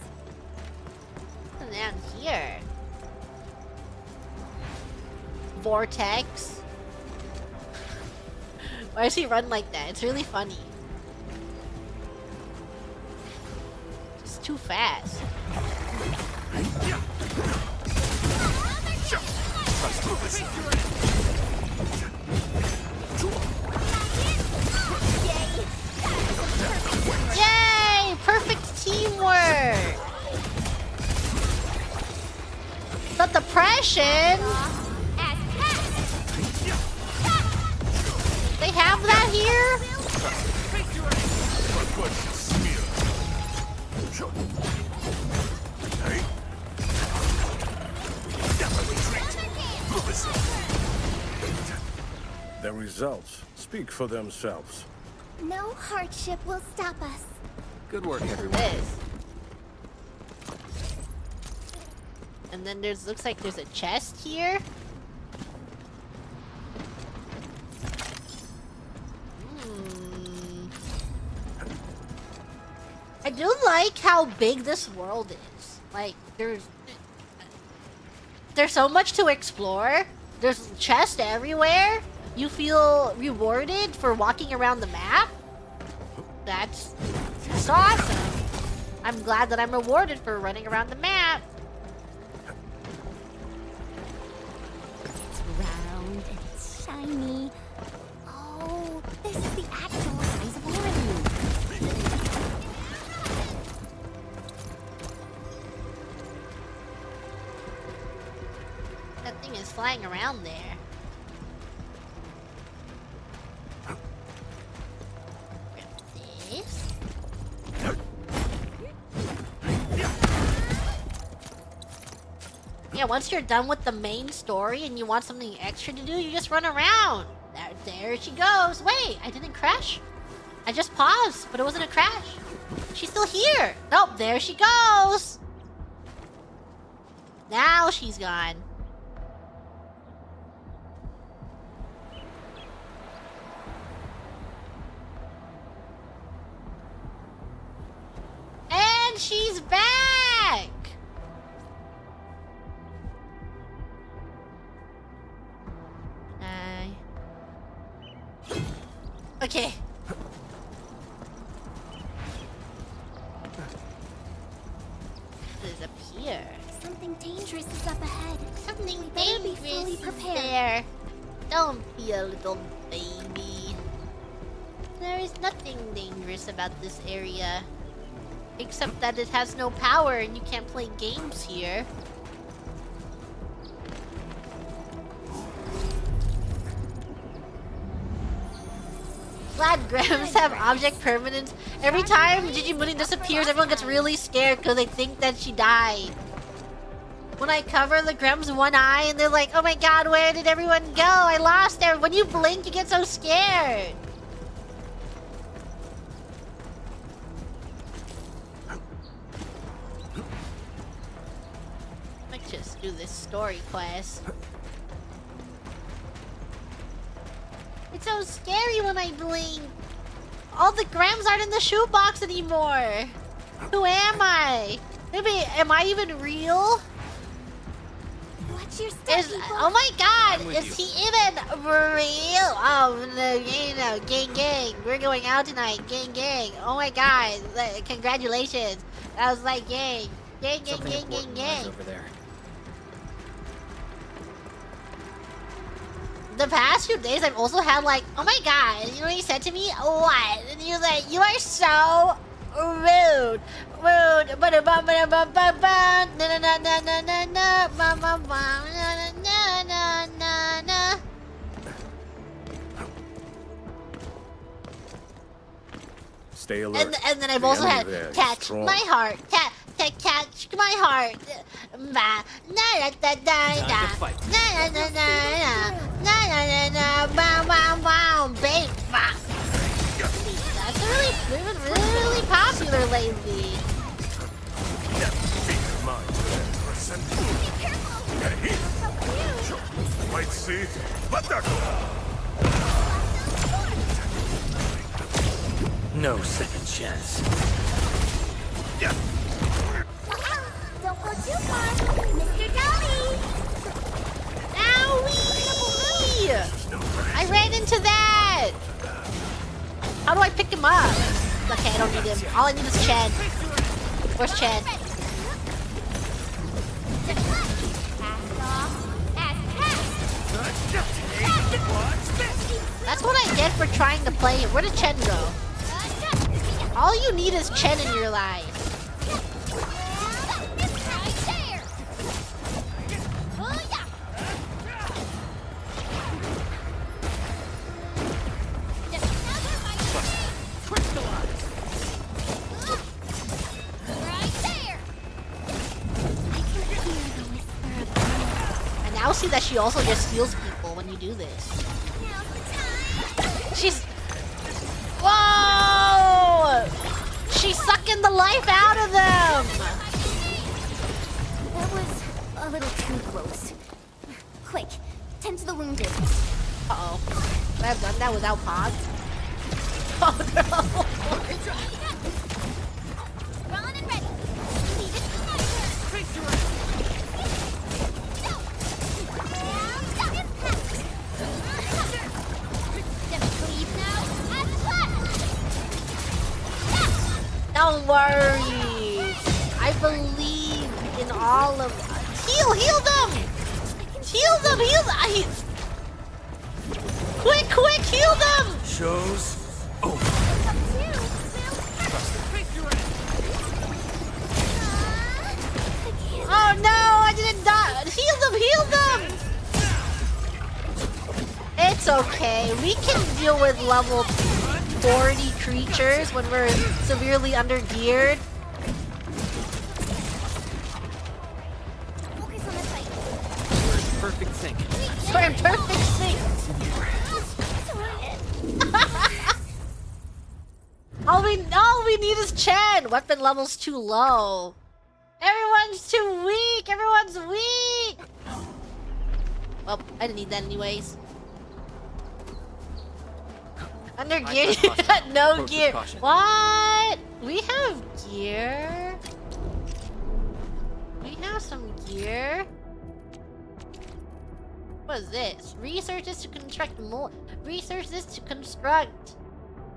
Speaker 1: What's down here? Vortex. Why does he run like that? It's really funny. Just too fast. Yay! Perfect teamwork! But the depression? They have that here?
Speaker 8: The results speak for themselves.
Speaker 2: No hardship will stop us.
Speaker 7: Good work, everyone.
Speaker 1: This. And then looks like there's a chest here. I do like how big this world is. Like, there's so much to explore. There's chests everywhere. You feel rewarded for walking around the map. That's awesome. I'm glad that I'm rewarded for running around the map.
Speaker 2: It's round and it's shiny. Oh, this is the actual size of Murin.
Speaker 1: That thing is flying around there. This. Yeah, once you're done with the main story and you want something extra to do, you just run around. There she goes. Wait, I didn't crash? I just paused, but it wasn't a crash. She's still here. Nope, there she goes. Now she's gone. And she's back! Okay. What is up here?
Speaker 2: Something dangerous is up ahead.
Speaker 1: Something
Speaker 2: We better be
Speaker 1: dangerous
Speaker 2: fully
Speaker 1: is
Speaker 2: prepared.
Speaker 1: there. Don't be a little baby. There is nothing dangerous about this area. Except that it has no power and you can't play games here. Glad Grams have object permanence. Every time Gigi Murin disappears, everyone gets really scared because they think that she died. When I cover the Grams one eye and they're like, oh my god, where did everyone go? I lost her. When you blink, you get so scared. Let's just do this story quest. It's so scary when I blink. All the Grams aren't in the shoebox anymore. Who am I? Maybe, am I even real?
Speaker 2: What's your step,
Speaker 1: Oh my god, is he even real? Oh, no, you know, gang gang. We're going out tonight, gang gang. Oh my god, congratulations. I was like, gang. Gang, gang, gang, gang, gang.
Speaker 7: Over there.
Speaker 1: The past few days, I've also had like, oh my god, you know what he said to me? What? And he was like, you are so rude. Rude.
Speaker 8: Stay alert.
Speaker 1: And then I've also had catch my heart. Catch my heart. That's really popular lately.
Speaker 8: Might see.
Speaker 6: No second chance.
Speaker 2: Don't go too far, Mr. Dolly!
Speaker 1: Owie! I ran into that! How do I pick him up? Okay, I don't need him. All I need is Chen. Where's Chen? That's what I get for trying to play him. Where did Chen go? All you need is Chen in your life. I now see that she also just steals people when we do this. She's... Whoa! She's sucking the life out of them!
Speaker 9: That was a little too close. Quick, tend to the wounded.
Speaker 1: Uh-oh. I've done that without pods. Oh no!
Speaker 9: Drawn and ready.
Speaker 1: Don't worry. I believe in all of us. Heal them! Heal them! Quick, heal them!
Speaker 6: Shows. Oh.
Speaker 1: Oh no, I didn't die. Heal them! It's okay. We can deal with level 40 creatures when we're severely undergeared.
Speaker 7: Perfect sync.
Speaker 1: We're in perfect sync. all we need is Chen. Weapon level's too low. Everyone's too weak. Everyone's weak. Well, I didn't need that anyways. Under gear, no gear. What? We have gear. We have some gear. What is this? Research this to construct more. Research this to construct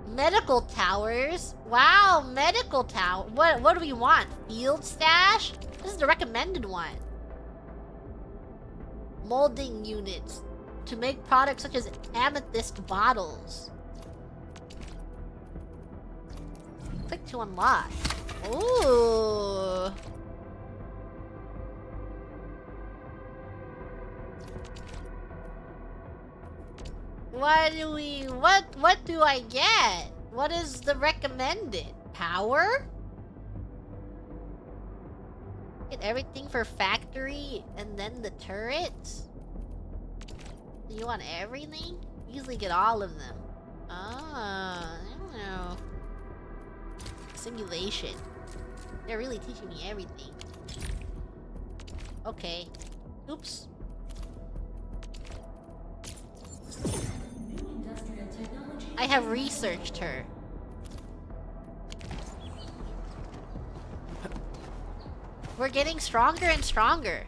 Speaker 1: medical towers. Wow, medical tower. What do we want? Field stash? This is the recommended one. Molding units to make products such as amethyst bottles. Click to unlock. Ooh. What do I get? What is the recommended? Power? Get everything for factory and then the turrets? You want everything? Usually get all of them. Ah, I don't know. Simulation. They're really teaching me everything. Okay. Oops. I have researched her. We're getting stronger and stronger.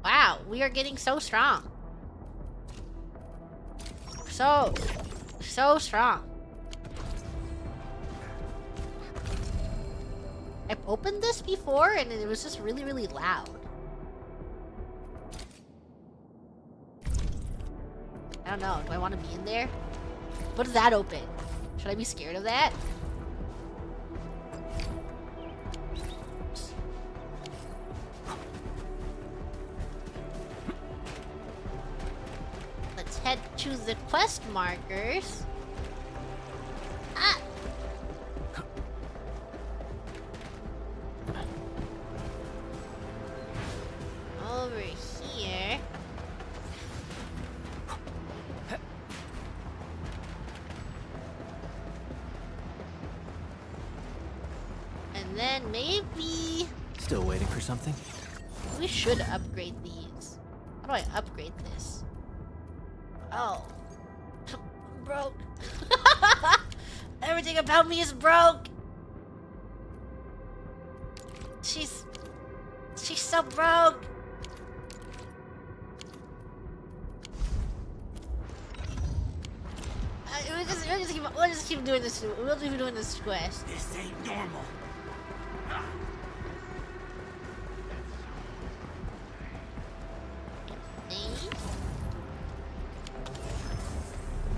Speaker 1: Wow, we are getting so strong. So strong. I've opened this before and it was just really, really loud. I don't know. Do I want to be in there? What does that open? Should I be scared of that? Let's head to the quest markers. Ah! Over here. And then maybe...
Speaker 7: Still waiting for something?
Speaker 1: We should upgrade these. How do I upgrade this? Oh. I'm broke. Everything about me is broke. She's so broke. We'll just keep doing this. We'll keep doing this quest.
Speaker 6: This ain't normal.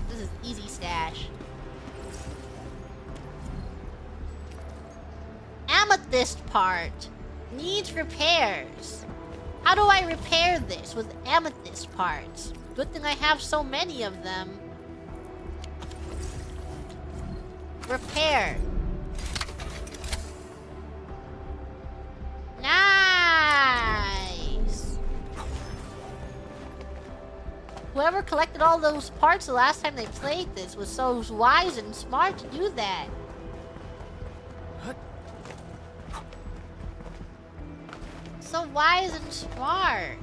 Speaker 1: This is easy stash. Amethyst part needs repairs. How do I repair this with amethyst parts? Good thing I have so many of them. Repair. whoever collected all those parts the last time they played this was so wise and smart to do that. So wise and smart.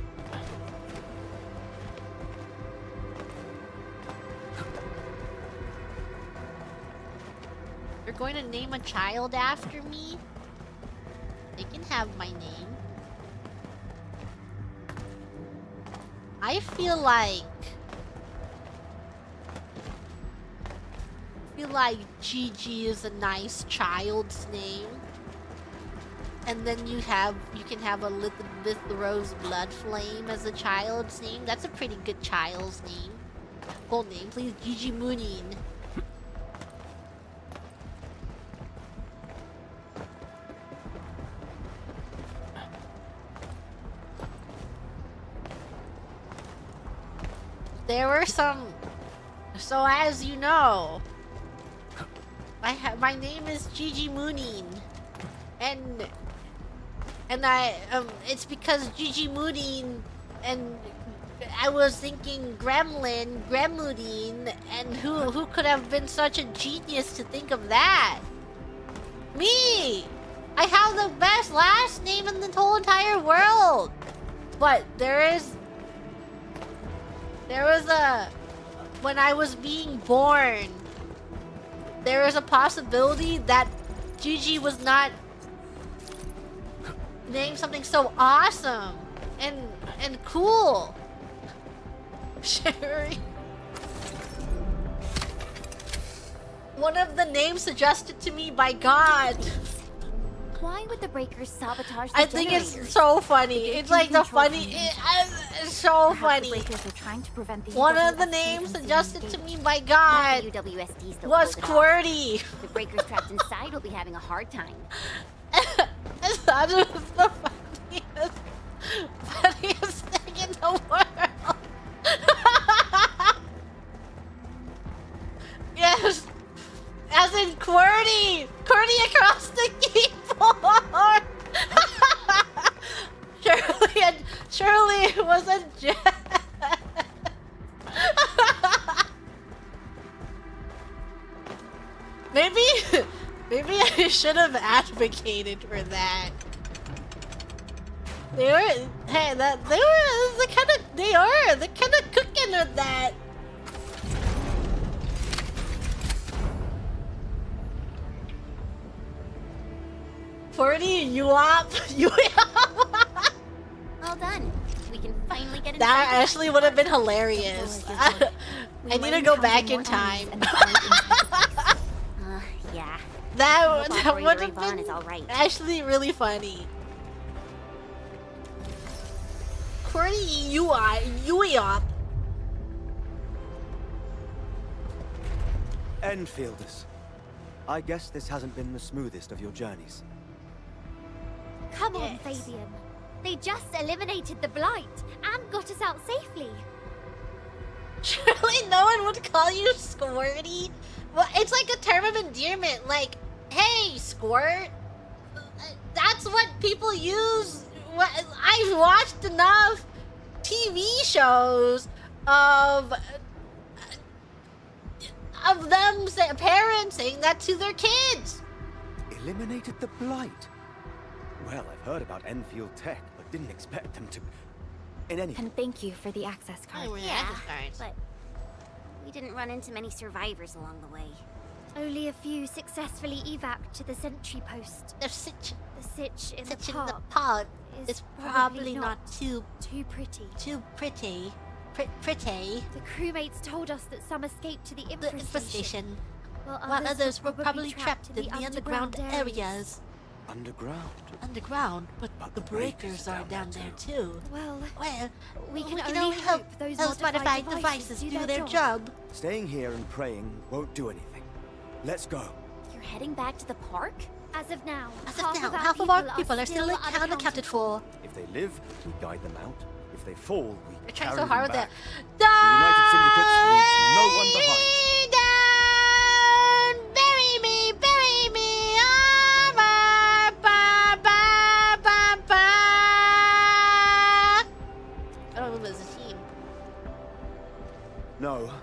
Speaker 1: You're going to name a child after me? They can have my name. I feel like Gigi is a nice child's name. And then you can have Elizabeth Rose Bloodflame as a child's name. That's a pretty good child's name. Full name, please. Gigi Murin. There were some. So as you know, my name is Gigi Murin, and it's because Gigi Murin, and I was thinking Gremlin, and who could have been such a genius to think of that? Me! I have the best last name in the whole entire world, but when I was being born, there is a possibility that Gigi was not named something so awesome and cool. Sherry. One of the names suggested to me by God.
Speaker 9: Why would the breakers sabotage the
Speaker 1: I think
Speaker 9: generators?
Speaker 1: it's so funny. It's like the funny. It's so funny. One of the names suggested to me by God was QWERTY.
Speaker 9: The breakers trapped inside will be having a hard time.
Speaker 1: That was the funniest thing in the world. Yes. As in QWERTY! QWERTY across the keyboard! Surely it was a jet. Maybe I should have advocated for that. They are kind of cooking with that. UOP.
Speaker 9: Well done. We can finally get
Speaker 1: That actually would have been hilarious. I need to go back in time.
Speaker 9: Yeah.
Speaker 1: That would have
Speaker 9: Yvonne
Speaker 1: been
Speaker 9: is all right.
Speaker 1: actually really funny. QWERTY UOP.
Speaker 13: Enfielders. I guess this hasn't been the smoothest of your journeys.
Speaker 9: Come on, Fabian. They just eliminated the blight and got us out safely.
Speaker 1: Surely no one would call you Squirty. Well, it's like a term of endearment, like, hey, Squirt. That's what people use. I've watched enough TV shows of them parents saying that to their kids.
Speaker 13: Eliminated the blight? Well, I've heard about Enfield Tech, but didn't expect them to... In any...
Speaker 3: And thank you for the access card.
Speaker 9: But we didn't run into many survivors along the way. Only a few successfully evac to the sentry post.
Speaker 1: The sitch
Speaker 9: in
Speaker 1: the
Speaker 9: the
Speaker 1: pod is probably not too
Speaker 9: pretty.
Speaker 1: Pretty.
Speaker 9: The crewmates told us that some escaped to the
Speaker 1: infestation,
Speaker 9: while
Speaker 1: others were probably trapped in the underground areas.
Speaker 13: Underground?
Speaker 1: But the breakers are down there too.
Speaker 9: Well,
Speaker 1: we can only hope those modified devices do their job.
Speaker 13: Staying here and praying won't do anything. Let's go.
Speaker 9: You're heading back to the park? As of now,
Speaker 1: half of our people are still unaccounted for.
Speaker 13: If they live, we guide them out. If they fall, we
Speaker 1: You're trying
Speaker 13: carry
Speaker 1: so
Speaker 13: them
Speaker 1: hard with
Speaker 13: back.
Speaker 1: that.
Speaker 13: The United Syndicates leaves no one behind.
Speaker 1: Bury me. I don't know if it's a team.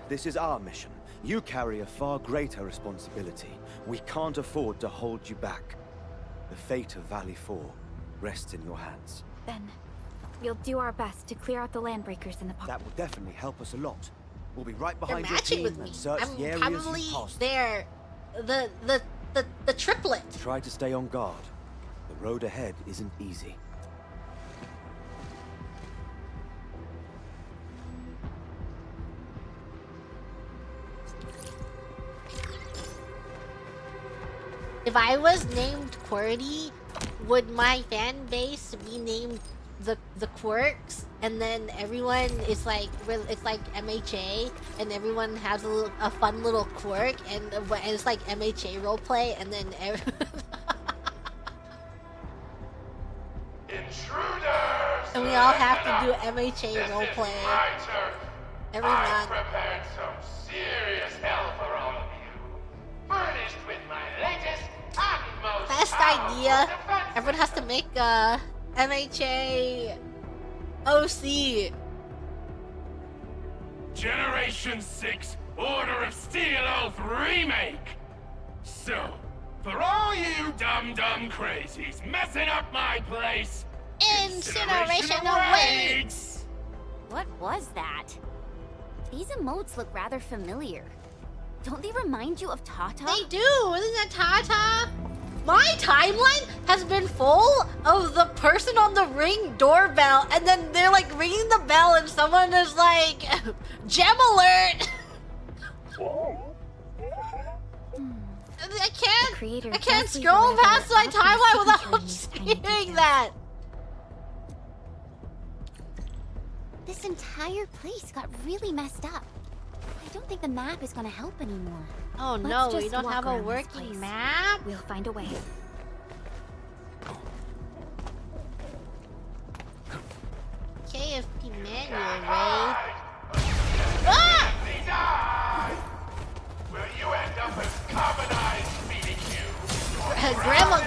Speaker 13: This is our mission. You carry a far greater responsibility. We can't afford to hold you back. The fate of Valley 4 rests in your hands.
Speaker 3: Then, we'll do our best to clear out the landbreakers in the park.
Speaker 13: That will definitely help us a lot. We'll be right
Speaker 1: They're
Speaker 13: behind your
Speaker 1: matching
Speaker 13: team
Speaker 1: with me.
Speaker 13: and search
Speaker 1: I'm
Speaker 13: the areas
Speaker 1: probably
Speaker 13: you passed.
Speaker 1: their the triplet.
Speaker 13: Try to stay on guard. The road ahead isn't easy.
Speaker 1: If I was named QWERTY, would my fan base be named the Quirks? And then everyone is like, it's like MHA, and everyone has a fun little quirk, and it's like MHA roleplay, and then
Speaker 15: Intruders!
Speaker 1: and we all have to do MHA roleplay every month.
Speaker 15: Prepared some serious hell for all of you. Furnished with my latest and most
Speaker 1: Best idea. Everyone has to make a MHA OC.
Speaker 15: Generation 6 Order of Steel Oath Remake! So, for all you dumb crazies messing up my place,
Speaker 1: Incineration awaits!
Speaker 9: What was that? These emotes look rather familiar. Don't they remind you of TATA?
Speaker 1: They do! Isn't that TATA? My timeline has been full of the person on the Ring doorbell, and then they're like ringing the bell, and someone is like, "Gem alert!" I can't scroll past my timeline without seeing that.
Speaker 9: This entire place got really messed up. I don't think the map is gonna help anymore.
Speaker 1: Oh
Speaker 9: Let's
Speaker 1: no, we
Speaker 9: just
Speaker 1: don't
Speaker 9: walk
Speaker 1: have a
Speaker 9: around this
Speaker 1: working
Speaker 9: place.
Speaker 1: map?
Speaker 3: We'll find a way.
Speaker 1: KFP manual raid. Ah!
Speaker 15: will you end up as carbonized feeding you?
Speaker 1: Grandma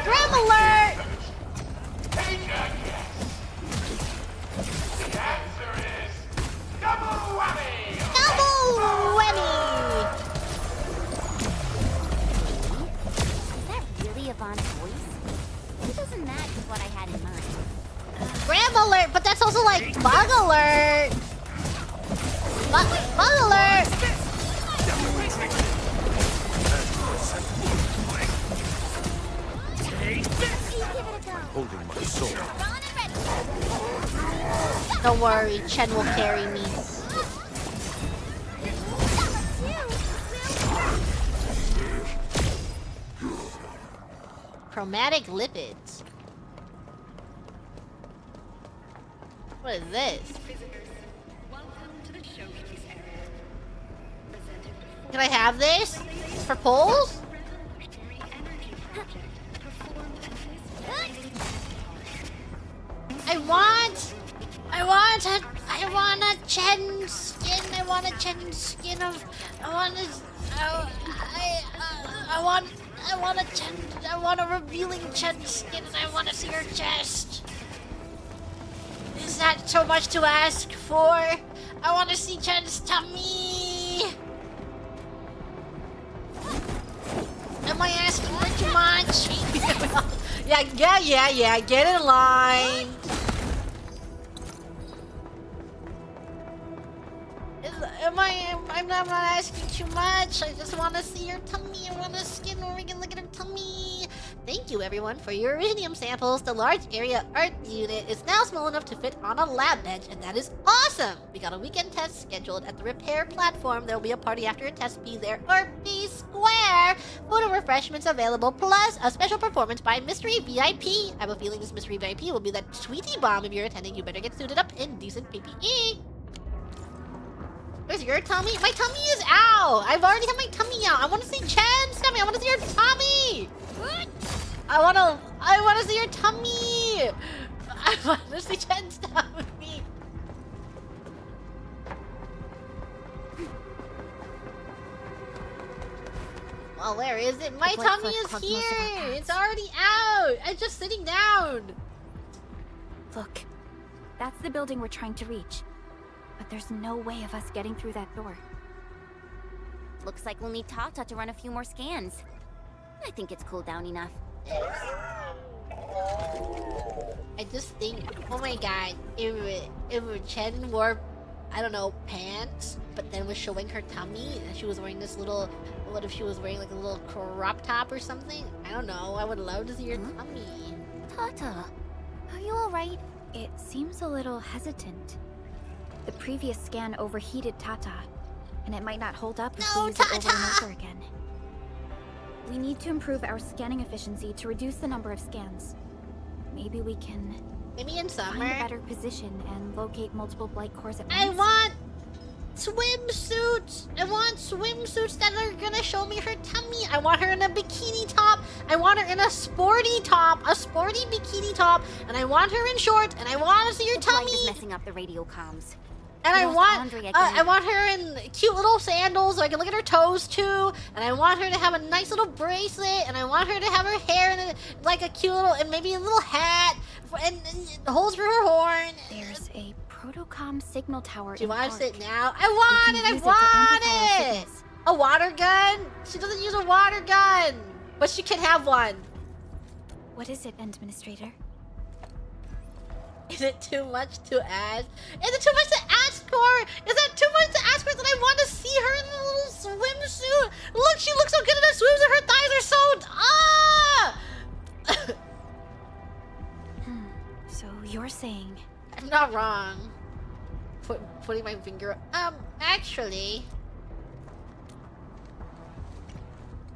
Speaker 1: alert!
Speaker 15: Take a guess. The answer is double whammy!
Speaker 1: Double whammy!
Speaker 9: Is that really Yvonne's voice? It doesn't match with what I had in mind.
Speaker 1: Grandma alert, but that's also like bug alert! Bug alert!
Speaker 8: Holding my soul.
Speaker 1: Don't worry, Chen will carry me. Chromatic lipids. What is this? Can I have this? For polls? I want a Chen skin. I want a Chen skin of. I want a revealing Chen skin, and I want to see her chest. Is that so much to ask for? I want to see Chen's tummy. Am I asking for too much? Yeah. Get in line. I'm not asking too much. I just want to see your tummy. I want to skin where we can look at her tummy. Thank you, everyone, for your iridium samples. The large area art unit is now small enough to fit on a lab bench, and that is awesome. We got a weekend test scheduled at the repair platform. There will be a party after a test. Be there or be square. Food and refreshments available, plus a special performance by Mystery VIP. I have a feeling this Mystery VIP will be that sweetie bomb. If you're attending, you better get suited up in decent PPE. Where's your tummy? My tummy is out! I've already had my tummy out. I want to see Chen's tummy. I want to see your tummy! I want to see your tummy! I want to see Chen's tummy! Well, where is it? My tummy is here! It's already out! I'm just sitting down!
Speaker 3: Look, that's the building we're trying to reach. But there's no way of us getting through that door.
Speaker 9: Looks like we'll need TATA to run a few more scans. I think it's cooled down enough.
Speaker 1: I just think, oh my god, if Chen wore, I don't know, pants, but then was showing her tummy, and she was wearing this little, what if she was wearing like a little crop top or something? I don't know, I would love to see your tummy.
Speaker 9: TATA, are you alright?
Speaker 3: It seems a little hesitant. The previous scan overheated TATA, and it might not hold up if we use it over and over again. We need to improve our scanning efficiency to reduce the number of scans. Maybe we can
Speaker 1: maybe in summer
Speaker 3: find a better position and locate multiple blight cores at once.
Speaker 1: I want swimsuits! I want swimsuits that are gonna show me her tummy. I want her in a bikini top. I want her in a sporty top, a sporty bikini top, and I want her in shorts, and I want to see her tummy.
Speaker 9: Blight is messing up the radio comms.
Speaker 1: And I want her in cute little sandals so I can look at her toes too. And I want her to have a nice little bracelet. And I want her to have her hair in like a cute little, and maybe a little hat and holes for her horn.
Speaker 3: There's a protocom signal tower.
Speaker 1: Do you want to sit now? I want it. I want it. A water gun? She doesn't use a water gun, but she can have one.
Speaker 3: What is it, Administrator?
Speaker 1: Is it too much to ask? Is it too much to ask for? Is that too much to ask for that I want to see her in a little swimsuit? Look, she looks so good in a swimsuit. Her thighs are so...
Speaker 3: So you're saying...
Speaker 1: I'm not wrong. Putting my finger... actually...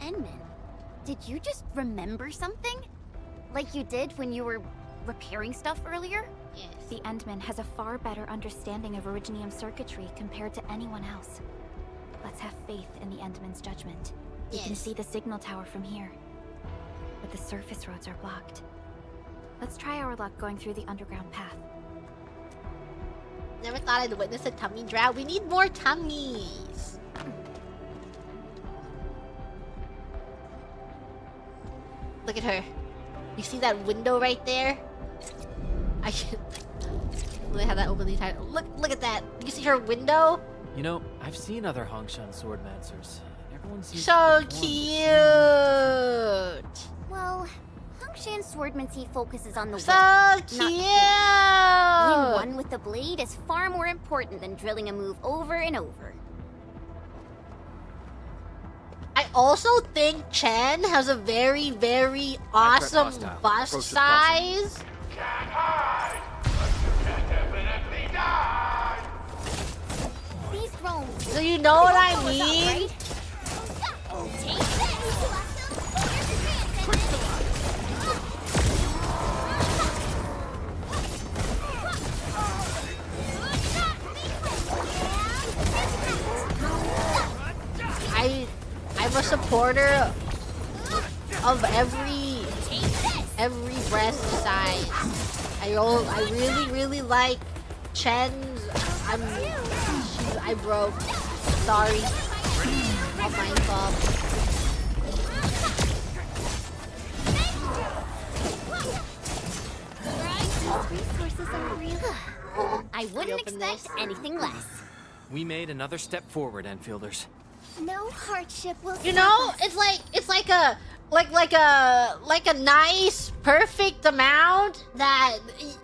Speaker 9: Enman, did you just remember something? Like you did when you were repairing stuff earlier?
Speaker 1: Yes.
Speaker 3: The Endman has a far better understanding of Originium circuitry compared to anyone else. Let's have faith in the Endman's judgment. We can see the signal tower from here, but the surface roads are blocked. Let's try our luck going through the underground path.
Speaker 1: Never thought I'd witness a tummy drought. We need more tummies. Look at her. You see that window right there? I can... Let me have that open the entire... Look at that. You see her window?
Speaker 7: You know, I've seen other Hongshan swordmancers. Everyone seems
Speaker 1: so cute.
Speaker 9: Well, Hongshan swordmancy focuses on the
Speaker 1: so
Speaker 9: work,
Speaker 1: cute.
Speaker 9: not the form. Being one with the blade is far more important than drilling a move over and over.
Speaker 1: I also think Chen has a very, very awesome bust size.
Speaker 15: Can't hide, but you can definitely die.
Speaker 9: These drones.
Speaker 1: So you know what I mean?
Speaker 9: Take this.
Speaker 1: I'm a supporter of every breast size. I really like Chen's. I broke. Sorry. All my fault.
Speaker 9: Resources are real. I wouldn't expect anything less.
Speaker 7: We made another step forward, Enfielders.
Speaker 9: No hardship will.
Speaker 1: You know, it's like a nice, perfect amount that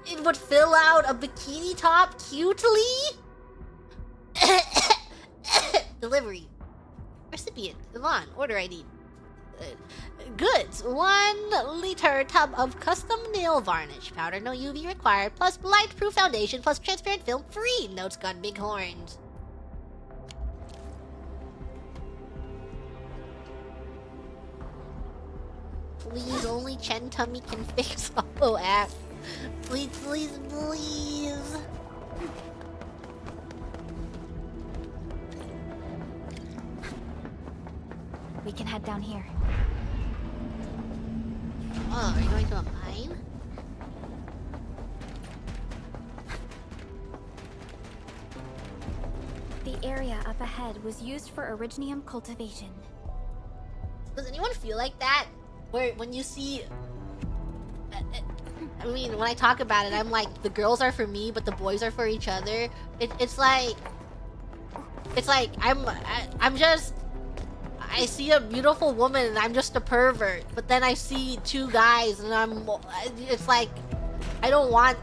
Speaker 1: it would fill out a bikini top cutely. Delivery. Recipient. Yvonne. Order ID. Goods. 1 liter tub of custom nail varnish powder, no UV required, plus blight-proof foundation, plus transparent film free. Notes got big horns. Please, only Chen Tummy can fix Holo app. Please, please, please.
Speaker 3: We can head down here.
Speaker 1: Oh, are you going to a mine?
Speaker 3: The area up ahead was used for Originium cultivation.
Speaker 1: Does anyone feel like that? Where when you see... I mean, when I talk about it, I'm like, the girls are for me, but the boys are for each other. It's like I'm just I see a beautiful woman and I'm just a pervert. But then I see two guys and it's like, I don't want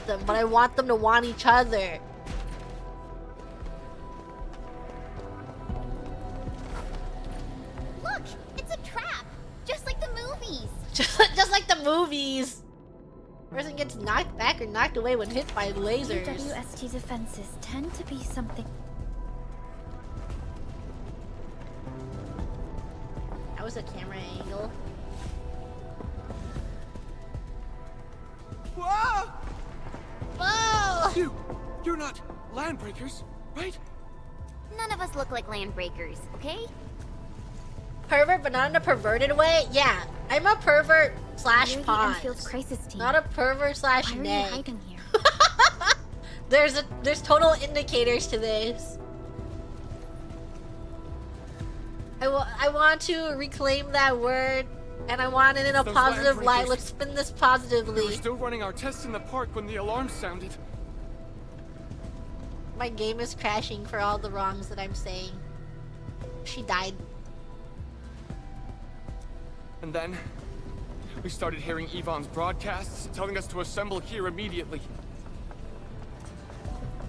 Speaker 1: them, but I want them to want each other.
Speaker 9: Look, it's a trap, just like the movies.
Speaker 1: Just like the movies. Person gets knocked back or knocked away when hit by lasers.
Speaker 3: WST defenses tend to be something.
Speaker 1: That was a camera angle.
Speaker 6: Whoa!
Speaker 1: Whoa!
Speaker 6: You're not landbreakers, right?
Speaker 9: None of us look like landbreakers, okay?
Speaker 1: Pervert, but not in a perverted way? Yeah, I'm a pervert slash
Speaker 3: We're the
Speaker 1: pawn.
Speaker 3: Endfield crisis team.
Speaker 1: Not a pervert slash
Speaker 3: Why are you
Speaker 1: neg.
Speaker 3: hiding here?
Speaker 1: There's total indicators to this. I want to reclaim that word, and I want it in a
Speaker 6: Those
Speaker 1: positive light.
Speaker 6: landbreakers.
Speaker 1: Let's spin this
Speaker 6: We
Speaker 1: positively.
Speaker 6: were still running our tests in the park when the alarm sounded.
Speaker 1: My game is crashing for all the wrongs that I'm saying. She died.
Speaker 6: And then, we started hearing Yvonne's broadcasts telling us to assemble here immediately.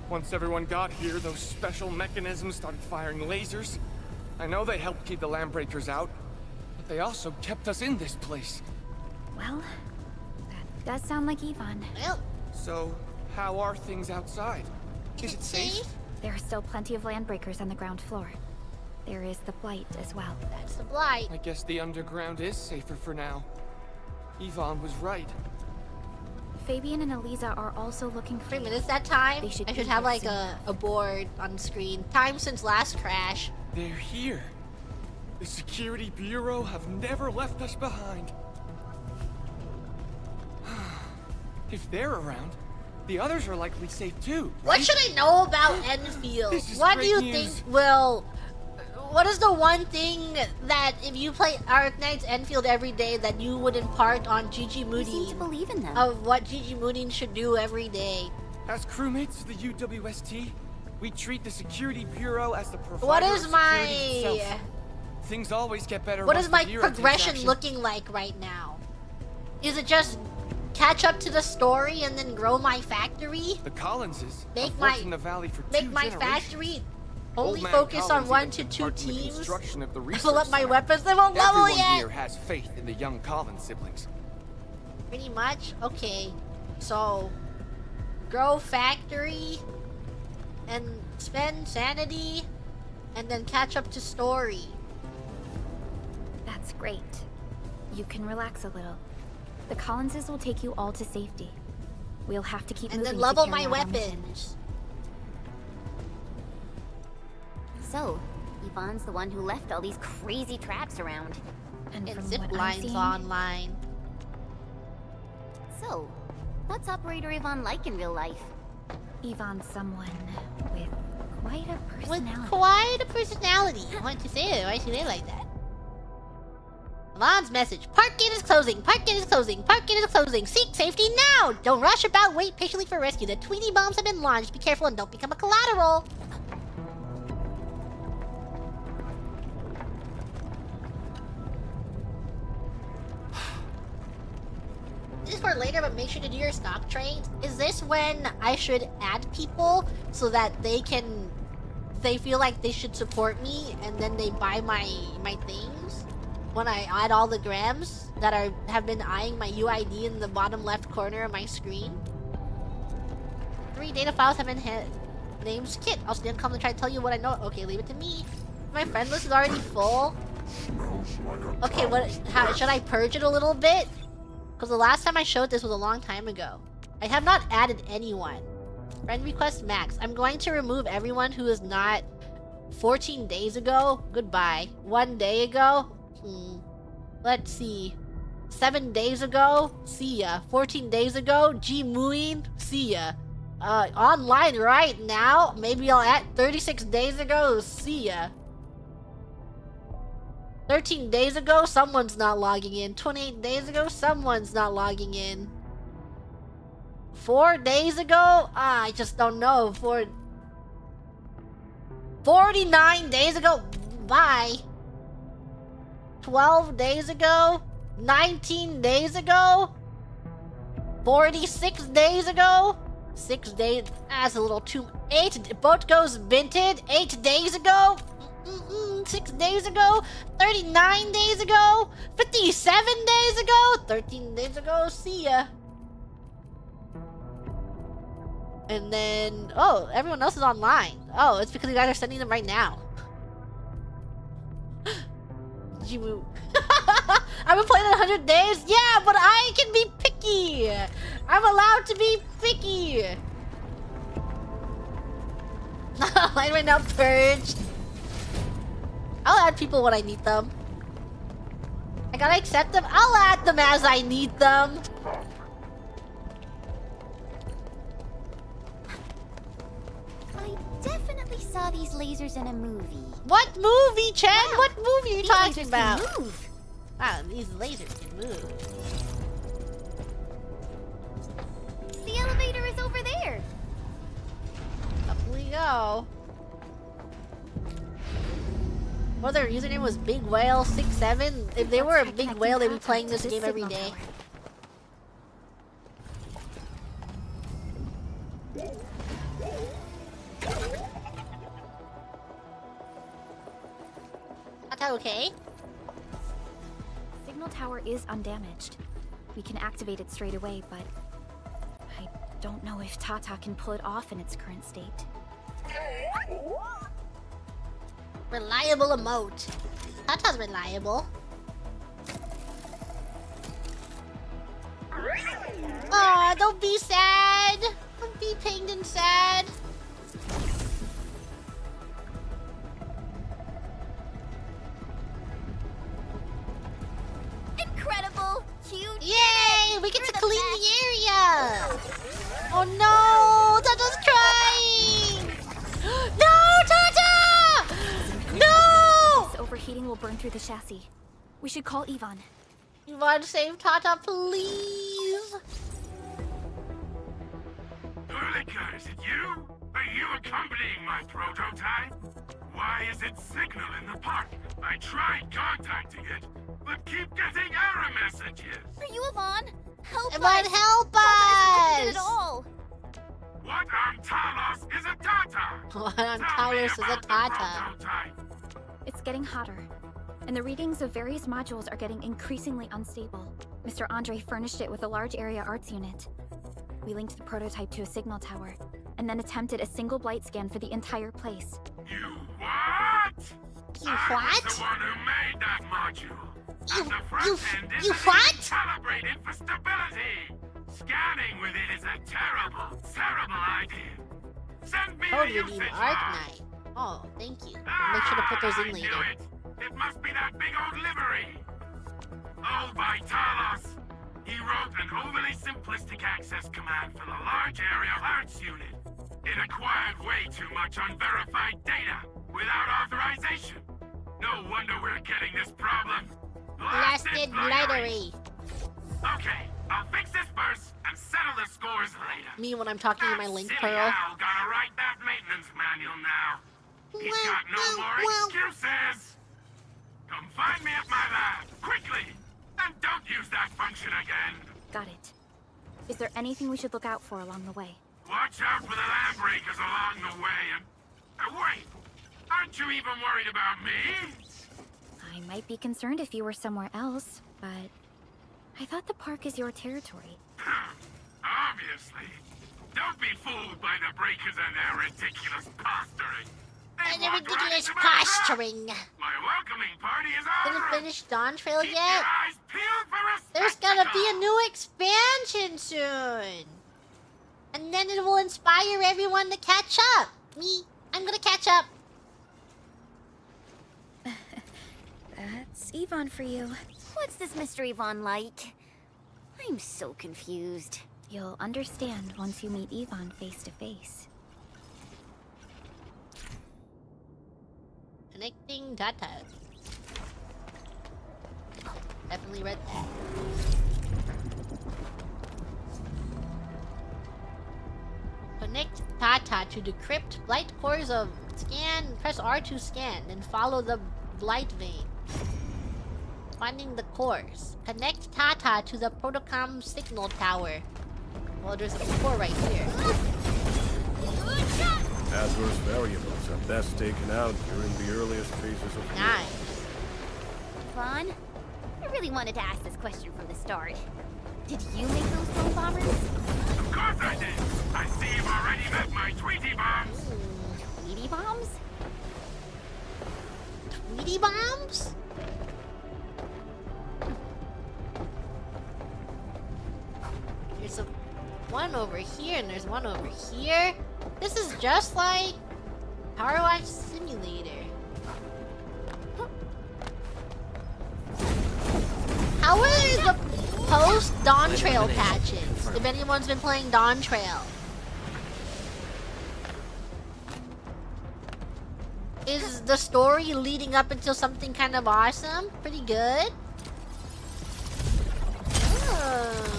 Speaker 6: Once everyone got here, those special mechanisms started firing lasers. I know they helped keep the landbreakers out, but they also kept us in this place.
Speaker 3: Well, that does sound like Yvonne.
Speaker 1: Well,
Speaker 6: So, how are things outside? Is it safe?
Speaker 3: There are still plenty of landbreakers on the ground floor. There is the Blight as well.
Speaker 1: That's the Blight.
Speaker 6: I guess the underground is safer for now. Yvonne was right.
Speaker 3: Fabian and Eliza are also looking for
Speaker 1: 3
Speaker 3: you.
Speaker 1: minutes that time.
Speaker 3: They should
Speaker 1: I
Speaker 3: be
Speaker 1: should have
Speaker 3: here
Speaker 1: like
Speaker 3: soon.
Speaker 1: a board on screen. Time since last crash.
Speaker 6: They're here. The Security Bureau have never left us behind. If they're around, the others are likely safe too.
Speaker 1: What should I know about Endfield?
Speaker 6: This is
Speaker 1: What do
Speaker 6: great
Speaker 1: you
Speaker 6: news.
Speaker 1: think will... What is the one thing that if you play Arknights Endfield every day that you would impart on Gigi
Speaker 9: You seem to
Speaker 1: Moodin
Speaker 9: believe in them.
Speaker 1: of what Gigi Moodin should do every day?
Speaker 6: As crewmates of the UWST, we treat the Security Bureau as the provider
Speaker 1: What
Speaker 6: of
Speaker 1: is
Speaker 6: security
Speaker 1: my...
Speaker 6: itself. Things always get better
Speaker 1: What
Speaker 6: once
Speaker 1: is my
Speaker 6: the Bureau takes
Speaker 1: progression
Speaker 6: action.
Speaker 1: looking like right now? Is it just catch up to the story and then grow my factory?
Speaker 6: The Collinses
Speaker 1: Make
Speaker 6: have
Speaker 1: my-
Speaker 6: worked in the valley for
Speaker 1: Make
Speaker 6: 2
Speaker 1: my
Speaker 6: generations.
Speaker 1: factory
Speaker 6: Old
Speaker 1: only
Speaker 6: Man
Speaker 1: focus on
Speaker 6: Collins
Speaker 1: 1
Speaker 6: even
Speaker 1: to
Speaker 6: took
Speaker 1: 2
Speaker 6: part in the
Speaker 1: teams?
Speaker 6: construction of the research
Speaker 1: Level up my
Speaker 6: center.
Speaker 1: weapons, they won't level
Speaker 6: Everyone
Speaker 1: yet!
Speaker 6: here has faith in the young Collins siblings.
Speaker 1: Pretty much? Okay. So, grow factory, and spend sanity, and then catch up to story.
Speaker 3: That's great. You can relax a little. The Collinses will take you all to safety. We'll have to keep
Speaker 1: And
Speaker 3: moving
Speaker 1: then
Speaker 3: to
Speaker 1: level
Speaker 3: carry
Speaker 1: my
Speaker 3: out our mission.
Speaker 1: weapons.
Speaker 9: So, Yvonne's the one who left all these crazy traps around.
Speaker 3: And
Speaker 1: And
Speaker 3: from
Speaker 1: zip
Speaker 3: what I'm
Speaker 1: lines
Speaker 3: seeing,
Speaker 1: online.
Speaker 9: So, what's Operator Yvonne like in real life?
Speaker 3: Yvonne's someone with quite a
Speaker 1: With
Speaker 3: personality.
Speaker 1: quite a personality. Why don't you say it? Why should they like that? Yvonne's message. Park gate is closing. Park gate is closing. Park gate is closing. Seek safety now. Don't rush about. Wait patiently for rescue. The Tweety bombs have been launched. Be careful and don't become a collateral. This is for later, but make sure to do your stock trades. Is this when I should add people so that they feel like they should support me and then they buy my things? When I add all the grams that have been eyeing my UID in the bottom left corner of my screen? 3 data files have been hit. Name's Kit. I'll stand calm and try to tell you what I know. Okay, leave it to me. My friend list is already full. Okay, how should I purge it a little bit? Because the last time I showed this was a long time ago. I have not added anyone. Friend request max. I'm going to remove everyone who is not 14 days ago. Goodbye. 1 day ago. Let's see. 7 days ago. See ya. 14 days ago. G Muin. See ya. Online right now. Maybe I'll add 36 days ago. See ya. 13 days ago, someone's not logging in. 28 days ago, someone's not logging in. 4 days ago? I just don't know. 49 days ago? by 12 days ago, 19 days ago, 46 days ago, 6 days, that's a little too, 8, boat goes vinted 8 days ago, 6 days ago, 39 days ago, 57 days ago, 13 days ago, see ya. And then, oh, everyone else is online. Oh, it's because you guys are sending them right now. Did you move? I've been playing it 100 days? Yeah, but I can be picky. I'm allowed to be picky. Line right now purged. I'll add people when I need them. I gotta accept them. I'll add them as I need them.
Speaker 9: I definitely saw these lasers in a movie.
Speaker 1: What movie, Chen?
Speaker 9: Wow.
Speaker 1: What movie are you
Speaker 9: These
Speaker 1: talking
Speaker 9: lasers
Speaker 1: about?
Speaker 9: can move.
Speaker 1: Wow, these lasers can move.
Speaker 9: The elevator is over there.
Speaker 1: Up we go. Well, their username was Big Whale 67. If they were a big whale, they'd be playing this game every day. That's okay.
Speaker 3: Signal tower is undamaged. We can activate it straight away, but I don't know if TATA can pull it off in its current state.
Speaker 1: Reliable emote. Tata's reliable. Aw, don't be sad. Don't be pained and sad.
Speaker 9: Incredible! Huge!
Speaker 1: Yay! We get to clean the area! Oh no! Tata's crying! No, Tata! No!
Speaker 3: This overheating will burn through the chassis. We should call Ivan.
Speaker 1: Ivan, save Tata, please!
Speaker 15: Erotica, is it you? Are you accompanying my prototype? Why is it signal in the park? I tried contacting it, but keep getting error messages.
Speaker 9: Are you Ivan? Help
Speaker 1: Ivan,
Speaker 9: us!
Speaker 1: help
Speaker 9: Tata isn't looking
Speaker 1: us!
Speaker 9: at all.
Speaker 15: What on Talos is a TATA?
Speaker 1: What on Talos is a TATA?
Speaker 3: It's getting hotter, and the readings of various modules are getting increasingly unstable. Mr. Andre furnished it with a large area arts unit. We linked the prototype to a signal tower, and then attempted a single blight scan for the entire place.
Speaker 15: You what?
Speaker 1: You
Speaker 15: I
Speaker 1: what?
Speaker 15: was the one who made that module. And the front end
Speaker 1: you
Speaker 15: isn't
Speaker 1: what?
Speaker 15: even calibrated for stability. Scanning with it is a terrible, terrible idea. Send me
Speaker 1: Code
Speaker 15: a
Speaker 1: redeem
Speaker 15: usage
Speaker 1: Arknight. Oh, thank you. Make sure to put those in
Speaker 15: I
Speaker 1: later.
Speaker 15: knew it. It must be that big old livery. Owned by Talos. He wrote an overly simplistic access command for the large area arts unit. It acquired way too much unverified data without authorization. No wonder we're getting this problem.
Speaker 1: Blasted blightery.
Speaker 15: Okay, I'll fix this first and settle the scores later.
Speaker 1: Me when I'm talking in my link
Speaker 15: Silly
Speaker 1: pearl.
Speaker 15: Al gotta write that maintenance manual now. He's got no more excuses. Come find me at my lab, quickly! And don't use that function again.
Speaker 3: Got it. Is there anything we should look out for along the way?
Speaker 15: Watch out for the land breakers along the way and... wait! Aren't you even worried about me?
Speaker 3: I might be concerned if you were somewhere else, but I thought the park is your territory.
Speaker 15: Obviously. Don't be fooled by the breakers and their ridiculous posturing.
Speaker 1: And the ridiculous posturing.
Speaker 15: My welcoming party is
Speaker 1: Didn't
Speaker 15: over.
Speaker 1: finish Dawn Trail
Speaker 15: Keep
Speaker 1: yet?
Speaker 15: your eyes peeled for a
Speaker 1: There's gonna be a new expansion soon. And then it will inspire everyone to catch up. Me, I'm gonna catch up.
Speaker 3: That's Ivan for you.
Speaker 9: What's this Mr. Ivan like? I'm so confused.
Speaker 3: You'll understand once you meet Ivan face to face.
Speaker 1: Connecting data. Definitely read that. Connect TATA to decrypt blight cores of scan. Press R to scan, then follow the light vein. Finding the course. Connect TATA to the protocom signal tower. Well, there's a core right here.
Speaker 8: Adverse variables are best taken out during the earliest phases of
Speaker 1: Nice.
Speaker 9: Vaughn, I really wanted to ask this question from the start. Did you make those drone bombers?
Speaker 15: Of course I did! I see you've already met my Tweety bombs!
Speaker 9: Tweety bombs?
Speaker 1: Tweety bombs? There's a one over here and there's one over here. This is just like Power Wash Simulator. How are the post Dawn Trail patches? If anyone's been playing Dawn Trail. Is the story leading up until something kind of awesome? Pretty good. Oh.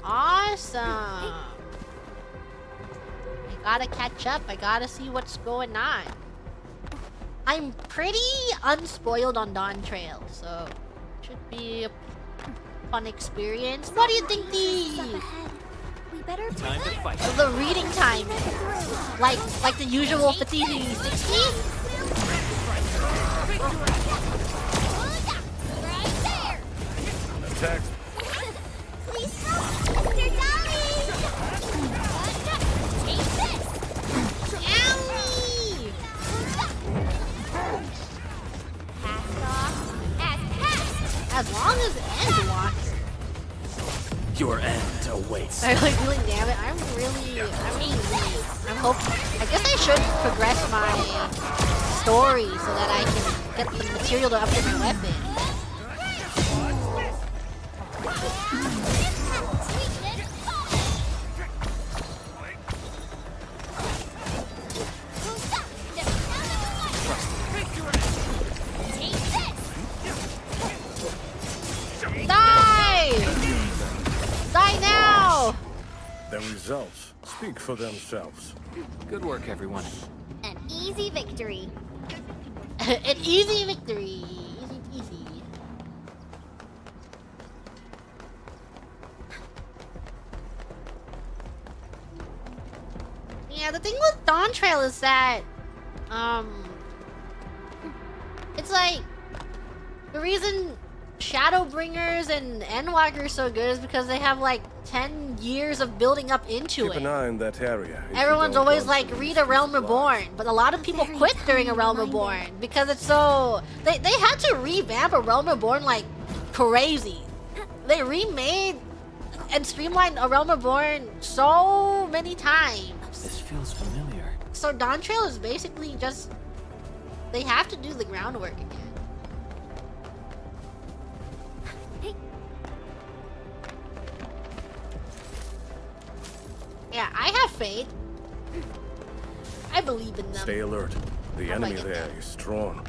Speaker 1: Awesome. I gotta catch up. I gotta see what's going on. I'm pretty unspoiled on Dawn Trail, so should be a fun experience. What do you think
Speaker 7: Time to fight.
Speaker 1: the reading time is? Like the usual 50-60?
Speaker 8: Attack.
Speaker 9: Please help! They're dying! Take this!
Speaker 1: Owie!
Speaker 9: Cast off as cast!
Speaker 1: As long as End walks.
Speaker 7: Your end awaits.
Speaker 1: I'm like dealing damage. I'm hoping. I guess I should progress my story so that I can get the material to upgrade my weapon. Die now!
Speaker 8: The results speak for themselves.
Speaker 7: Good work, everyone.
Speaker 9: An easy victory.
Speaker 1: An easy victory. Easy. Yeah, the thing with Dawn Trail is that, it's like, the reason Shadowbringers and Endwalker are so good is because they have like 10 years of building up into
Speaker 8: Keep an eye on that area. if you
Speaker 1: Everyone's
Speaker 8: don't
Speaker 1: always
Speaker 8: want
Speaker 1: like,
Speaker 8: to
Speaker 1: read A Realm Reborn, but a lot of people quit during A Realm Reborn because it's so... They had to revamp A Realm Reborn like crazy. They remade and streamlined A Realm Reborn so many times.
Speaker 7: This feels familiar.
Speaker 1: So Dawn Trail is basically just... They have to do the groundwork again. Yeah, I have faith. I believe in them.
Speaker 8: Stay alert. The
Speaker 1: How do I
Speaker 8: enemy
Speaker 1: get
Speaker 8: there is strong.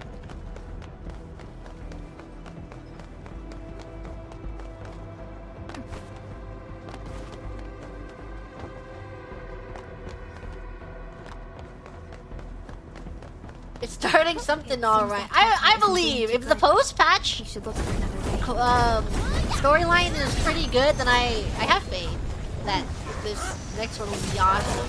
Speaker 1: It's starting something alright. I believe if the post-patch storyline is pretty good, then I have faith that this next one will be awesome.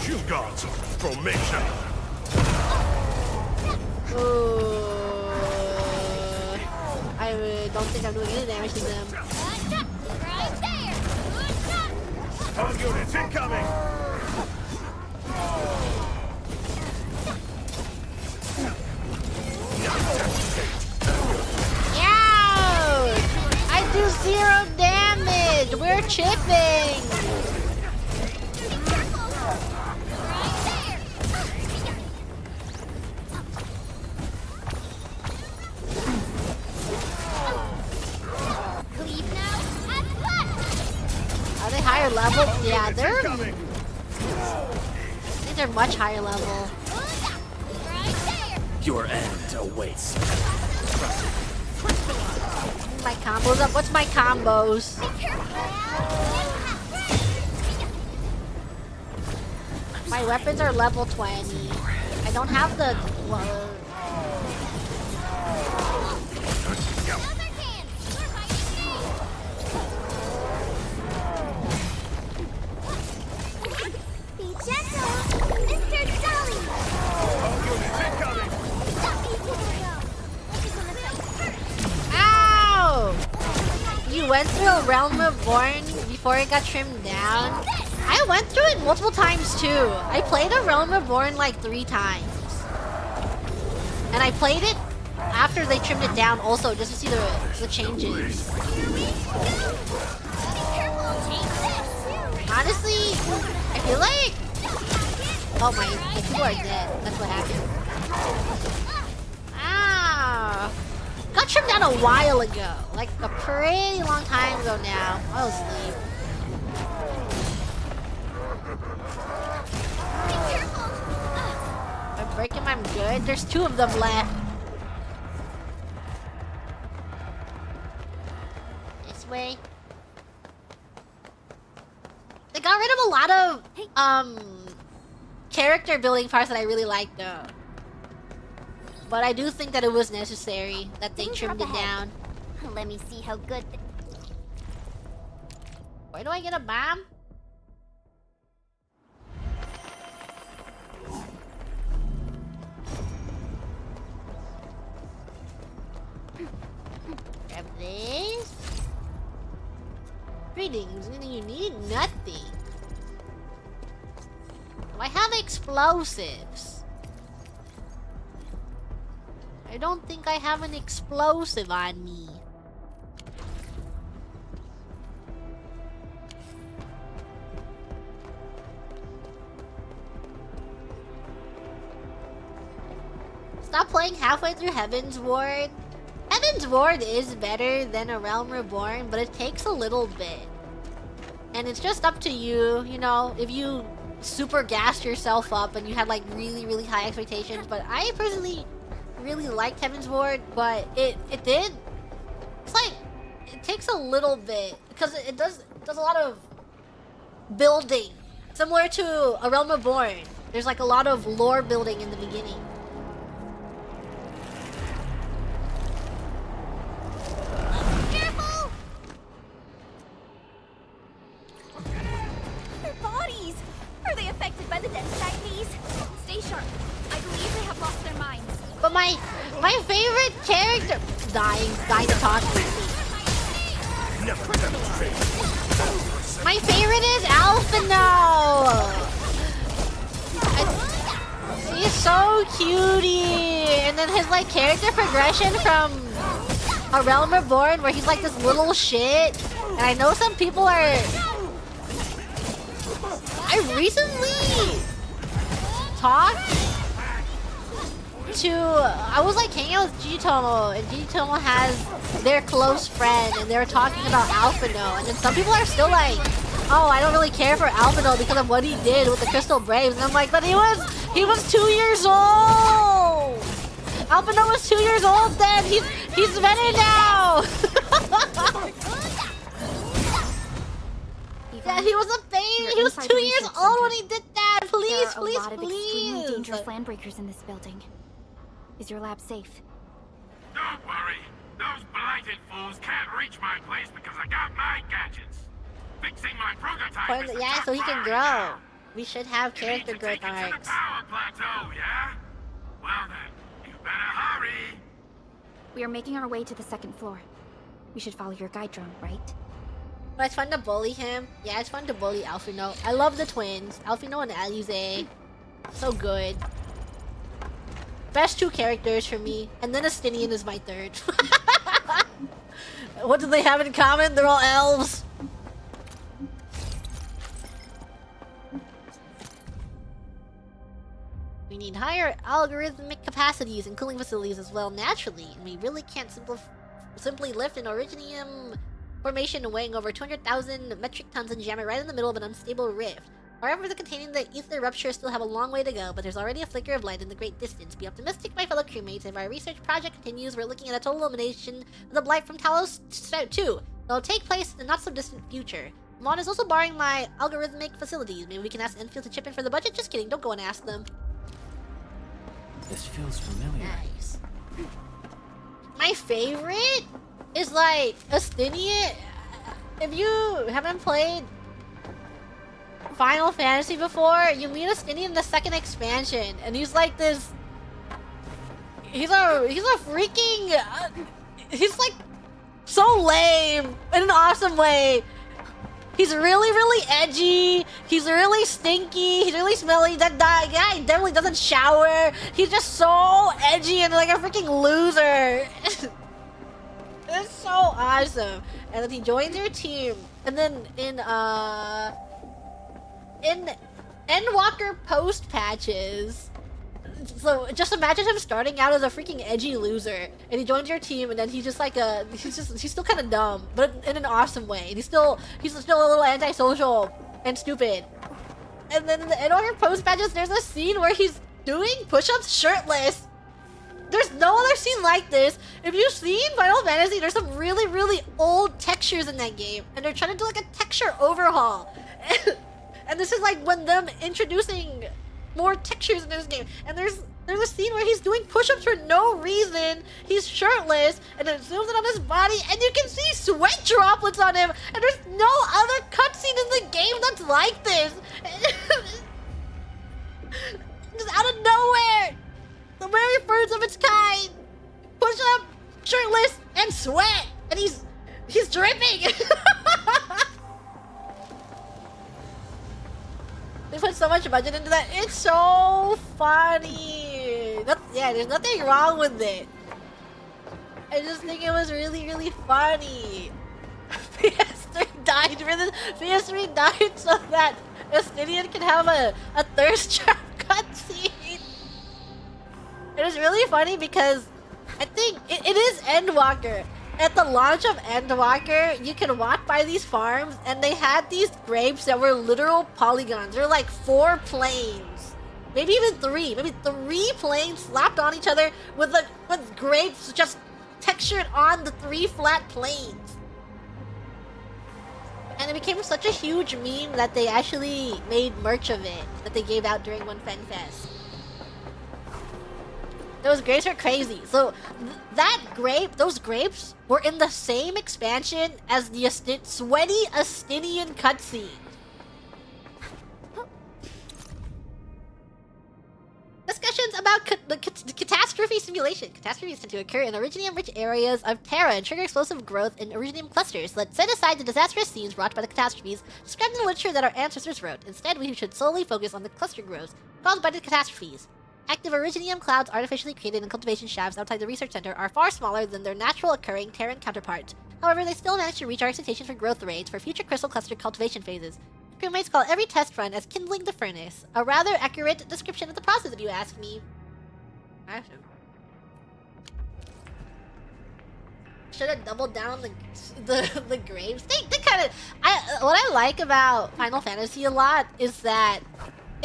Speaker 8: Shield guards, formation.
Speaker 1: I don't think I'm doing any damage to them.
Speaker 9: Right there!
Speaker 8: All units incoming.
Speaker 1: I do 0 damage! We're chipping! Are they higher level? Yeah, they're... I think they're much higher level.
Speaker 7: Your end awaits.
Speaker 1: Getting my combos up. What's my combos? My weapons are level 20. I don't have the...
Speaker 9: Be gentle, Mr. Jolly!
Speaker 1: Ow! You went through a Realm Reborn before it got trimmed down? I went through it multiple times too. I played a Realm Reborn like 3 times. And I played it after they trimmed it down also, just to see the changes. Honestly, I feel like... Oh my people are dead. That's what happened. Ah! Got trimmed down a while ago. Like a pretty long time ago now. I was asleep. If I break him, I'm good. There's 2 of them left. This way. They got rid of a lot of character building parts that I really liked though. But I do think that it was necessary that they trimmed it down.
Speaker 9: Let me see how good.
Speaker 1: Where do I get a bomb? Grab this. Greetings, you need nothing. Do I have explosives? I don't think I have an explosive on me. Stop playing halfway through Heaven's Ward. Heaven's Ward is better than a Realm Reborn, but it takes a little bit. And it's just up to you, you know, if you super gassed yourself up and you had like really, really high expectations. But I personally really liked Heaven's Ward, but it's like, it takes a little bit, because it does a lot of building. Similar to a Realm Reborn. There's like a lot of lore building in the beginning.
Speaker 9: Careful!
Speaker 2: Their bodies! Are they affected by the death techniques? Stay sharp. I believe they have lost their minds.
Speaker 1: But my favorite character dying to talk to me. My favorite is Alphino. He's so cutie, and then his like character progression from a Realm Reborn, where he's like this little shit. And I know some people are. I recently talked to, I was like hanging out with Gitomo, and Gitomo has their close friend, and they were talking about Alphino, and then some people are still like, oh, I don't really care for Alphino because of what he did with the Crystal Braves, and I'm like, but he was 2 years old! Alphino was 2 years old then! He's better now! Yeah, he was a baby! He was 2 years old when he did that! Please, please,
Speaker 3: There are a lot of extremely
Speaker 1: please!
Speaker 3: dangerous landbreakers in this building. Is your lab safe?
Speaker 15: Don't worry. Those blighted fools can't reach my place because I got my gadgets. Fixing my prototype is the
Speaker 1: Yeah,
Speaker 15: top
Speaker 1: so he can
Speaker 15: priority
Speaker 1: grow.
Speaker 15: now.
Speaker 1: We should have
Speaker 15: You need
Speaker 1: character
Speaker 15: to
Speaker 1: growth
Speaker 15: take it to the
Speaker 1: arcs.
Speaker 15: power plateau, yeah? Well then, you better hurry.
Speaker 3: We are making our way to the second floor. We should follow your guide drone, right?
Speaker 1: But it's fun to bully him. Yeah, it's fun to bully Alphino. I love the twins. Alphino and Alize. So good. Best 2 characters for me. And then Astinian is my 3rd. What do they have in common? They're all elves. We need higher algorithmic capacities and cooling facilities as well, naturally. And we really can't simply lift an originium formation weighing over 200,000 metric tons and jam it right in the middle of an unstable rift. However, the containing the ether rupture still have a long way to go, but there's already a flicker of light in the great distance. Be optimistic, my fellow crewmates. If our research project continues, we're looking at a total elimination of the blight from Talos 2. It'll take place in the not-so-distant future. Mon is also borrowing my algorithmic facilities. Maybe we can ask Endfield to chip in for the budget? Just kidding, don't go and ask them.
Speaker 7: This feels familiar.
Speaker 1: Nice. My favorite is like Astinian. If you haven't played Final Fantasy before, you meet Astinian in the second expansion, and he's like this. He's a freaking. He's like so lame in an awesome way. He's really, really edgy. He's really stinky. He's really smelly. That guy definitely doesn't shower. He's just so edgy and like a freaking loser. It's so awesome. And then he joins your team. And then in Endwalker post patches. So just imagine him starting out as a freaking edgy loser, and he joins your team, and then he's just like he's still kind of dumb, but in an awesome way. And he's still a little antisocial and stupid. And then in the Endwalker post patches, there's a scene where he's doing push-ups shirtless. There's no other scene like this. If you've seen Final Fantasy, there's some really, really old textures in that game, and they're trying to do like a texture overhaul. And this is like when them introducing more textures in this game, and there's a scene where he's doing push-ups for no reason. He's shirtless, and it zooms in on his body, and you can see sweat droplets on him, and there's no other cutscene in the game that's like this. Just out of nowhere, the very first of its kind, push-up, shirtless, and sweat, and he's dripping. They put so much budget into that. It's so funny. There's nothing wrong with it. I just think it was really, really funny. PS3 died for this. PS3 died so that Astinian can have a thirst trap cutscene. It was really funny because I think it is Endwalker. At the launch of Endwalker, you can walk by these farms, and they had these grapes that were literal polygons. They're like 4 planes, maybe even 3, maybe 3 planes slapped on each other with grapes just textured on the 3 flat planes. And it became such a huge meme that they actually made merch of it that they gave out during one FenFest. Those grapes are crazy. So those grapes were in the same expansion as the sweaty Astinian cutscene. Discussions about the catastrophe simulation. Catastrophes tend to occur in originium-rich areas of Terra and trigger explosive growth in originium clusters. Let's set aside the disastrous scenes wrought by the catastrophes described in the literature that our ancestors wrote. Instead, we should solely focus on the cluster growth caused by the catastrophes. Active originium clouds artificially created in cultivation shafts outside the research center are far smaller than their natural occurring Terran counterparts. However, they still manage to reach our expectations for growth rates for future crystal cluster cultivation phases. Crewmates call every test run as kindling the furnace. A rather accurate description of the process, if you ask me. Awesome. Should have doubled down the graves. They kind of. What I like about Final Fantasy a lot is that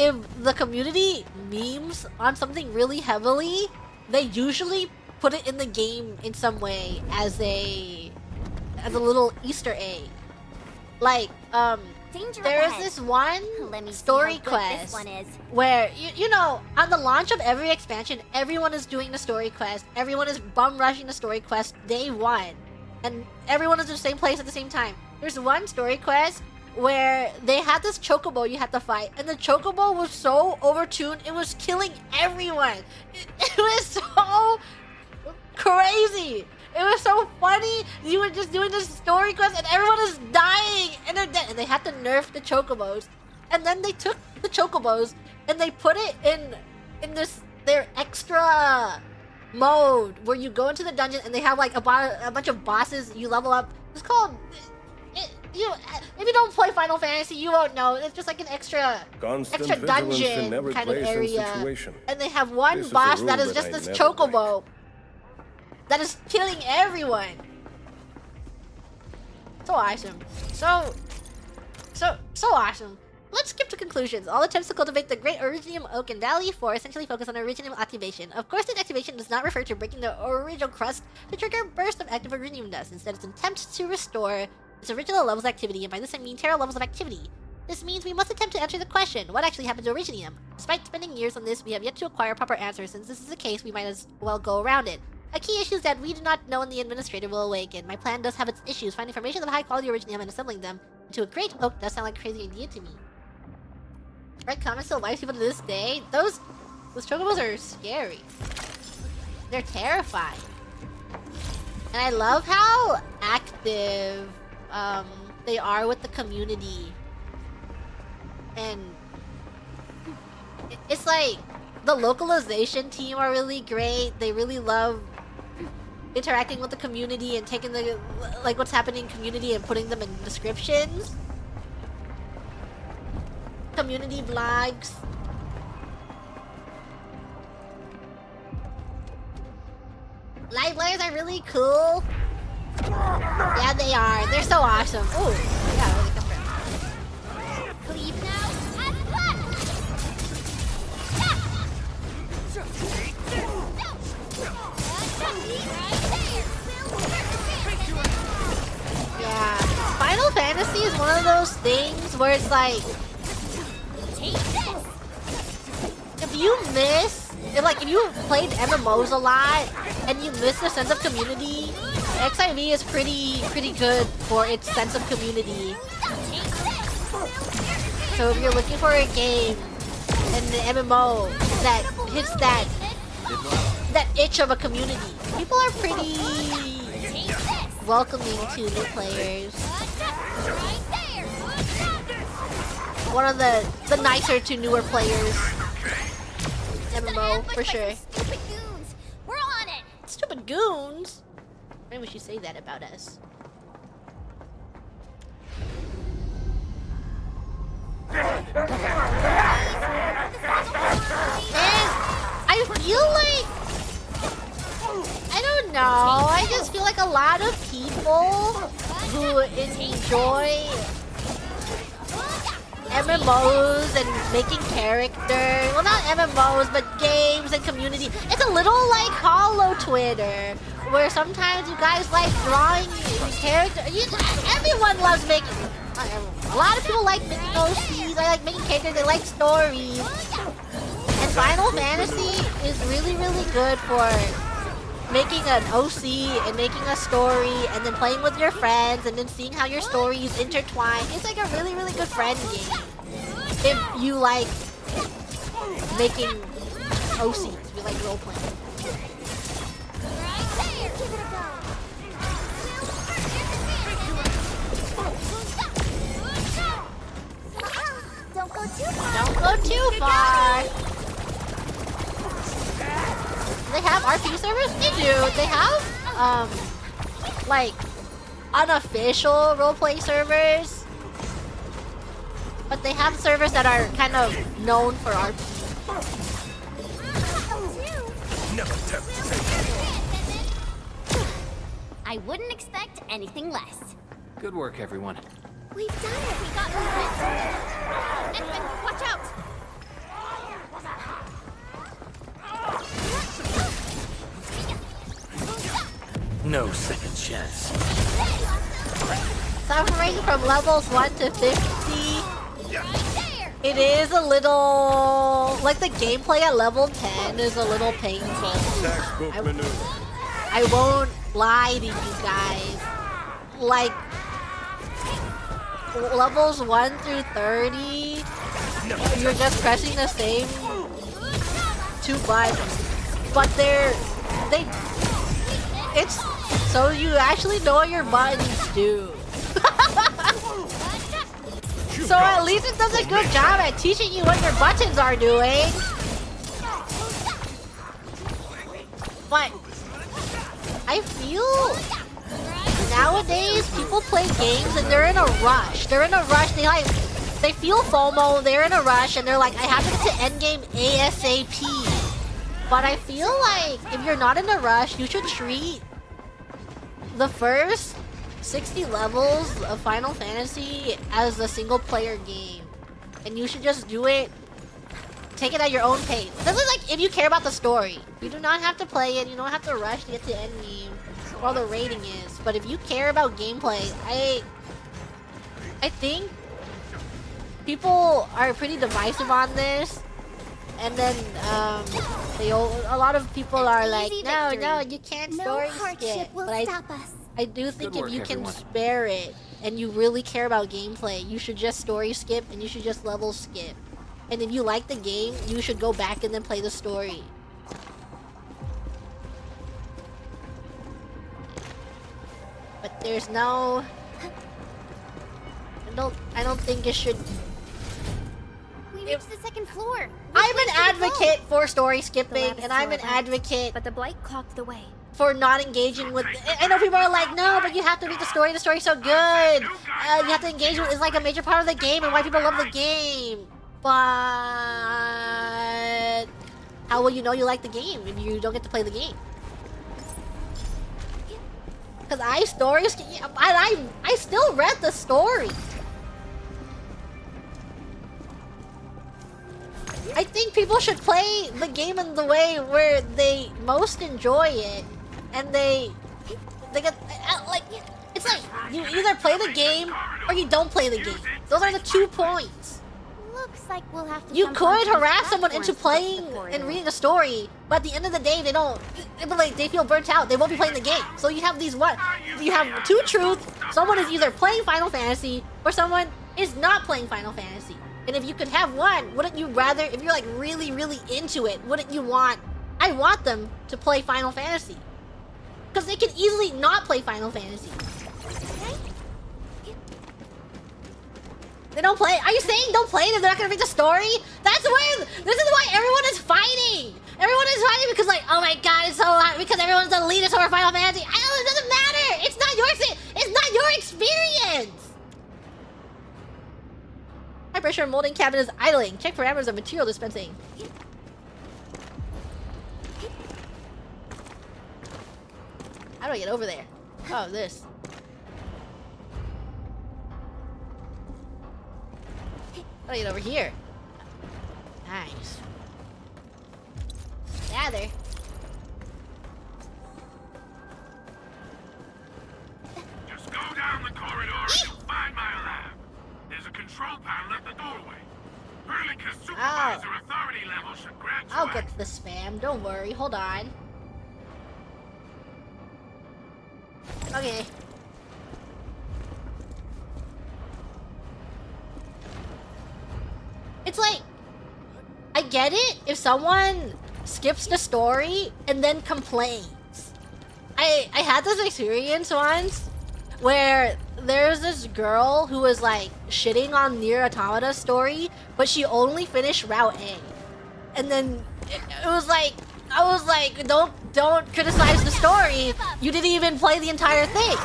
Speaker 1: if the community memes on something really heavily, they usually put it in the game in some way as a little Easter egg. Like, there is this one story quest where, you know, on the launch of every expansion, everyone is doing the story quest. Everyone is bum rushing the story quest day 1. And everyone is in the same place at the same time. There's one story quest where they had this chocobo you had to fight, and the chocobo was so overtuned, it was killing everyone. It was so crazy. It was so funny. You were just doing this story quest, and everyone is dying, and they're dead. And they had to nerf the chocobos, and then they took the chocobos and they put it in their extra mode where you go into the dungeon and they have like a bunch of bosses you level up. It's called. If you don't play Final Fantasy, you won't know. It's just like an extra dungeon kind of area. And they have one boss that is just this chocobo that is killing everyone. So awesome. So awesome. Let's skip to conclusions. All attempts to cultivate the great Originium Oak in Valley 4 essentially focus on Originium activation. Of course, this activation does not refer to breaking the original crust to trigger a burst of active Originium dust. Instead, it's an attempt to restore its original levels of activity, and by this I mean Terra levels of activity. This means we must attempt to answer the question, what actually happened to Originium? Despite spending years on this, we have yet to acquire proper answers. Since this is the case, we might as well go around it. A key issue is that we do not know when the Administrator will awaken. My plan does have its issues. Finding formations of high quality Originium and assembling them into a great oak does sound like a crazy idea to me. Red comments still live people to this day. Those chocobos are scary. They're terrifying. And I love how active they are with the community. And it's like the localization team are really great. They really love interacting with the community and taking the like what's happening in community and putting them in descriptions. Community blogs. Live players are really cool. Yeah, they are. They're so awesome. Ooh, yeah, really confirmed.
Speaker 9: Leave now and
Speaker 1: Yeah, Final Fantasy is one of those things where it's like, if you played MMOs a lot and you miss the sense of community, XIV is pretty good for its sense of community. So if you're looking for a game and the MMO that hits that itch of a community, people are pretty welcoming to new players. One of the nicer to newer players. MMO for sure.
Speaker 9: Stupid goons. We're on it.
Speaker 1: Stupid goons. Maybe we should say that about us. And I feel like, I don't know, I just feel like a lot of people who enjoy MMOs and making characters, well not MMOs, but games and community, it's a little like Holo Twitter, where sometimes you guys like drawing characters, everyone loves making, a lot of people like making OCs, I like making characters, they like stories, and Final Fantasy is really good for making an OC and making a story and then playing with your friends and then seeing how your stories intertwine. It's like a really good friend game. If you like making OCs, if you like role playing.
Speaker 9: Don't go too far.
Speaker 1: Don't go too far. They have RP servers? They do. They have, like, unofficial roleplay servers. But they have servers that are kind of known for RP.
Speaker 9: I wouldn't expect anything less.
Speaker 7: Good work, everyone.
Speaker 9: We've done it. We got movement. Endfield, watch out.
Speaker 7: No second chance.
Speaker 1: Suffering from levels 1 to 50. It is a little... like the gameplay at level 10 is a little painful. I won't lie to you guys. Like... levels 1 through 30, you're just pressing the same 2 buttons. But it's so you actually know what your buttons do. So at least it does a good job at teaching you what your buttons are doing. But I feel nowadays people play games and they're in a rush. They feel FOMO, they're in a rush, and they're like, I have to get to endgame ASAP. But I feel like if you're not in a rush, you should treat the first 60 levels of Final Fantasy as a single player game. and you should just do it. Take it at your own pace. This is like if you care about the story. You do not have to play it. You don't have to rush to get to the end game or all the rating is. But if you care about gameplay, I think people are pretty divisive on this. And then a lot of people are like, no, you can't story skip. But I do think if you can spare it and you really care about gameplay, you should just story skip and you should just level skip. And if you like the game, you should go back and then play the story. But there's no... I don't think it should...
Speaker 9: We reached the second floor.
Speaker 1: I'm an advocate for story skipping, and I'm an advocate...
Speaker 3: But the blight clogged the way.
Speaker 1: For not engaging with... I know people are like, no, but you have to read the story. The story's so good. You have to engage with... It's like a major part of the game and why people love the game. But how will you know you like the game if you don't get to play the game? Because I still read the story. I think people should play the game in the way where they most enjoy it, and they get like it's like you either play the game or you don't play the game. Those are the 2 points.
Speaker 9: Looks like we'll have to.
Speaker 1: You could harass someone into playing and reading the story, but at the end of the day, they feel burnt out. They won't be playing the game. So you have you have 2 truths. Someone is either playing Final Fantasy or someone is not playing Final Fantasy. And if you could have one, wouldn't you rather, if you're like really, really into it, wouldn't you want, I want them to play Final Fantasy. Because they can easily not play Final Fantasy. They don't play. Are you saying don't play it if they're not gonna read the story? That's where. This is why everyone is fighting. Everyone is fighting because like, oh my god, it's so hot because everyone's elitist over Final Fantasy. It doesn't matter. It's not your experience. High pressure molding cabinet is idling. Check parameters of material dispensing. How do I get over there? Oh, this. How do I get over here? Nice. Gather.
Speaker 15: Just go down the corridor and you'll find my lab. There's a control panel at the doorway. Perlica's supervisor authority level should grant you
Speaker 1: I'll get to the spam. Don't worry. Hold on. Okay. It's like, I get it if someone skips the story and then complains. I had this experience once where there's this girl who was like shitting on Nier Automata's story, but she only finished Route A. And then it was like, I was like, don't criticize the story. You didn't even play the entire thing.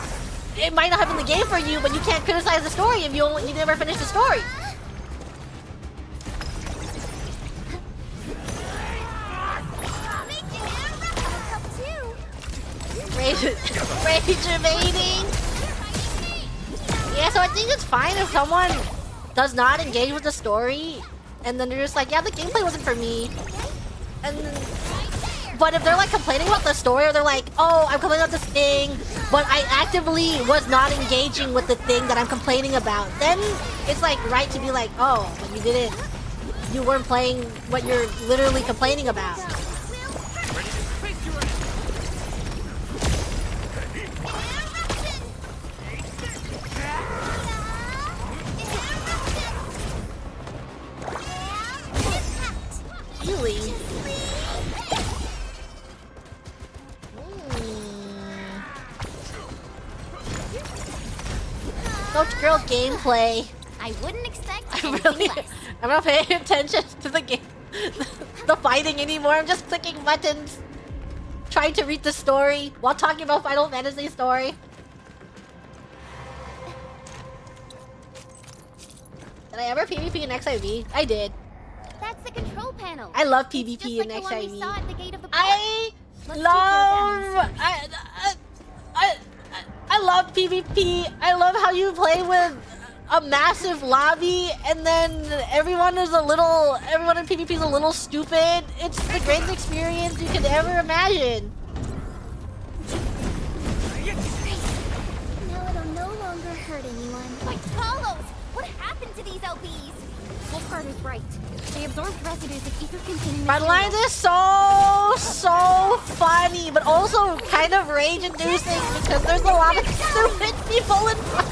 Speaker 1: It might not have been the game for you, but you can't criticize the story if you never finished the story. Rage evading. Yeah, so I think it's fine if someone does not engage with the story, and then they're just like, yeah, the gameplay wasn't for me. And but if they're like complaining about the story, or they're like, oh, I'm complaining about this thing, but I actively was not engaging with the thing that I'm complaining about, then it's like right to be like, oh, but you weren't playing what you're literally complaining about. Healing. Coach girl gameplay.
Speaker 9: I wouldn't expect anything less.
Speaker 1: I'm not paying attention to the game, the fighting anymore. I'm just clicking buttons, trying to read the story while talking about Final Fantasy story. Did I ever PvP in XIV? I did.
Speaker 9: That's the control panel.
Speaker 1: I love PvP in
Speaker 9: like
Speaker 1: XIV. I love PvP. I love how you play with a massive lobby, and then everyone in PvP is a little stupid. It's the greatest experience you could ever imagine.
Speaker 2: Now it'll no longer hurt anyone.
Speaker 9: My Talos! What happened to these LPs?
Speaker 2: Wolfguard is right. They absorbed residues of ether-containing
Speaker 1: Frontlines is so funny, but also kind of rage-inducing because there's a lot of stupid people in front.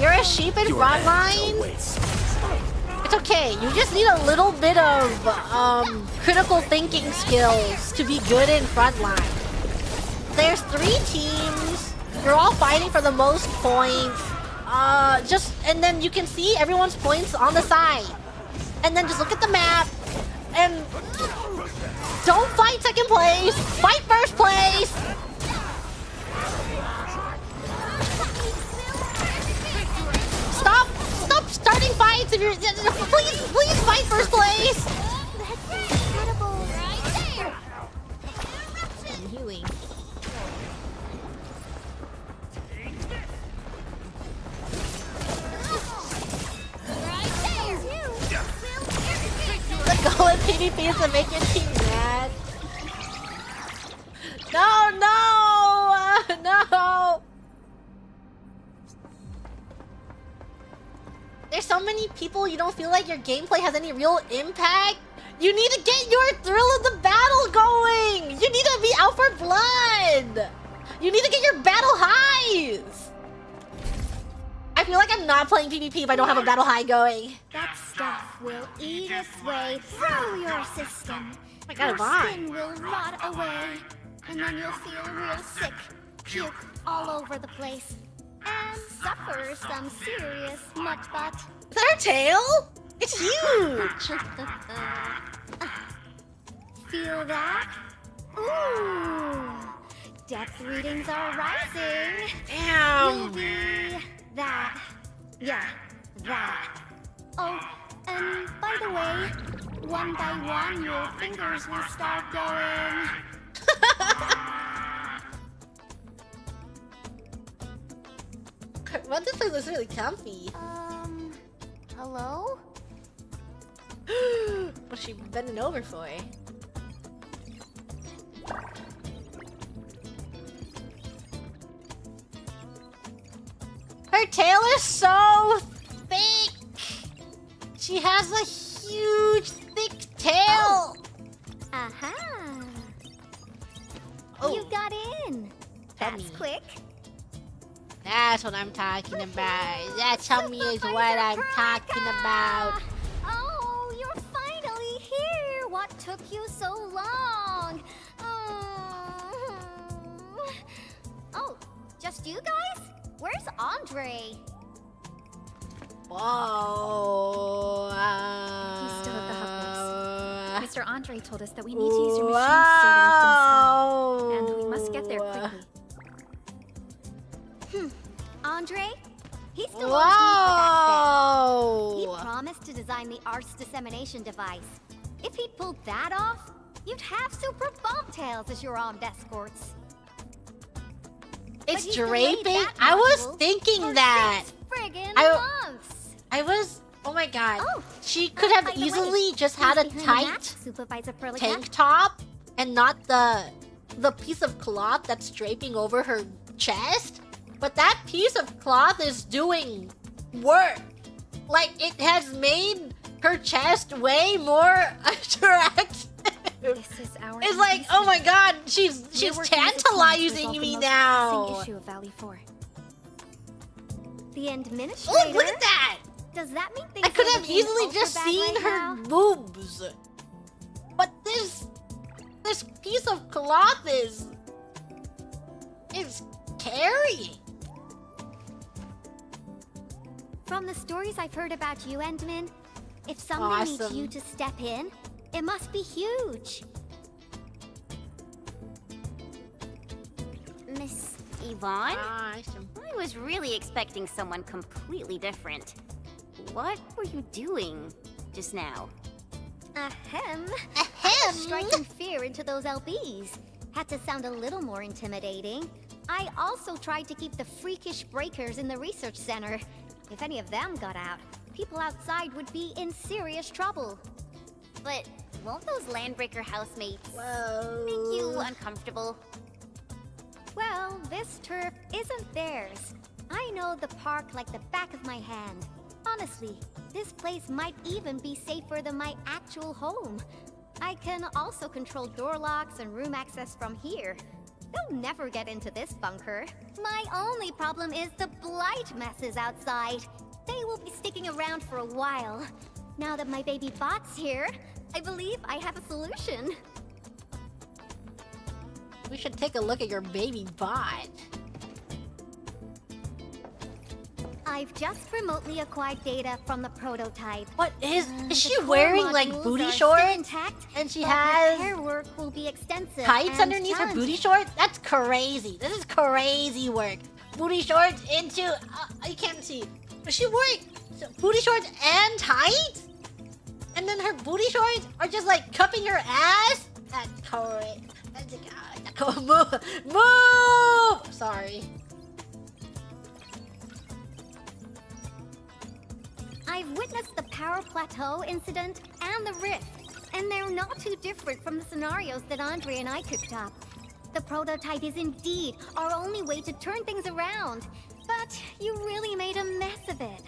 Speaker 1: You're a sheep in frontline? It's okay, you just need a little bit of critical thinking skills to be good in frontline. There's 3 teams, you're all fighting for the most points. And then you can see everyone's points on the side. And then just look at the map and don't fight second place, fight first place! Stop starting fights if you're please fight first place.
Speaker 2: That's incredible.
Speaker 9: Right there.
Speaker 1: I'm healing.
Speaker 9: Right there.
Speaker 1: The goal in PvP is to make your team mad. No. There's so many people you don't feel like your gameplay has any real impact. You need to get your thrill of the battle going. You need to be out for blood. You need to get your battle highs. I feel like I'm not playing PvP if I don't have a battle high going.
Speaker 2: That stuff will eat its way through your system.
Speaker 1: Oh my god,
Speaker 2: Your
Speaker 1: why?
Speaker 2: skin will rot away, and then you'll feel real sick, puke all over the place, and suffer some serious mutt butt.
Speaker 1: Is that her tail? It's huge.
Speaker 2: Feel that? Ooh, depth readings are rising.
Speaker 1: Damn.
Speaker 2: Maybe that. Yeah, that. Oh, and by the way, one by one your fingers will start going.
Speaker 1: Well, this place looks really comfy.
Speaker 2: Hello?
Speaker 1: What's she bending over for? Her tail is so thick. She has a huge, thick tail.
Speaker 2: Aha!
Speaker 1: Oh.
Speaker 2: You got in. That's quick.
Speaker 1: That's what I'm talking about. That tummy is what I'm talking about.
Speaker 2: Oh, you're finally here. What took you so long? Oh, just you guys? Where's Andre?
Speaker 1: Whoa.
Speaker 3: He's still at the hub base. Mr. Andre told us that we need to use your machines still to lift in the sky, and we must get there quickly.
Speaker 2: Andre? He still
Speaker 1: Whoa.
Speaker 2: owes me for that bet. He promised to design the Art's dissemination device. If he'd pulled that off, you'd have super bombtails as your armed escorts.
Speaker 1: It's draping. I was thinking that. I was. Oh my god. She could have easily just had a tight tank top and not the piece of cloth that's draping over her chest. But that piece of cloth is doing work. Like, it has made her chest way more attractive. It's like, oh my god, she's tantalizing me now.
Speaker 2: Issue of Valley 4. The administrator.
Speaker 1: Oh, look at that!
Speaker 2: Does that mean things
Speaker 1: I could
Speaker 2: are
Speaker 1: have
Speaker 2: looking
Speaker 1: easily
Speaker 2: ultra
Speaker 1: just
Speaker 2: bad
Speaker 1: seen
Speaker 2: right
Speaker 1: her
Speaker 2: now?
Speaker 1: boobs. But this piece of cloth is carrying.
Speaker 2: From the stories I've heard about you, Endman, if somebody needs
Speaker 1: Awesome.
Speaker 2: you to step in, it must be huge. Miss
Speaker 9: Yvonne?
Speaker 1: Awesome.
Speaker 9: I was really expecting someone completely different. What were you doing just now?
Speaker 2: Ahem.
Speaker 1: Ahem.
Speaker 2: Striking fear into those LBs. Had to sound a little more intimidating. I also tried to keep the freakish breakers in the research center. If any of them got out, people outside would be in serious trouble.
Speaker 9: But won't those landbreaker housemates
Speaker 1: Whoa.
Speaker 9: make you uncomfortable?
Speaker 2: Well, this turf isn't theirs. I know the park like the back of my hand. Honestly, this place might even be safer than my actual home. I can also control door locks and room access from here. They'll never get into this bunker. My only problem is the blight messes outside. They will be sticking around for a while. Now that my baby bot's here, I believe I have a solution.
Speaker 1: We should take a look at your baby bot.
Speaker 2: I've just remotely acquired data from the prototype.
Speaker 1: What is she
Speaker 2: The core
Speaker 1: wearing like
Speaker 2: modules
Speaker 1: booty
Speaker 2: are
Speaker 1: shorts?
Speaker 2: still intact,
Speaker 1: And she
Speaker 2: but
Speaker 1: has
Speaker 2: repair work will be extensive
Speaker 1: tights
Speaker 2: and
Speaker 1: underneath her
Speaker 2: challenging.
Speaker 1: booty shorts? That's crazy. This is crazy work. Booty shorts into you can't see. But she wearing booty shorts and tights? And then her booty shorts are just like cupping her ass? That's correct. That's a move! Sorry.
Speaker 2: I've witnessed the power plateau incident and the rift, and they're not too different from the scenarios that Andre and I cooked up. The prototype is indeed our only way to turn things around, but you really made a mess of it.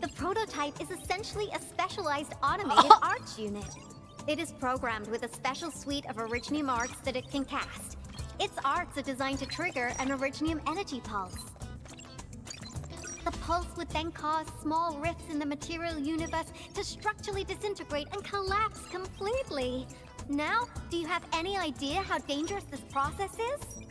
Speaker 2: The prototype is essentially a specialized automated arts unit. It is programmed with a special suite of Originium arts that it can cast. Its arts are designed to trigger an Originium energy pulse. The pulse would then cause small rifts in the material universe to structurally disintegrate and collapse completely. Now, do you have any idea how dangerous this process is?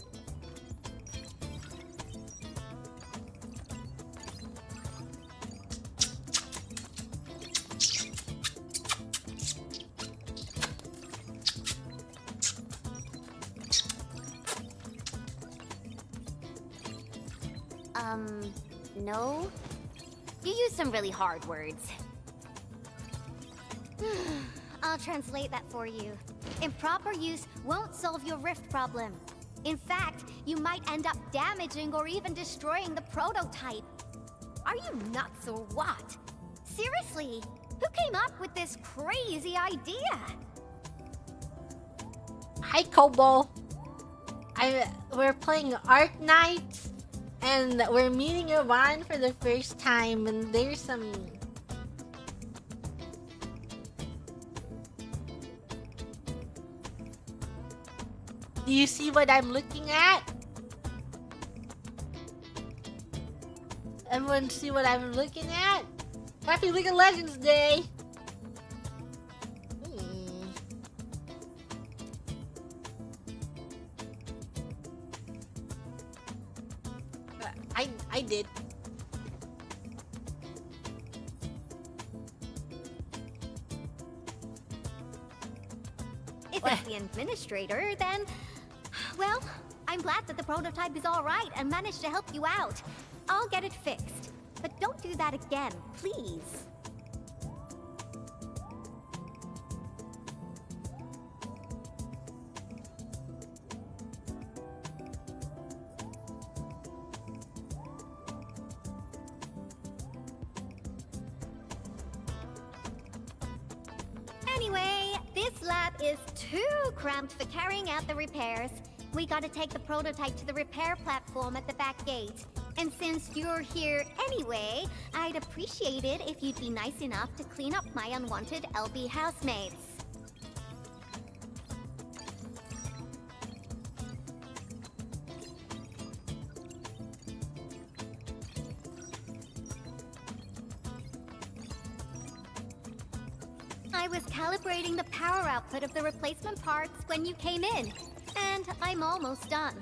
Speaker 9: No? You use some really hard words.
Speaker 2: I'll translate that for you. Improper use won't solve your rift problem. In fact, you might end up damaging or even destroying the prototype. Are you nuts or what? Seriously, who came up with this crazy idea?
Speaker 1: Hi, Kobo. We're playing Arknights, and we're meeting Yvonne for the first time, and there's some... Do you see what I'm looking at? Everyone see what I'm looking at? Happy League of Legends Day! I did.
Speaker 2: If it's the administrator, then... Well, I'm glad that the prototype is alright and managed to help you out. I'll get it fixed. But don't do that again, please. Anyway, this lab is too cramped for carrying out the repairs. We gotta take the prototype to the repair platform at the back gate. And since you're here anyway, I'd appreciate it if you'd be nice enough to clean up my unwanted LB housemates. I was calibrating the power output of the replacement parts when you came in, and I'm almost done.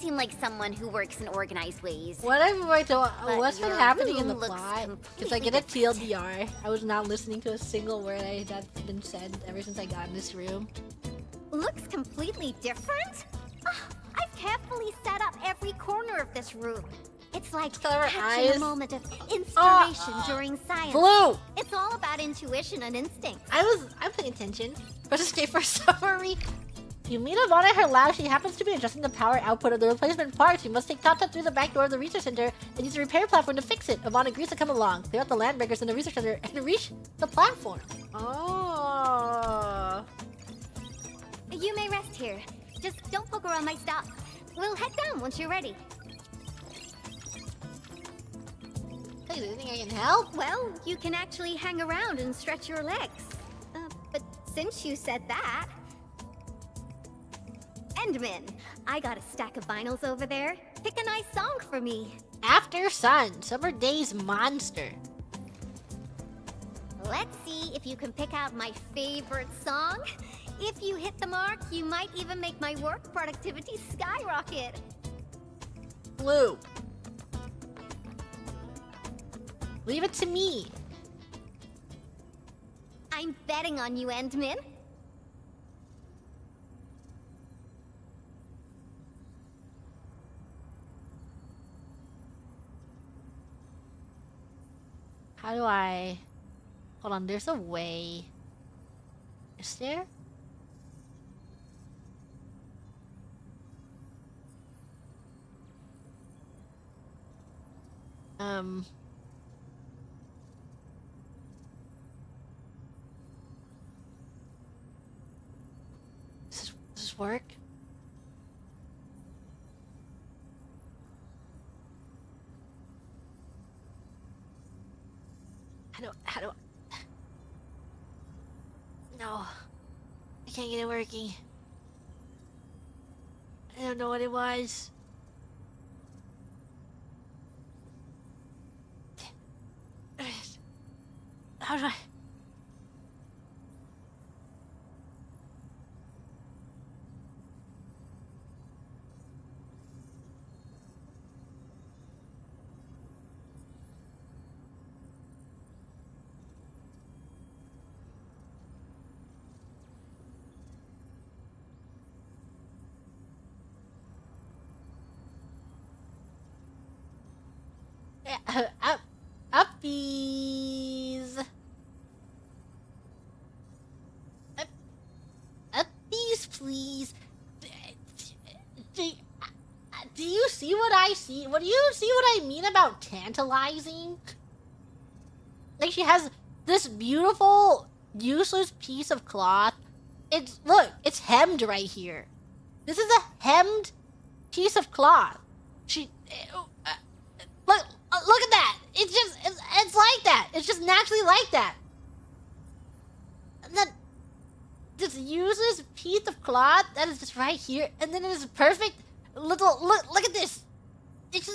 Speaker 9: seem like someone who works in organized ways.
Speaker 1: Whatever. What's been
Speaker 9: your
Speaker 1: happening in the
Speaker 9: room looks
Speaker 1: plot? Because
Speaker 9: completely
Speaker 1: I get a
Speaker 9: different.
Speaker 1: TLDR. I was not listening to a single word that's been said ever since I got in this room.
Speaker 9: Looks completely different? I've carefully set up every corner of this room. It's like catching
Speaker 1: eyes.
Speaker 9: a moment of inspiration during science.
Speaker 1: Blue!
Speaker 9: It's all about intuition and instinct.
Speaker 1: I'm paying attention. Press escape for a summary. You meet Ivana at her lab. She happens to be adjusting the power output of the replacement parts. You must take TATA through the back door of the research center and use a repair platform to fix it. Ivana agrees to come along, clear out the land breakers in the research center, and reach the platform. Oh.
Speaker 9: You may rest here. Just don't poke around my stuff. We'll head down once you're ready.
Speaker 1: Hey, do you think I can help?
Speaker 9: Well, you can actually hang around and stretch your legs. But since you said that... Endman, I got a stack of vinyls over there. Pick a nice song for me.
Speaker 1: After Sun, Summer Days Monster.
Speaker 9: Let's see if you can pick out my favorite song. If you hit the mark, you might even make my work productivity skyrocket.
Speaker 1: Blue. Leave it to me.
Speaker 9: I'm betting on you, Endman.
Speaker 1: How do I... Hold on, there's a way. Is there? Does this work? How do No. I can't get it working. I don't know what it was. How do I... Uppies. Uppies, please. Do you see what I see? What do you see what I mean about tantalizing? Like, she has this beautiful, useless piece of cloth. Look, it's hemmed right here. This is a hemmed piece of cloth. Look at that! It's like that! It's just naturally like that! And then, this useless piece of cloth that is just right here, and then it is perfect little, look at this! It's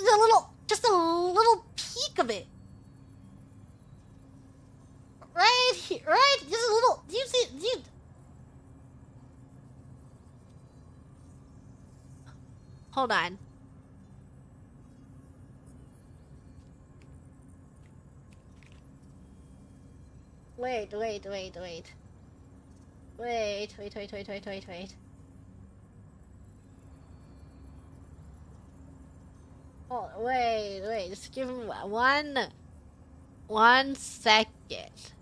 Speaker 1: just a little peek of it. Right here, right? Just a little, do you see, hold on. Wait. Oh, wait. Just give him one second.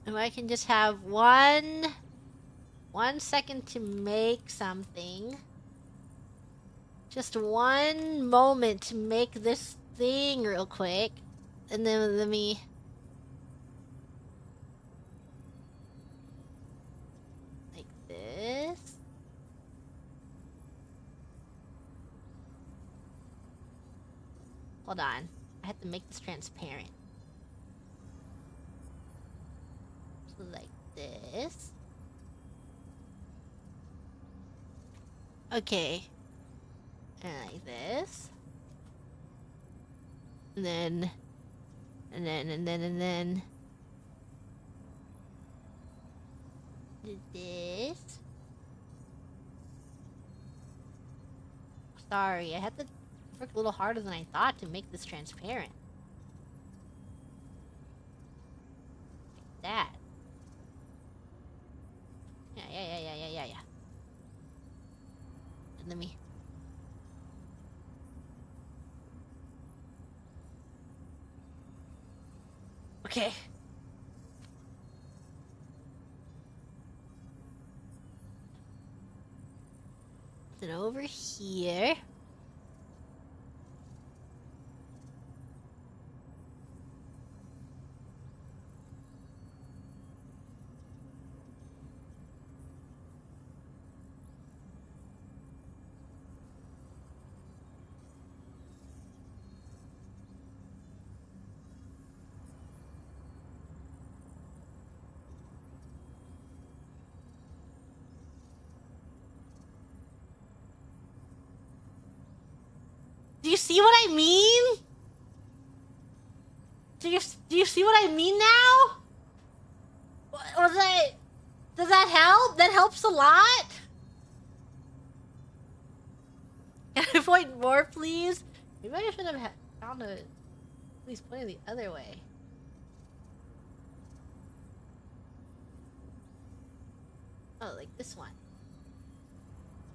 Speaker 1: If I can just have one second to make something. Just one moment to make this thing real quick. And then let me... this. Hold on. I have to make this transparent. So like this. Okay. And like this. And then do this. Sorry, I had to work a little harder than I thought to make this transparent. Like that. Yeah. And let me... Okay. Then over here. Do you see what I mean? Do you see what I mean now? Was I... Does that help? That helps a lot? Can I point more, please? Maybe I should have found a... At least pointing the other way. Oh, like this one.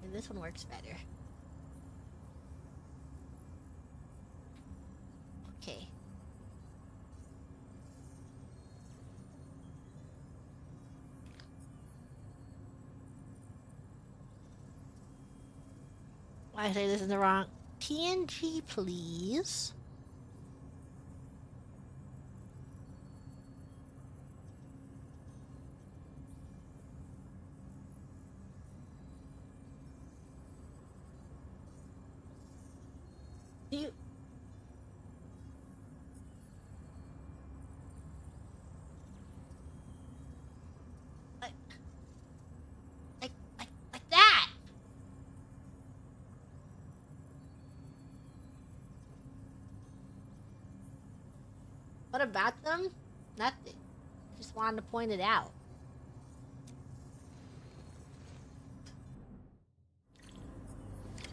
Speaker 1: And this one works better. Okay. Why I say this is the wrong TNG, please. Do you... Like that! What about them? Nothing. Just wanted to point it out.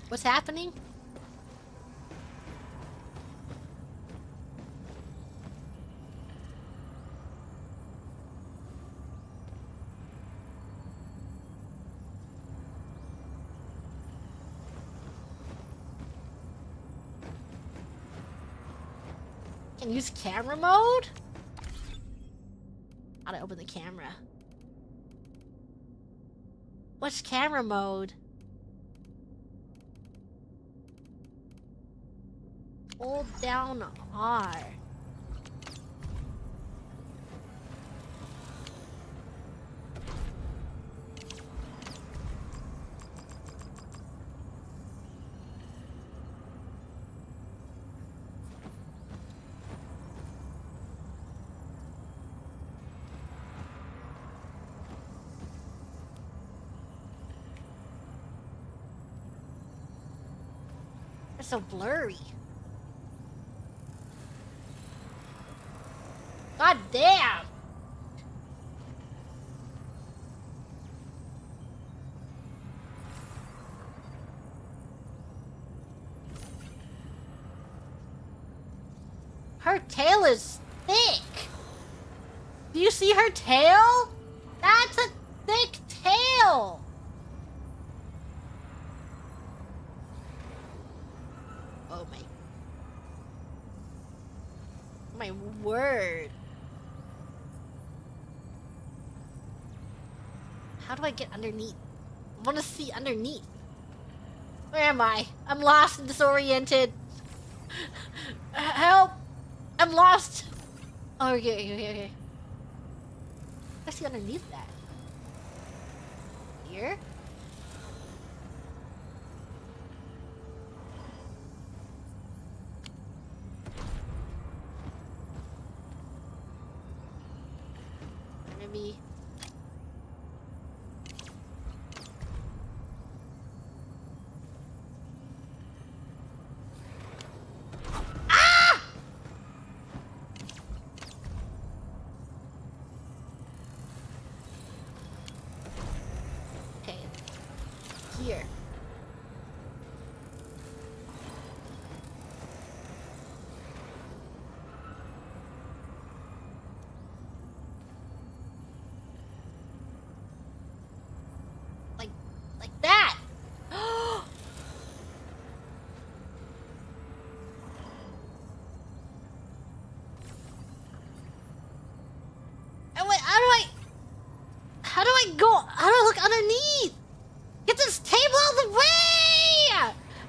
Speaker 1: What's happening? Can use camera mode? How to open the camera? What's camera mode? Hold down R. It's so blurry. God damn! Her tail is thick! Do you see her tail? That's a thick tail! Oh my word. How do I get underneath? I want to see underneath. Where am I? I'm lost and disoriented. Help! I'm lost! Oh, okay. I see underneath that. Here? Maybe... Like that! And wait, how do I go? How do I look underneath? Get this table out of the way!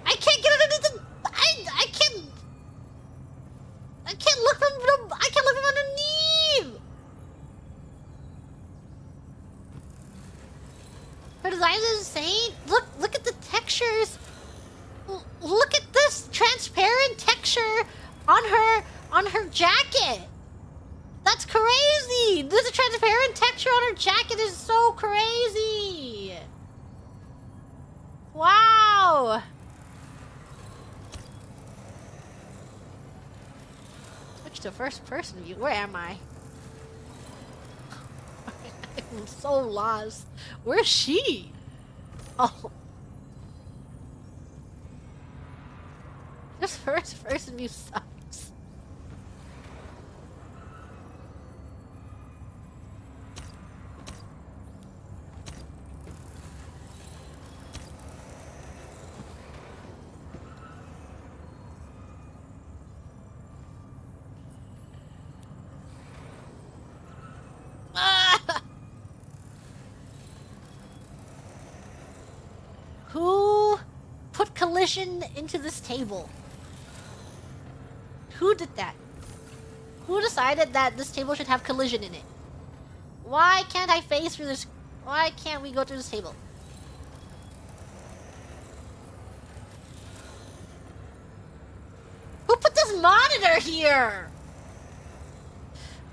Speaker 1: I can't get underneath the... I can't look from underneath! Her design is insane. Look at the textures. Look at this transparent texture on her jacket. That's crazy. There's a transparent texture on her jacket. Is so crazy. Wow. Switch to first person view. Where am I? I'm so lost. Where's she? Oh. This first person view sucks. Who put collision into this table? Who did that? Who decided that this table should have collision in it? Why can't I phase through this? Why can't we go through this table? Who put this monitor here?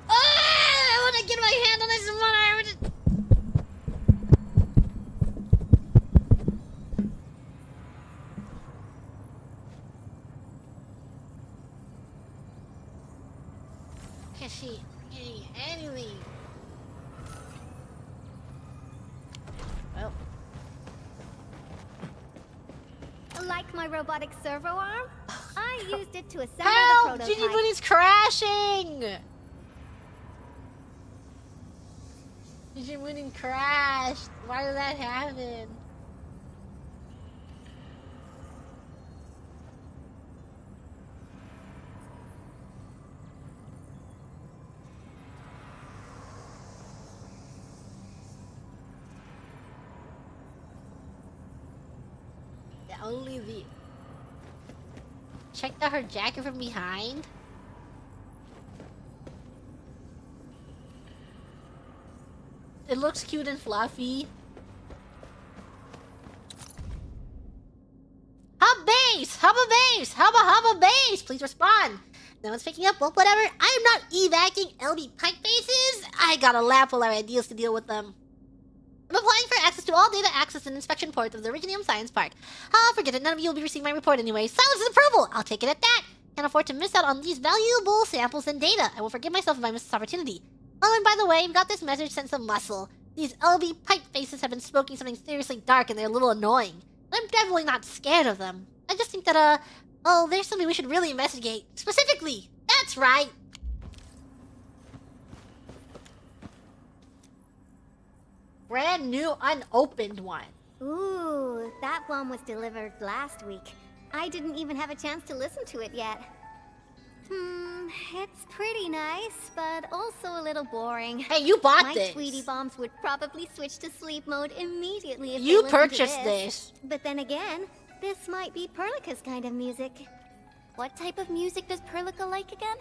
Speaker 1: I want to get my hand on this monitor. Can't see anything. Well.
Speaker 9: Like my robotic servo arm? I used it to assemble
Speaker 1: Help!
Speaker 9: the prototype.
Speaker 1: Gigi Bunny's crashing! Gigi Bunny crashed. Why did that happen? Only the... Checked out her jacket from behind. It looks cute and fluffy. Hub base! Hubba base! Hubba base! Please respond. No one's picking up. Well, whatever. I am not evacuating LB pipe bases. I got a lab full of ideas to deal with them. I'm applying for access to all data access and inspection ports of the Originium Science Park. Ah, forget it. None of you will be receiving my report anyway. Silence is approval. I'll take it at that. Can't afford to miss out on these valuable samples and data. I will forgive myself if I miss this opportunity. Oh, and by the way, you've got this message sent some muscle. These LB pipe faces have been smoking something seriously dark and they're a little annoying. I'm definitely not scared of them. I just think that, oh, there's something we should really investigate. Specifically. That's right. Brand new unopened one.
Speaker 9: Ooh, that one was delivered last week. I didn't even have a chance to listen to it yet. It's pretty nice, but also a little boring.
Speaker 1: Hey, you bought this.
Speaker 9: My Tweety Bombs would probably switch to sleep mode immediately if
Speaker 1: you
Speaker 9: they
Speaker 1: purchased
Speaker 9: to
Speaker 1: this.
Speaker 9: But then again, this might be Perlica's kind of music. What type of music does Perlica like again?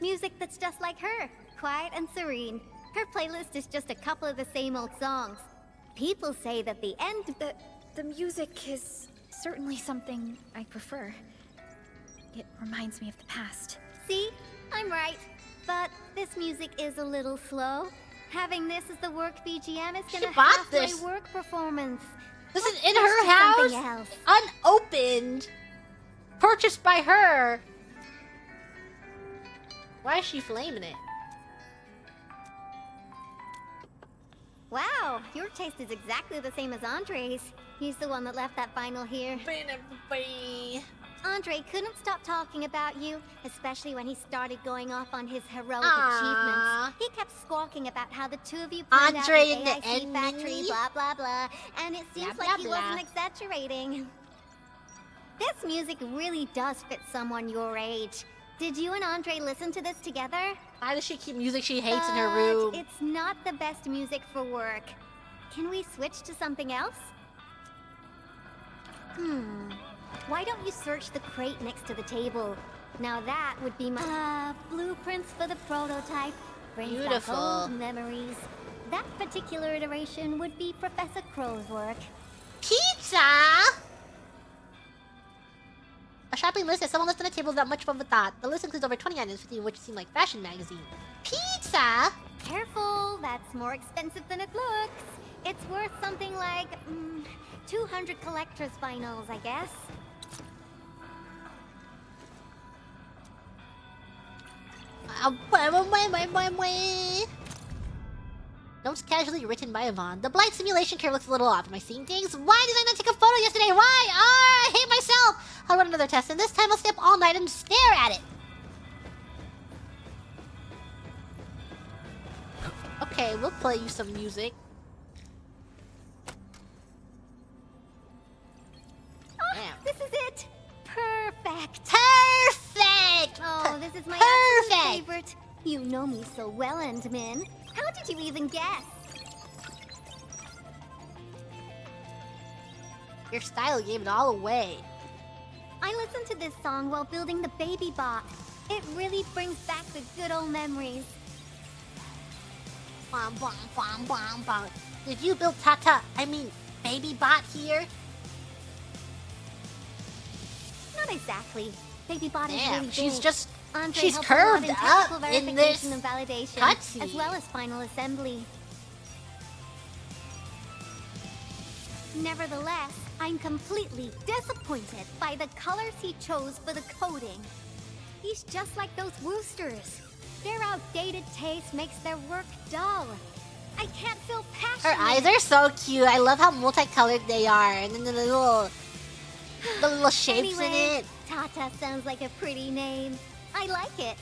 Speaker 9: Music that's just like her, quiet and serene. Her playlist is just a couple of the same old songs. People say that the
Speaker 3: music is certainly something I prefer. It reminds me of the past.
Speaker 9: See? I'm right. But this music is a little slow. Having this as the work BGM is gonna halfway
Speaker 1: this.
Speaker 9: work performance.
Speaker 1: This is in her house, unopened, purchased by her. Why is she flaming it?
Speaker 9: Wow, your taste is exactly the same as Andre's. He's the one that left that vinyl here. Andre couldn't stop talking about you, especially when he started going off on his heroic achievements. He kept squawking about how the two of you planned out
Speaker 1: Andre
Speaker 9: the
Speaker 1: in the
Speaker 9: AIC factory,
Speaker 1: enemy?
Speaker 9: blah blah blah, and it seems
Speaker 1: Blah,
Speaker 9: like
Speaker 1: blah,
Speaker 9: he
Speaker 1: blah.
Speaker 9: wasn't exaggerating. This music really does fit someone your age. Did you and Andre listen to this together?
Speaker 1: Why does she keep music she hates in her room?
Speaker 9: It's not the best music for work. Can we switch to something else? Why don't you search the crate next to the table? Now that would be my blueprints for the prototype. Brings back
Speaker 1: Beautiful.
Speaker 9: old memories. That particular iteration would be Professor Crow's work.
Speaker 1: Pizza! A shopping list has someone listed on the table without much of a thought. The list includes over 20 items, 15 of which seem like fashion magazine. Pizza?
Speaker 9: Careful, that's more expensive than it looks. It's worth something like 200 collector's vinyls, I guess.
Speaker 1: Notes casually written by Yvonne. The blight simulation curve looks a little off. Am I seeing things? Why did I not take a photo yesterday? Why? I hate myself! I'll run another test, and this time I'll stay up all night and stare at it. Okay, we'll play you some music. Damn.
Speaker 9: This is it! Perfect!
Speaker 1: Perfect!
Speaker 9: Oh, this is my
Speaker 1: Perfect!
Speaker 9: absolute favorite. You know me so well, Endmin. How did you even guess?
Speaker 1: Your style gave it all away.
Speaker 9: I listened to this song while building the baby bot. It really brings back the good old memories.
Speaker 1: Bom, bom, bom, bom, bom. Did you build TATA? I mean, baby bot here?
Speaker 9: Not exactly. Baby bot is
Speaker 1: Damn,
Speaker 9: really
Speaker 1: she's
Speaker 9: big.
Speaker 1: just...
Speaker 9: Andre
Speaker 1: she's
Speaker 9: helped a lot
Speaker 1: curved
Speaker 9: in technical
Speaker 1: up in
Speaker 9: verification
Speaker 1: this
Speaker 9: and validation,
Speaker 1: cutscene.
Speaker 9: as well as final assembly. Nevertheless, I'm completely disappointed by the colors he chose for the coding. He's just like those Woosters. Their outdated taste makes their work dull. I can't feel passion.
Speaker 1: Her eyes are so cute. I love how multicolored they are. And then the little shapes in
Speaker 9: Anyway,
Speaker 1: it.
Speaker 9: Tata sounds like a pretty name. I like it.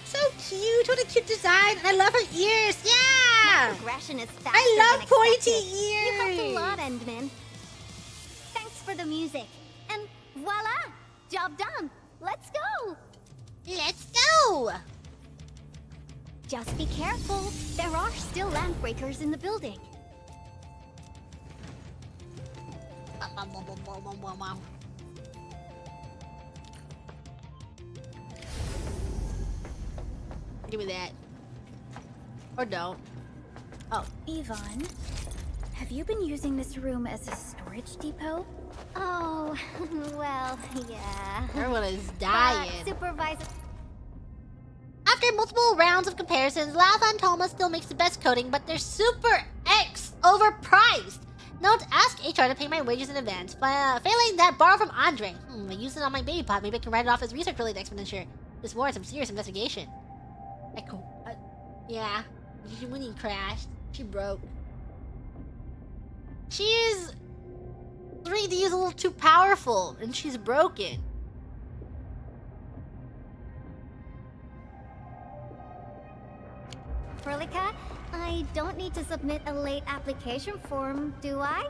Speaker 1: So cute. What a cute design. I love her ears. Yeah.
Speaker 9: My progression is faster
Speaker 1: I love
Speaker 9: than
Speaker 1: pointy
Speaker 9: expected. You helped a
Speaker 1: ears.
Speaker 9: lot, Endmin. Thanks for the music. And voila! Job done. Let's go.
Speaker 1: Let's go.
Speaker 9: Just be careful. There are still landbreakers in the building.
Speaker 1: Give me that. Or don't. Oh.
Speaker 3: Yvonne, have you been using this room as a storage depot?
Speaker 9: Oh, well, yeah.
Speaker 1: Everyone is dying.
Speaker 9: Supervisor.
Speaker 1: After multiple rounds of comparisons, Lathan Toma still makes the best coding, but they're super X overpriced. Don't ask HR to pay my wages in advance. Failing that, borrow from Andre. I use it on my baby pot. Maybe I can write it off as research-related expenditure. This warrants some serious investigation. Yeah. When he crashed, she broke. She's 3D is a little too powerful, and she's broken.
Speaker 9: Frolica, I don't need to submit a late application form, do I?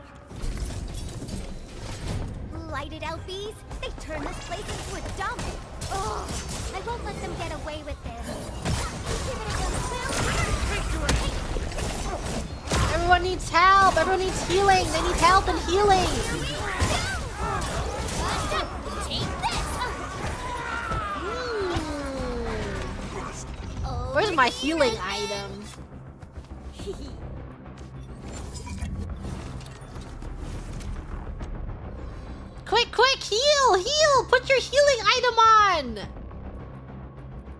Speaker 9: Lighted out bees? They turn this place into a dump. Oh, I won't let them get away with this. Give it a go,
Speaker 1: Everyone needs help. Everyone needs healing. They need help and healing. Where's my healing item? Quick, heal! Heal! Put your healing item on!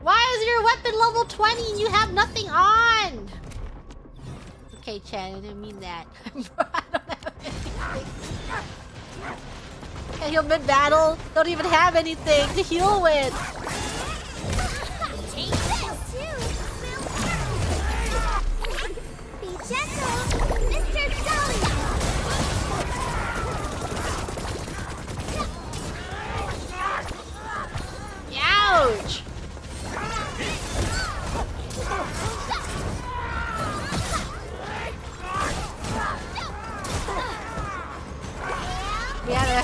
Speaker 1: Why is your weapon level 20 and you have nothing on? Okay, Chad, I didn't mean that. I don't have anything. Can't heal mid-battle. Don't even have anything to heal with.
Speaker 9: gentle, Mr. Dolly!
Speaker 1: Ouch! Yeah,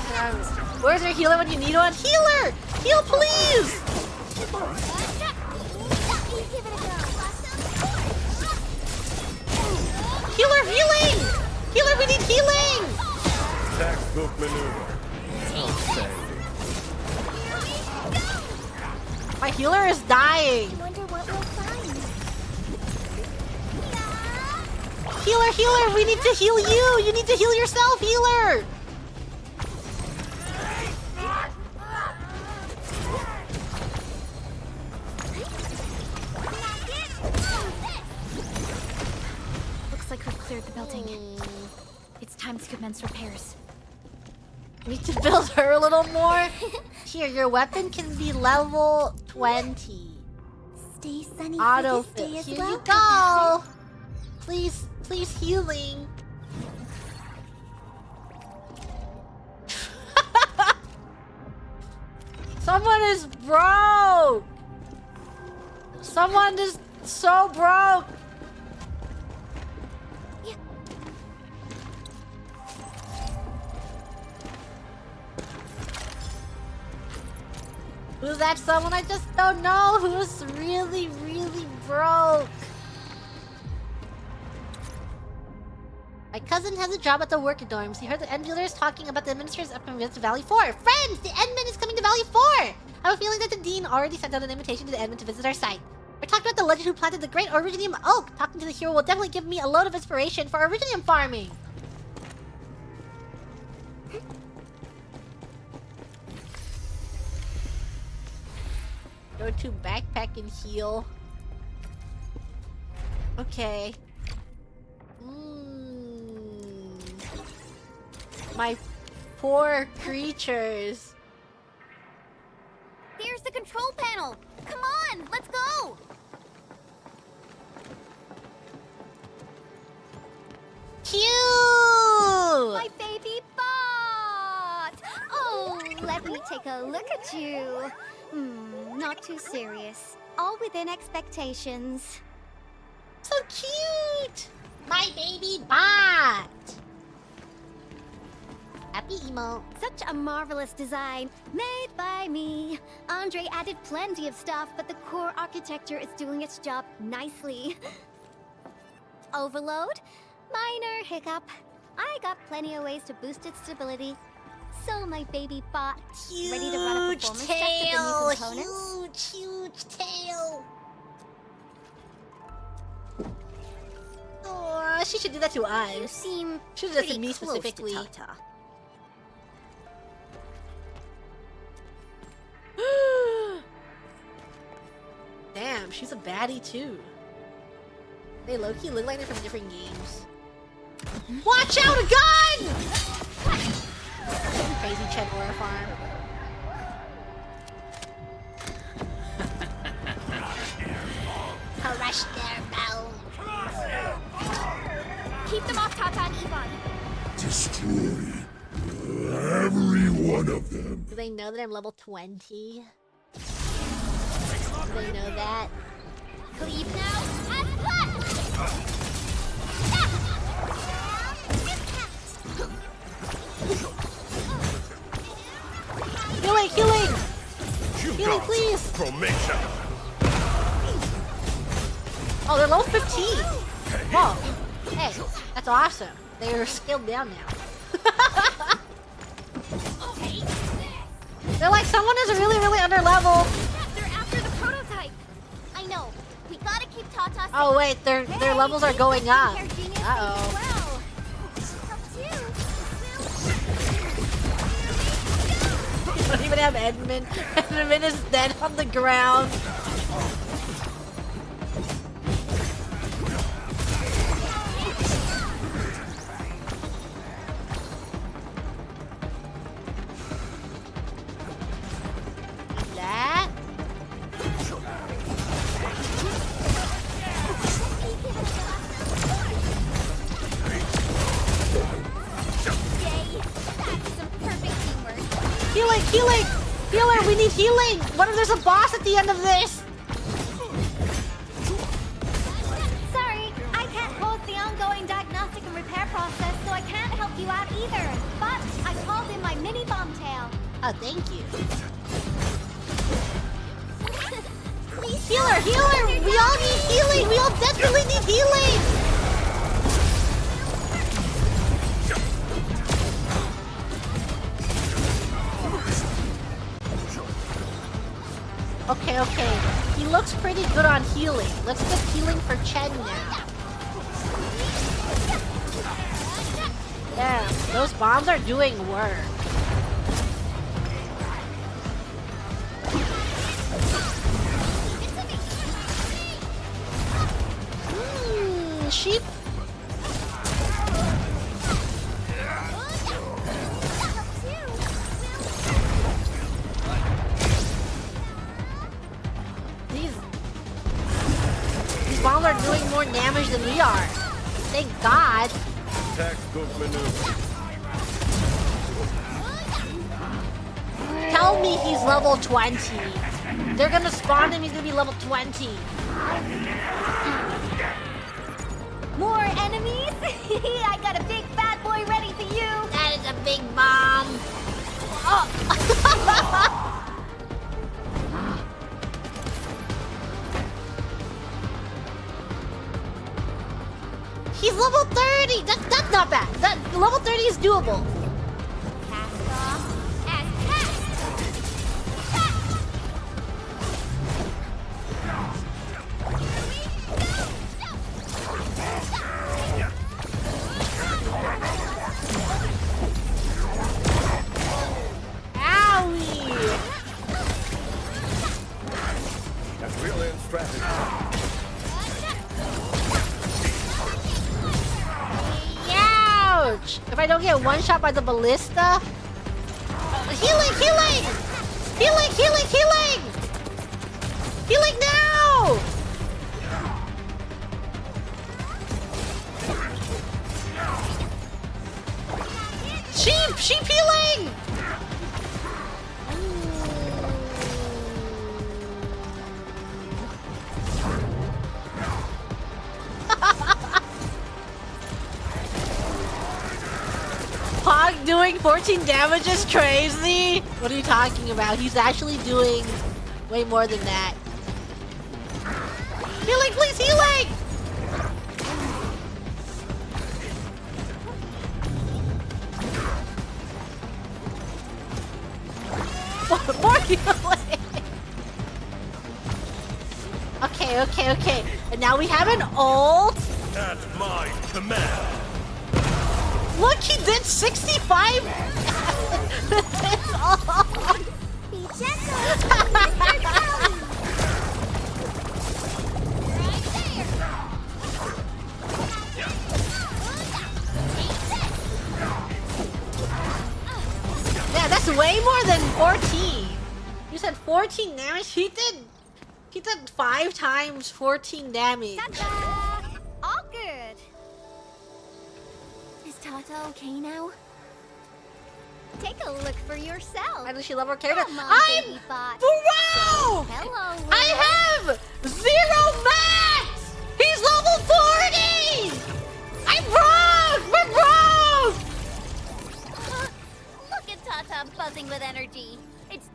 Speaker 1: where's your healer when you need one? Healer! Heal, please! Healer, healing! Healer, we need healing!
Speaker 8: Textbook maneuver.
Speaker 1: My healer is dying.
Speaker 9: Wonder what we'll find.
Speaker 1: Healer, healer, we need to heal you! You need to heal yourself, healer!
Speaker 3: Looks like we've cleared the building. It's time to commence repairs.
Speaker 1: Need to build her a little more. Here, your weapon can be level 20.
Speaker 9: Stay sunny
Speaker 1: Auto
Speaker 9: for this day
Speaker 1: fit.
Speaker 9: as
Speaker 1: Here
Speaker 9: well,
Speaker 1: you go. Please, please healing. Someone is broke. Someone is so broke. Who's that someone? I just don't know. Who's really, really broke? My cousin has a job at the worker dorms. He heard the end dealers talking about the administrator's upcoming visit to Valley 4. Friends, the Endman is coming to Valley 4! I have a feeling that the Dean already sent out an invitation to the Endman to visit our site. We're talking about the legend who planted the great Originium oak. Talking to the hero will definitely give me a load of inspiration for Originium farming. Go to backpack and heal. Okay. My poor creatures.
Speaker 9: There's the control panel. Come on, let's go.
Speaker 1: Cute!
Speaker 9: My baby bot. Oh, let me take a look at you. Not too serious. All within expectations.
Speaker 1: So cute! My baby bot! Happy emo.
Speaker 9: Such a marvelous design, made by me. Andre added plenty of stuff, but the core architecture is doing its job nicely. Overload? Minor hiccup. I got plenty of ways to boost its stability. So my baby bot, ready to run a performance test of the new components?
Speaker 1: Huge tail! Oh, she should do that to us.
Speaker 9: You seem
Speaker 1: She should do that to
Speaker 9: pretty
Speaker 1: me
Speaker 9: close
Speaker 1: specifically.
Speaker 9: to TATA.
Speaker 1: Damn, she's a baddie too. They low-key look like they're from different games. Watch out, a gun! Crazy Chet Aura Farm. Crush their bones.
Speaker 9: Keep them off Tata and Ivan.
Speaker 8: Destroy every one of them.
Speaker 1: Do they know that I'm level 20? Do they know that?
Speaker 9: Cleave now and cut!
Speaker 1: Healing, healing!
Speaker 8: You
Speaker 1: Healing,
Speaker 8: got
Speaker 1: please!
Speaker 8: Promotion.
Speaker 1: Oh, they're level 15! Whoa! Hey, that's awesome. They're scaled down now. They're like, someone is really, really under level.
Speaker 9: They're after the prototype. I know. We gotta keep Tata safe.
Speaker 1: Oh wait, their levels are going up. Uh-oh.
Speaker 9: Well,
Speaker 1: Don't even have Edmund. Edmund is dead on the ground. That. Healing! Healer, we need healing! What if there's a boss at the end of this?
Speaker 9: Sorry, I can't pause the ongoing diagnostic and repair process, so I can't help you out either. But I called in my mini bomb tail.
Speaker 1: Oh, thank you.
Speaker 9: Please
Speaker 1: Healer, healer! We all need healing! We all desperately need healing! Okay, okay. He looks pretty good on healing. Let's get healing for Chen now. Yeah, those bombs are doing work. Sheep. These bombs are doing more damage than we are. Thank God.
Speaker 8: Textbook maneuver.
Speaker 1: Tell me he's level 20. They're gonna spawn him, he's gonna be level 20.
Speaker 9: More enemies? I got a big bad boy ready for you.
Speaker 1: That is a big bomb. Oh. He's level 30. That's not bad. That level 30 is doable.
Speaker 9: Cast off as cast.
Speaker 1: Owie!
Speaker 8: That's brilliant strategy.
Speaker 1: Ouch! If I don't get one shot by the ballista. Healing! Healing! Healing! Healing! Healing! Healing now! Sheep! Sheep healing! Pog doing 14 damage is crazy! What are you talking about? He's actually doing way more than that. Healing, please, healing! More healing! Okay, okay, okay. And now we have an ult.
Speaker 8: At my command.
Speaker 1: Look, he did 65! That's all.
Speaker 9: Be gentle, Mr. Kelly. Right there.
Speaker 1: Yeah, that's way more than 14. You said 14 damage? He did 5 times 14 damage.
Speaker 9: Ta-da! All good.
Speaker 2: Is Tata okay now?
Speaker 9: Take a look for yourself.
Speaker 1: Why does she love her character?
Speaker 9: Come on,
Speaker 1: I'm
Speaker 9: baby bot.
Speaker 1: broke!
Speaker 9: Hello,
Speaker 1: I have 0 max! He's level 40! I'm broke! We're broke!
Speaker 9: Look at Tata buzzing with energy. It's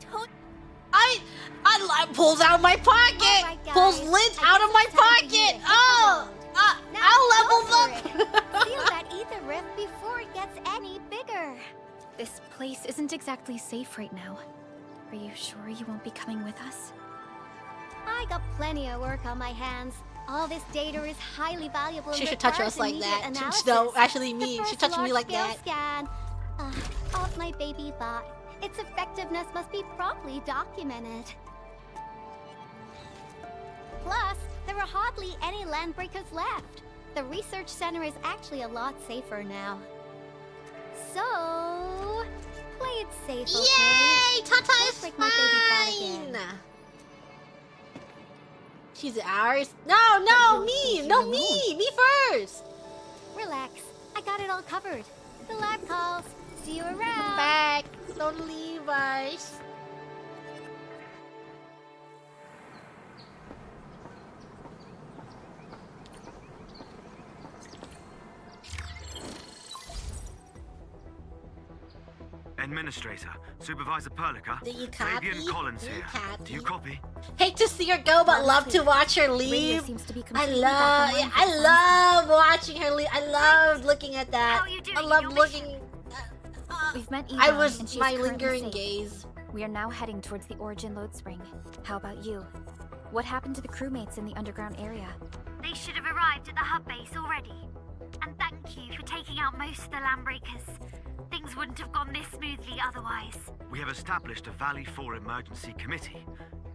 Speaker 1: I pulls out of my pocket!
Speaker 9: Right,
Speaker 1: pulls
Speaker 9: guys.
Speaker 1: lint
Speaker 9: I
Speaker 1: out of
Speaker 9: guess
Speaker 1: my
Speaker 9: it's time for you to
Speaker 1: pocket!
Speaker 9: hit the
Speaker 1: Oh!
Speaker 9: road. Now
Speaker 1: I'll
Speaker 9: go
Speaker 1: level
Speaker 9: for
Speaker 1: up!
Speaker 9: it. Feel that ether rift before it gets any bigger.
Speaker 3: This place isn't exactly safe right now. Are you sure you won't be coming with us?
Speaker 9: I got plenty of work on my hands. All this data is highly valuable.
Speaker 1: She
Speaker 9: and
Speaker 1: should touch
Speaker 9: requires
Speaker 1: us like
Speaker 9: immediate
Speaker 1: that.
Speaker 9: analysis.
Speaker 1: No, actually
Speaker 9: The
Speaker 1: me. She
Speaker 9: first
Speaker 1: touched me like
Speaker 9: large-scale
Speaker 1: that.
Speaker 9: Scan of my baby bot. Its effectiveness must be properly documented. Plus, there are hardly any landbreakers left. The research center is actually a lot safer now. So, play it safe, okay?
Speaker 1: Yay! Tata
Speaker 9: Don't
Speaker 1: is
Speaker 9: break my baby bot
Speaker 1: fine!
Speaker 9: again.
Speaker 1: She's ours? No, me! No, me! Me first!
Speaker 9: Relax. I got it all covered. The lab calls. See you around.
Speaker 1: Back. Don't leave. improvise.
Speaker 13: Administrator, Supervisor Perlica,
Speaker 1: Do you copy?
Speaker 13: Fabian Collins
Speaker 1: Do you
Speaker 13: here.
Speaker 1: copy?
Speaker 13: Do you copy?
Speaker 1: Hate to see her go, but love to watch her leave.
Speaker 3: Seems to be
Speaker 1: I
Speaker 3: completely back online for some
Speaker 1: love watching her leave. I loved looking at that.
Speaker 14: How are you doing
Speaker 1: I
Speaker 14: in
Speaker 1: love
Speaker 14: your
Speaker 1: looking.
Speaker 3: We've met Eva,
Speaker 1: I
Speaker 3: and
Speaker 1: was
Speaker 3: she is
Speaker 1: my
Speaker 3: currently
Speaker 1: lingering
Speaker 3: safe.
Speaker 1: gaze.
Speaker 3: We are now heading towards the Origin Lode Spring. How about you? What happened to the crewmates in the underground area?
Speaker 14: They should have arrived at the hub base already. And thank you for taking out most of the landbreakers. Things wouldn't have gone this smoothly otherwise.
Speaker 13: We have established a Valley 4 emergency committee.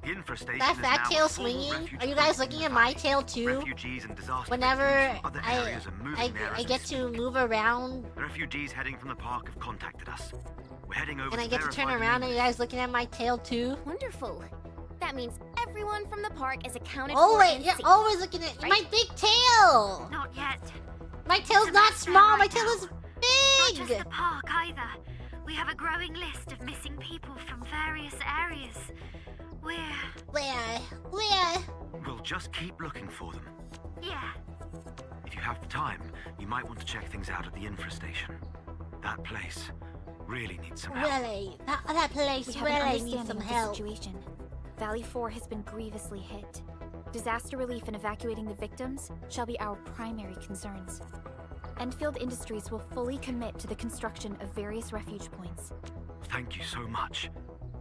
Speaker 13: The infrastation
Speaker 1: That
Speaker 13: is
Speaker 1: fat
Speaker 13: now
Speaker 1: tail
Speaker 13: a formal
Speaker 1: swinging?
Speaker 13: refuge
Speaker 1: Are you guys
Speaker 13: point
Speaker 1: looking
Speaker 13: in
Speaker 1: at
Speaker 13: the
Speaker 1: my
Speaker 13: valley.
Speaker 1: tail too?
Speaker 13: Refugees and disaster
Speaker 1: Whenever
Speaker 13: victims from other
Speaker 1: I
Speaker 13: areas are moving there as we
Speaker 1: get to
Speaker 13: speak.
Speaker 1: move around
Speaker 13: The refugees heading from the park have contacted us. We're heading over
Speaker 1: and I
Speaker 13: to
Speaker 1: get to turn
Speaker 13: verify the
Speaker 1: around and
Speaker 13: names.
Speaker 1: you guys looking at my tail too.
Speaker 9: Wonderful. That means everyone from the park is accounted
Speaker 1: Oh
Speaker 9: for.
Speaker 1: wait,
Speaker 9: and
Speaker 1: you're
Speaker 9: safe.
Speaker 1: always looking at my big tail.
Speaker 14: Not yet.
Speaker 1: My tail's not small. My tail is
Speaker 14: Not just
Speaker 1: big.
Speaker 14: the park either. We have a growing list of missing people from various areas.
Speaker 1: Where?
Speaker 13: We'll just keep looking for them.
Speaker 14: Yeah.
Speaker 13: If you have the time, you might want to check things out at the infrastation. That place really needs some help.
Speaker 1: Really, that place
Speaker 3: We have an
Speaker 1: really needs
Speaker 3: understanding
Speaker 1: some
Speaker 3: of the
Speaker 1: help.
Speaker 3: situation. Valley 4 has been grievously hit. Disaster relief and evacuating the victims shall be our primary concerns. Enfield Industries will fully commit to the construction of various refuge points.
Speaker 13: Thank you so much.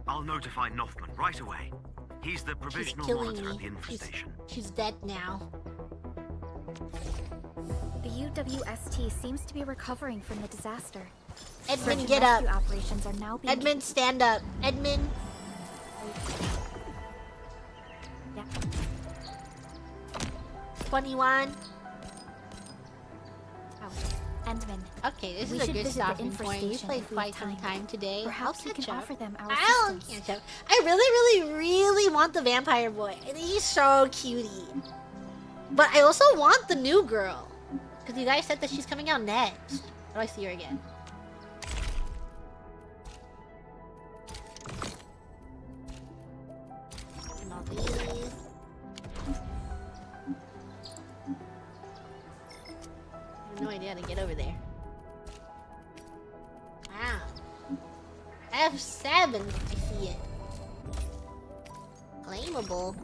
Speaker 13: I'll notify Nothman right away. He's the
Speaker 1: She's
Speaker 13: provisional
Speaker 1: killing
Speaker 13: monitor at the
Speaker 1: me.
Speaker 13: infrastation.
Speaker 1: She's dead now.
Speaker 3: The UWST seems to be recovering from the disaster.
Speaker 1: Edmund,
Speaker 3: Search and
Speaker 1: get up.
Speaker 3: rescue operations are now being...
Speaker 1: Edmund, stand up. Edmund.
Speaker 3: Yeah.
Speaker 1: 21.
Speaker 3: Oh, Endman.
Speaker 1: Okay, this
Speaker 3: We
Speaker 1: is a
Speaker 3: should
Speaker 1: good
Speaker 3: visit the
Speaker 1: stopping point. We
Speaker 3: infrastation
Speaker 1: played
Speaker 3: if we have
Speaker 1: quite some time today.
Speaker 3: Perhaps
Speaker 1: I'll
Speaker 3: we
Speaker 1: catch
Speaker 3: can
Speaker 1: up.
Speaker 3: offer them our
Speaker 1: I'll
Speaker 3: assistance.
Speaker 1: catch up. I really want the vampire boy. I think he's so cutie. But I also want the new girl. Because you guys said that she's coming out next. How do I see her again? And all these. I have no idea how to get over there. Wow. F7, I see it. Claimable.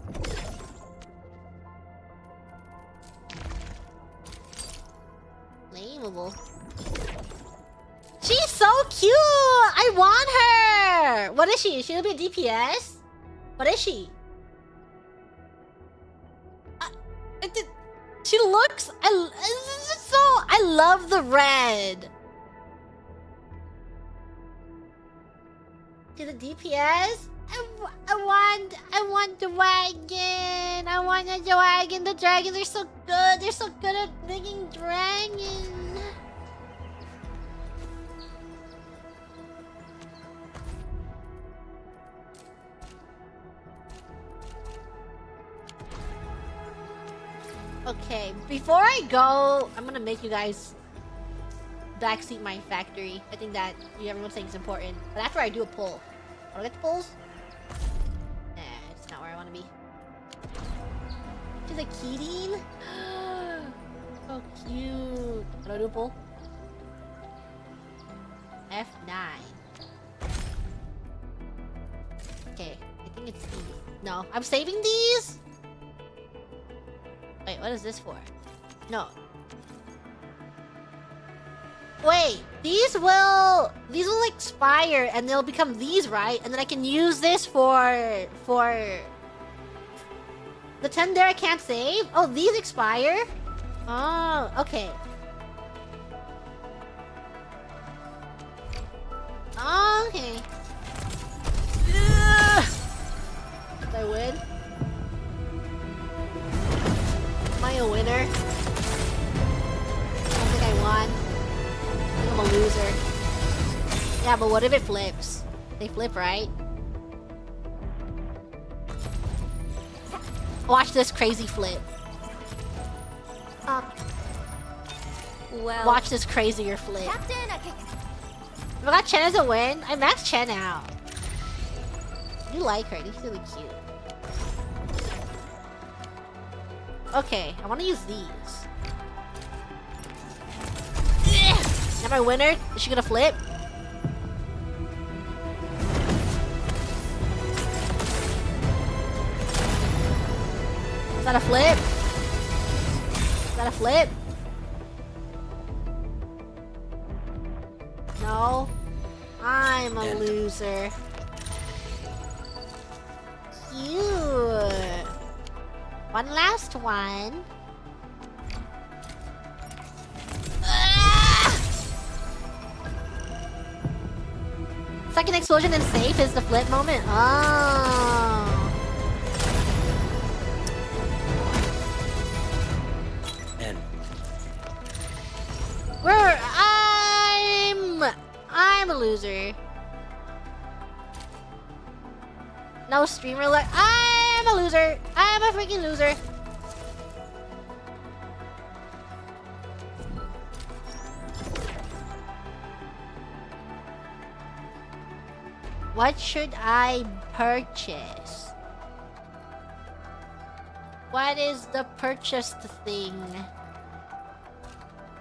Speaker 1: Claimable. She's so cute! I want her! What is she? She'll be a DPS? What is she? She looks... I love the red. To the DPS? I want the wagon. I want the wagon. The dragons are so good. They're so good at making dragons. Okay, before I go, I'm gonna make you guys backseat my factory. I think that everyone's saying it's important. But after I do a pull. Want to get the pulls? Nah, it's not where I want to be. She's a Keating? So cute. How do I do a pull? F9. Okay, I think it's these. No, I'm saving these? Wait, what is this for? No. Wait, these will expire and they'll become these, right? And then I can use this for the 10 there I can't save? Oh, these expire? Oh, okay. Okay. Did I win? Am I a winner? I don't think I won. I think I'm a loser. Yeah, but what if it flips? They flip, right? Watch this crazy flip.
Speaker 9: Well,
Speaker 1: Watch this crazier flip.
Speaker 9: Captain,
Speaker 1: If I got Chen as a win, I maxed Chen out. do like her. I think she's really cute. Okay, I want to use these. Is that my winner? Is she gonna flip? Is that a flip? Is that a flip? No. I'm a loser. Cute. One last one. Second explosion and safe is the flip moment. Oh.
Speaker 7: And
Speaker 1: I'm a loser. No streamer like I'm a loser. I'm a freaking loser. What should I purchase? What is the purchased thing?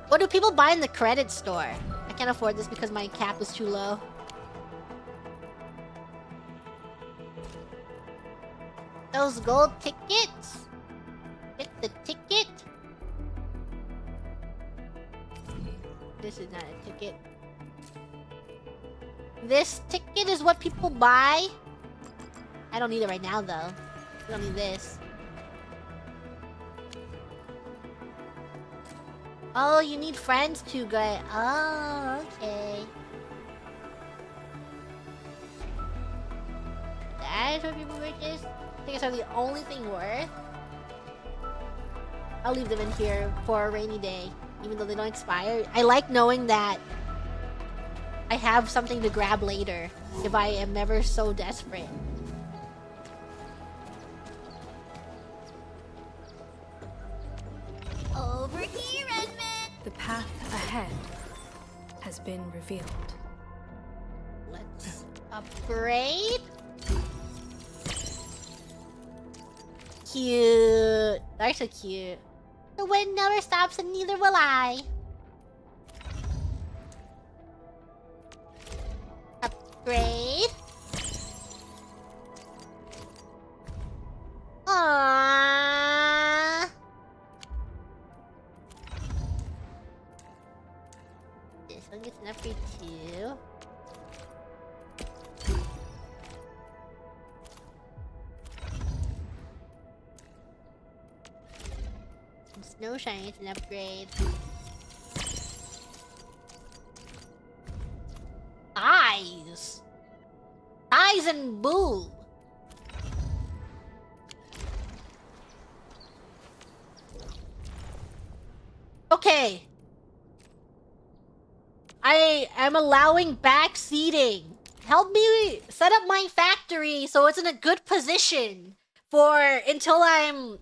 Speaker 1: What do people buy in the credit store? I can't afford this because my cap is too low. Those gold tickets? Get the ticket? This is not a ticket. This ticket is what people buy? I don't need it right now though. I don't need this. Oh, you need friends to get. Oh, okay. That's what people purchase? Tickets are the only thing worth. I'll leave them in here for a rainy day, even though they don't expire. I like knowing that I have something to grab later if I am ever so desperate.
Speaker 9: Over here, Edmund!
Speaker 16: The path ahead has been revealed.
Speaker 1: Let's upgrade. Cute. They're so cute. The wind never stops and neither will I. Upgrade. Aww. This one gets enough for two. Some snow shine is an upgrade. Eyes! Eyes and boo! Okay. I am allowing backseating. Help me set up my factory so it's in a good position for until I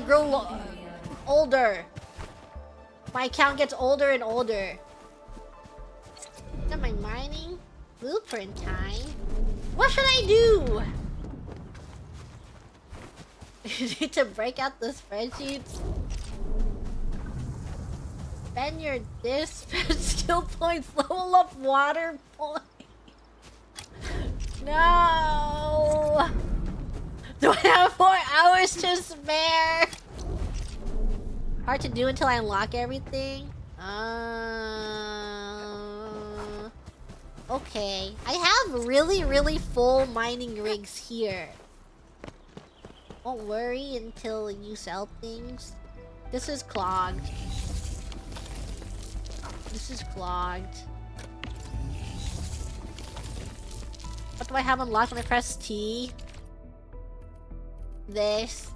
Speaker 1: grow older. My account gets older and older. Is that my mining? Blueprint time? What should I do? You need to break out the spreadsheets. Spend your dispatch skill points, level up water points. No! Do I have 4 hours to spare? Hard to do until I unlock everything. Okay. I have really full mining rigs here. Don't worry until you sell things. This is clogged. This is clogged. What do I have unlocked when I press T? This.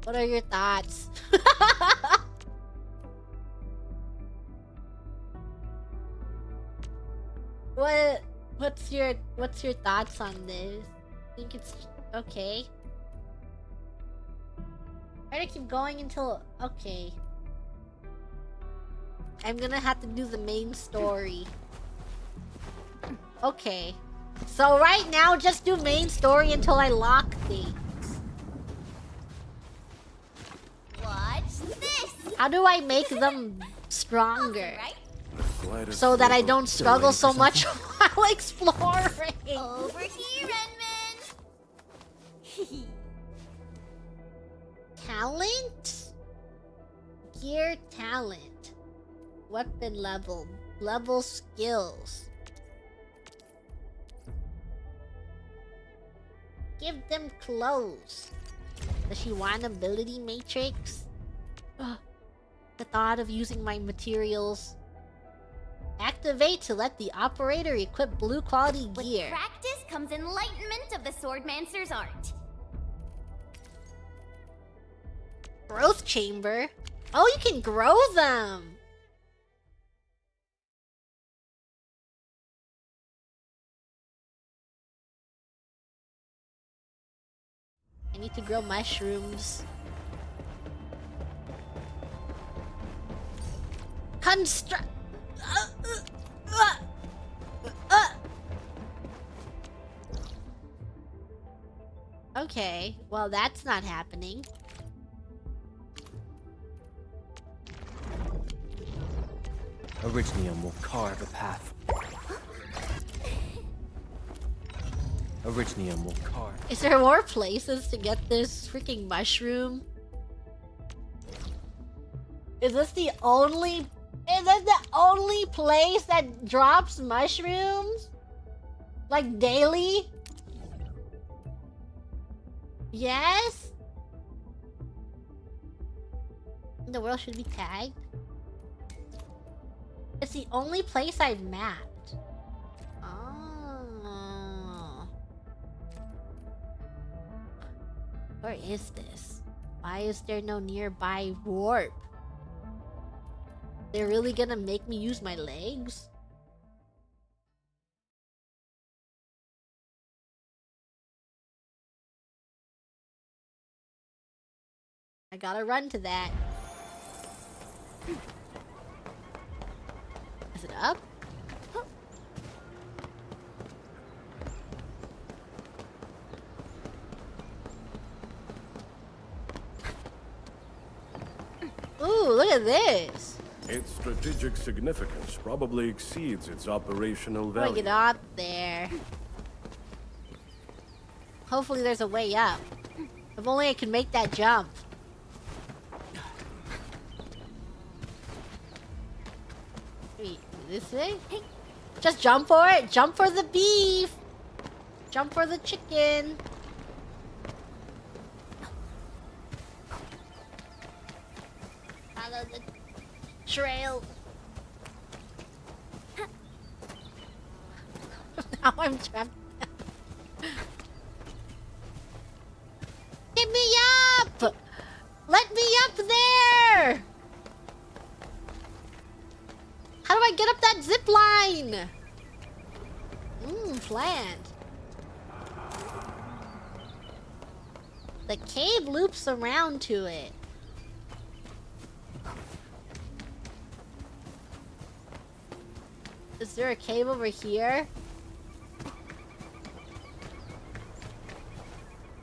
Speaker 1: What are your thoughts? What's your thoughts on this? I think it's okay. Try to keep going until okay. I'm gonna have to do the main story. Okay. So right now, just do main story until I lock things.
Speaker 9: Watch this!
Speaker 1: How do I make them stronger?
Speaker 9: Right?
Speaker 1: So that I don't struggle so much while exploring.
Speaker 9: Over here, Redmond!
Speaker 1: Talent? Gear talent. Weapon level. Level skills. Give them clothes. Does she want ability matrix? Ugh. The thought of using my materials. Activate to let the operator equip blue quality gear.
Speaker 9: With practice comes enlightenment of the Swordmancer's art.
Speaker 1: Growth chamber? Oh, you can grow them! I need to grow mushrooms. Construct. Okay, well that's not happening.
Speaker 7: Orignium will carve a path. Orignium will carve.
Speaker 1: Is there more places to get this freaking mushroom? Is this the only... Is this the only place that drops mushrooms? Like daily? Yes? The world should be tagged. It's the only place I've mapped. Oh. Where is this? Why is there no nearby warp? They're really gonna make me use my legs? I gotta run to that. Is it up? Ooh, look at this.
Speaker 8: Its strategic significance probably exceeds its operational
Speaker 1: How do I
Speaker 8: value.
Speaker 1: get up there? Hopefully there's a way up. If only I could make that jump. Wait, this way? Just jump for it! Jump for the beef! Jump for the chicken! Follow the trail. Now I'm trapped. Get me up! Let me up there! How do I get up that zip line? Plant. The cave loops around to it. Is there a cave over here?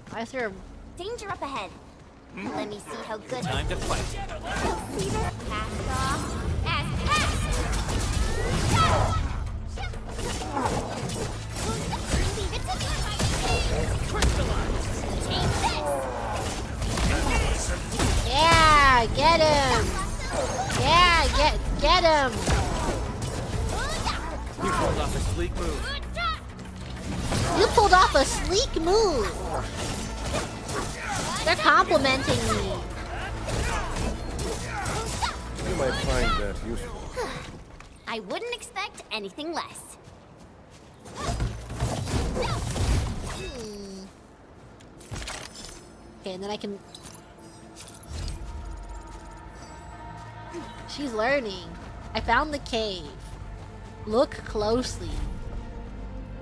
Speaker 1: Why is there a...
Speaker 9: Danger up ahead. Let me see how good.
Speaker 7: Time to fight.
Speaker 9: See this? Cast off. As cast. Leave it to me. Take this.
Speaker 1: Yeah, get him. Yeah, get him.
Speaker 7: You pulled off a sleek move.
Speaker 1: You pulled off a sleek move. They're complimenting me.
Speaker 8: You might find that useful.
Speaker 9: I wouldn't expect anything less.
Speaker 1: Okay, and then I can... She's learning. I found the cave. Look closely.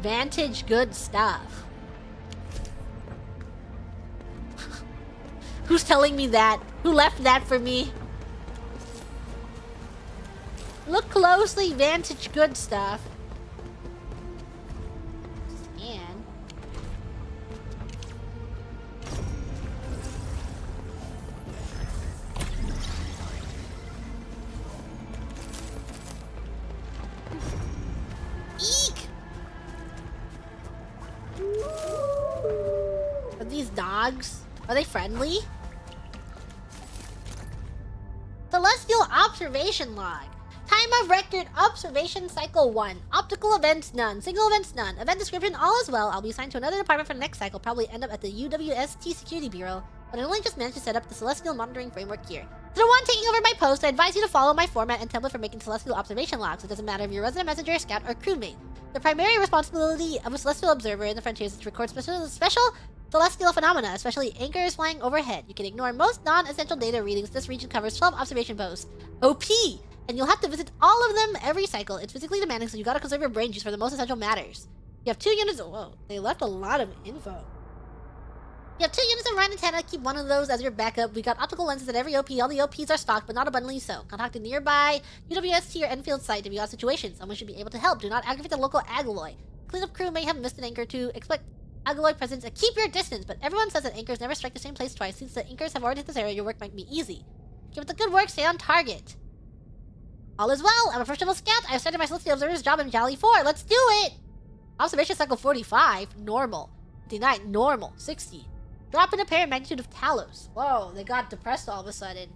Speaker 1: Vantage good stuff. Who's telling me that? Who left that for me? Look closely, vantage good stuff. Scan. Eek! Are these dogs? Are they friendly? Celestial Observation Log. Time of record observation cycle 1. Optical events none. Single events none. Event description all is well. I'll be assigned to another department for the next cycle. Probably end up at the UWST Security Bureau. But I only just managed to set up the Celestial Monitoring Framework here. To the one taking over my post, I advise you to follow my format and template for making Celestial Observation Logs. It doesn't matter if you're a resident messenger, scout, or crewmate. The primary responsibility of a Celestial Observer in the frontiers is to record special celestial phenomena, especially anchors flying overhead. You can ignore most non-essential data readings. This region covers 12 observation posts. OP! And you'll have to visit all of them every cycle. It's physically demanding, so you gotta conserve your brain juice for the most essential matters. You have 2 units. Whoa, they left a lot of info. You have 2 units of Rhine antenna. Keep one of those as your backup. We got optical lenses at every OP. All the OPs are stocked, but not abundantly so. Contact a nearby UWST or Enfield site if you have a situation. Someone should be able to help. Do not aggravate the local Agaloy. Cleanup crew may have missed an anchor to expect Agaloy presence and keep your distance, but everyone says that anchors never strike the same place twice. Since the anchors have already hit this area, your work might be easy. Keep up the good work. Stay on target. All is well. I'm a professional scout. I've started my Celestial Observer's job in Jolly 4. Let's do it! Observation cycle 45. Normal. 59. Normal. 60. Drop in apparent magnitude of Talos. Whoa, they got depressed all of a sudden.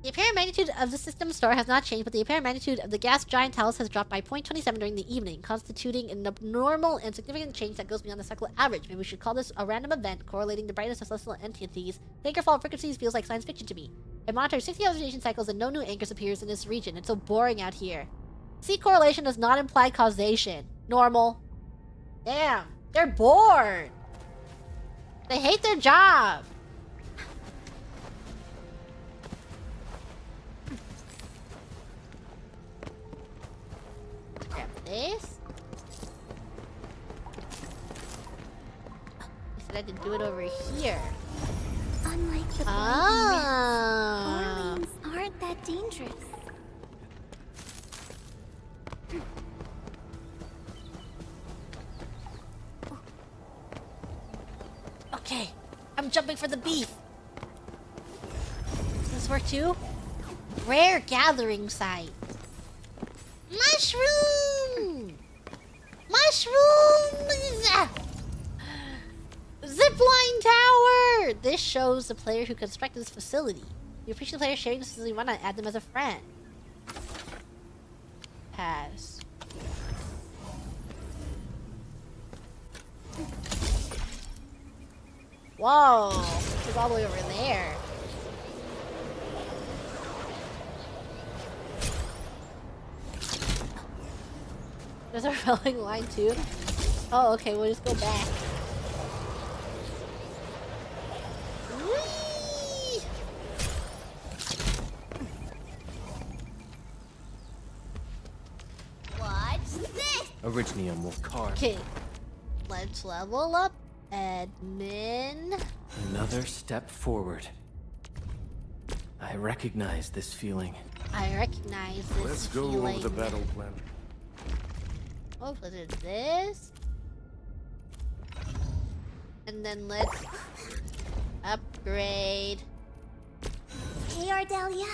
Speaker 1: The apparent magnitude of the system star has not changed, but the apparent magnitude of the gas giant Talos has dropped by 0.27 during the evening, constituting an abnormal and significant change that goes beyond the cycle average. Maybe we should call this a random event correlating the brightness of celestial entities. The anchor fall frequencies feels like science fiction to me. I monitor 60 observation cycles and no new anchors appears in this region. It's so boring out here. See, correlation does not imply causation. Normal. Damn, they're bored. They hate their job. Grab this. I said I could do it over here.
Speaker 2: Unlike the Orleans aren't that dangerous.
Speaker 1: Okay, I'm jumping for the beef. Does this work too? Rare gathering site. Mushroom! Mushrooms! Zipline tower! This shows the player who constructed this facility. You appreciate the player sharing this facility. Why not add them as a friend? Pass. Whoa! It's all the way over there. There's a rolling line too? Oh, okay, we'll just go back. Whee! What's this?
Speaker 7: Originium will carve.
Speaker 1: Okay, let's level up. Admin.
Speaker 7: Another step forward. I recognize this feeling.
Speaker 1: I recognize this
Speaker 8: Let's go
Speaker 1: feeling.
Speaker 8: over the battle plan.
Speaker 1: Oh, let's do this. And then let's upgrade.
Speaker 2: Hey, Ardelia.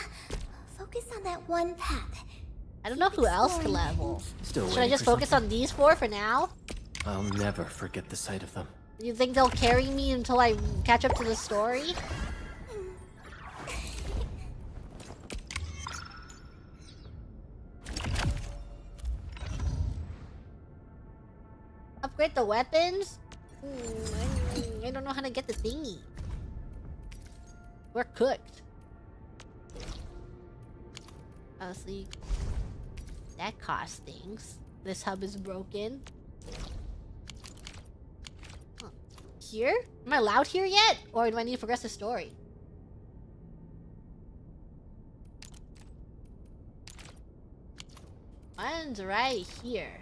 Speaker 2: Focus on that one path.
Speaker 1: I don't know who else to level.
Speaker 7: Still
Speaker 1: Should I
Speaker 7: waiting
Speaker 1: just
Speaker 7: for
Speaker 1: focus on these 4 for now?
Speaker 7: I'll never forget the sight of them.
Speaker 1: You think they'll carry me until I catch up to the story? Upgrade the weapons? I don't know how to get the thingy. We're cooked. Honestly, that costs things. This hub is broken. Huh. Here? Am I allowed here yet? Or do I need to progress the story? Mine's right here.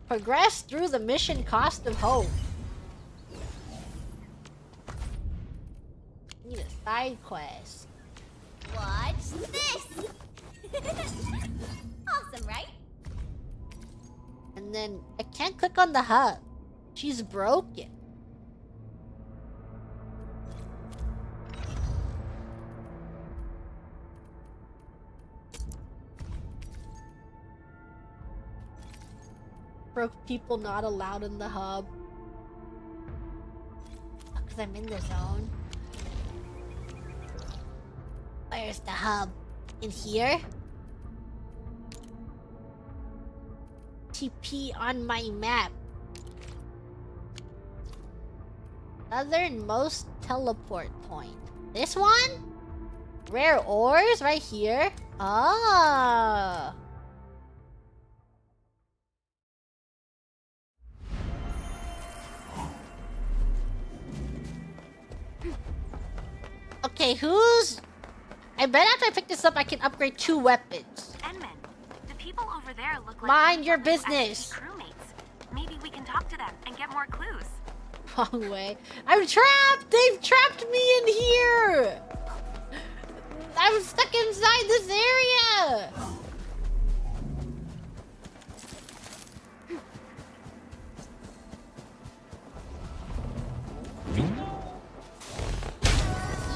Speaker 1: Progress through the mission Cost of Hope. Need a side quest.
Speaker 9: Watch this! Awesome, right?
Speaker 1: And then I can't click on the hub. She's broken. Broke people not allowed in the hub. Because I'm in the zone. Where's the hub? In here? TP on my map. Southernmost teleport point. This one? Rare ores right here? Ah. Okay, who's... I bet after I pick this up, I can upgrade 2 weapons.
Speaker 14: Enman, the people over there look like...
Speaker 1: Mind your business.
Speaker 14: Crewmates. Maybe we can talk to them and get more clues.
Speaker 1: Wrong way. I'm trapped! They've trapped me in here! I'm stuck inside this area!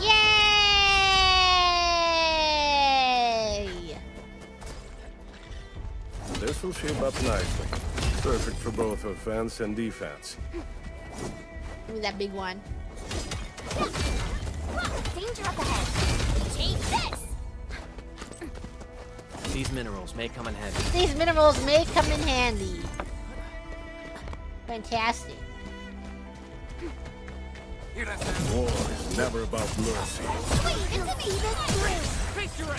Speaker 1: Yay!
Speaker 8: This will shape up nicely. Perfect for both offense and defense.
Speaker 1: Give me that big one.
Speaker 9: Danger up ahead. Take this!
Speaker 7: These minerals may come in handy.
Speaker 1: These minerals may come in handy. Fantastic.
Speaker 8: War is never about mercy.
Speaker 9: Wait, it's me this through!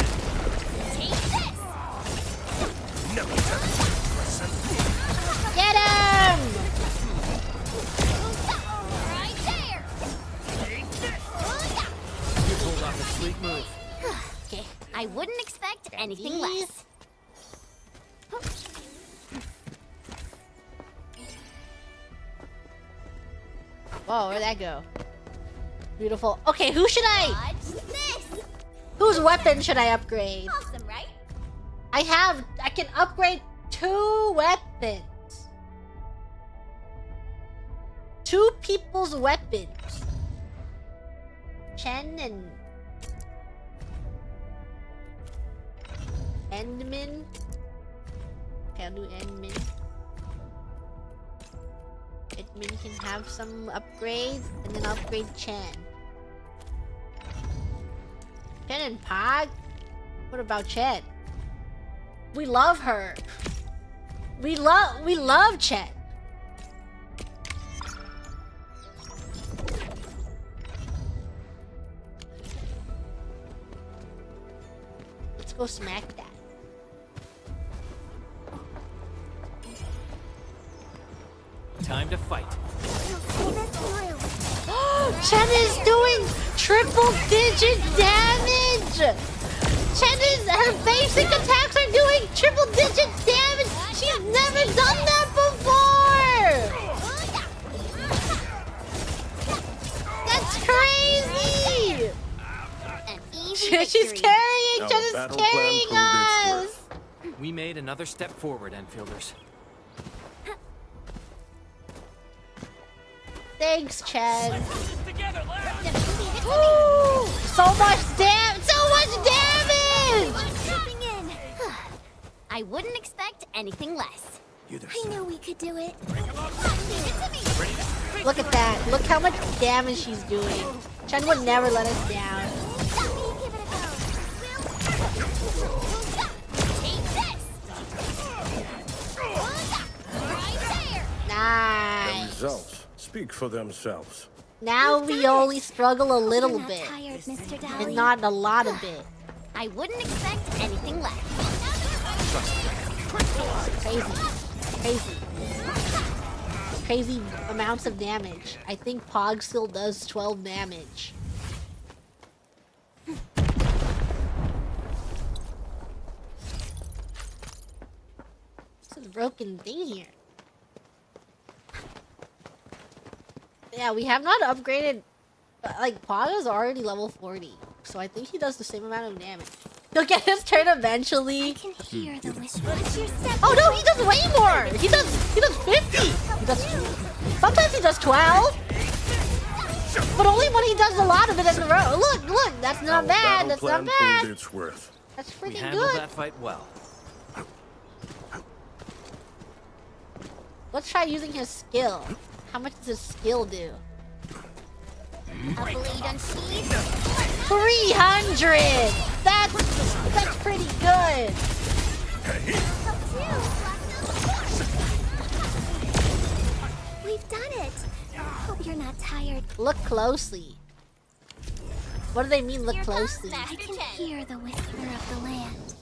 Speaker 9: Take this!
Speaker 8: No.
Speaker 1: Get him!
Speaker 9: Right there!
Speaker 7: You pulled off a sweet move.
Speaker 9: Okay, I wouldn't expect anything less.
Speaker 1: Whoa, where'd that go? Beautiful. Okay, who should I...
Speaker 9: Watch this!
Speaker 1: Whose weapon should I upgrade?
Speaker 9: Awesome, right?
Speaker 1: I can upgrade 2 weapons. 2 people's weapons. Chen and... Endman. Okay, I'll do Endman. Endman can have some upgrades, and then upgrade Chen. Chen and Pog? What about Chen? We love her. We love Chen. Let's go smack that.
Speaker 7: Time to fight.
Speaker 1: Chen is doing triple-digit damage! Her basic attacks are doing triple-digit damage! She's never done that before! That's crazy! She's carrying! Chen is carrying us!
Speaker 7: We made another step forward, Enfielders.
Speaker 1: Thanks, Chen. Woo! So much damage!
Speaker 9: I wouldn't expect anything less.
Speaker 2: I knew we could do it.
Speaker 1: Look at that. Look how much damage she's doing. Chen would never let us down. Nice.
Speaker 8: The results speak for themselves.
Speaker 1: Now we only struggle a little bit.
Speaker 2: Tired, Mr.
Speaker 1: And not a lot of it.
Speaker 9: I wouldn't expect anything less.
Speaker 1: Crazy amounts of damage. I think Pog still does 12 damage. This is a broken thing here. Yeah, we have not upgraded. Like, Pog is already level 40. so I think he does the same amount of damage. He'll get his turn eventually.
Speaker 2: I can hear the whisper.
Speaker 1: Oh no, he does way more! He does 50! He does, sometimes he does 12! But only when he does a lot of it in a row. Look, that's not bad, that's not bad!
Speaker 8: Its worth.
Speaker 1: That's
Speaker 7: We
Speaker 1: freaking
Speaker 7: handled
Speaker 1: good!
Speaker 7: that fight well.
Speaker 1: Let's try using his skill. How much does his skill do?
Speaker 9: A blade on cheese?
Speaker 1: 300! That's pretty good!
Speaker 2: We've done it. Hope you're not tired.
Speaker 1: Look closely. What do they mean, look closely?
Speaker 2: I can hear the whisper of the land.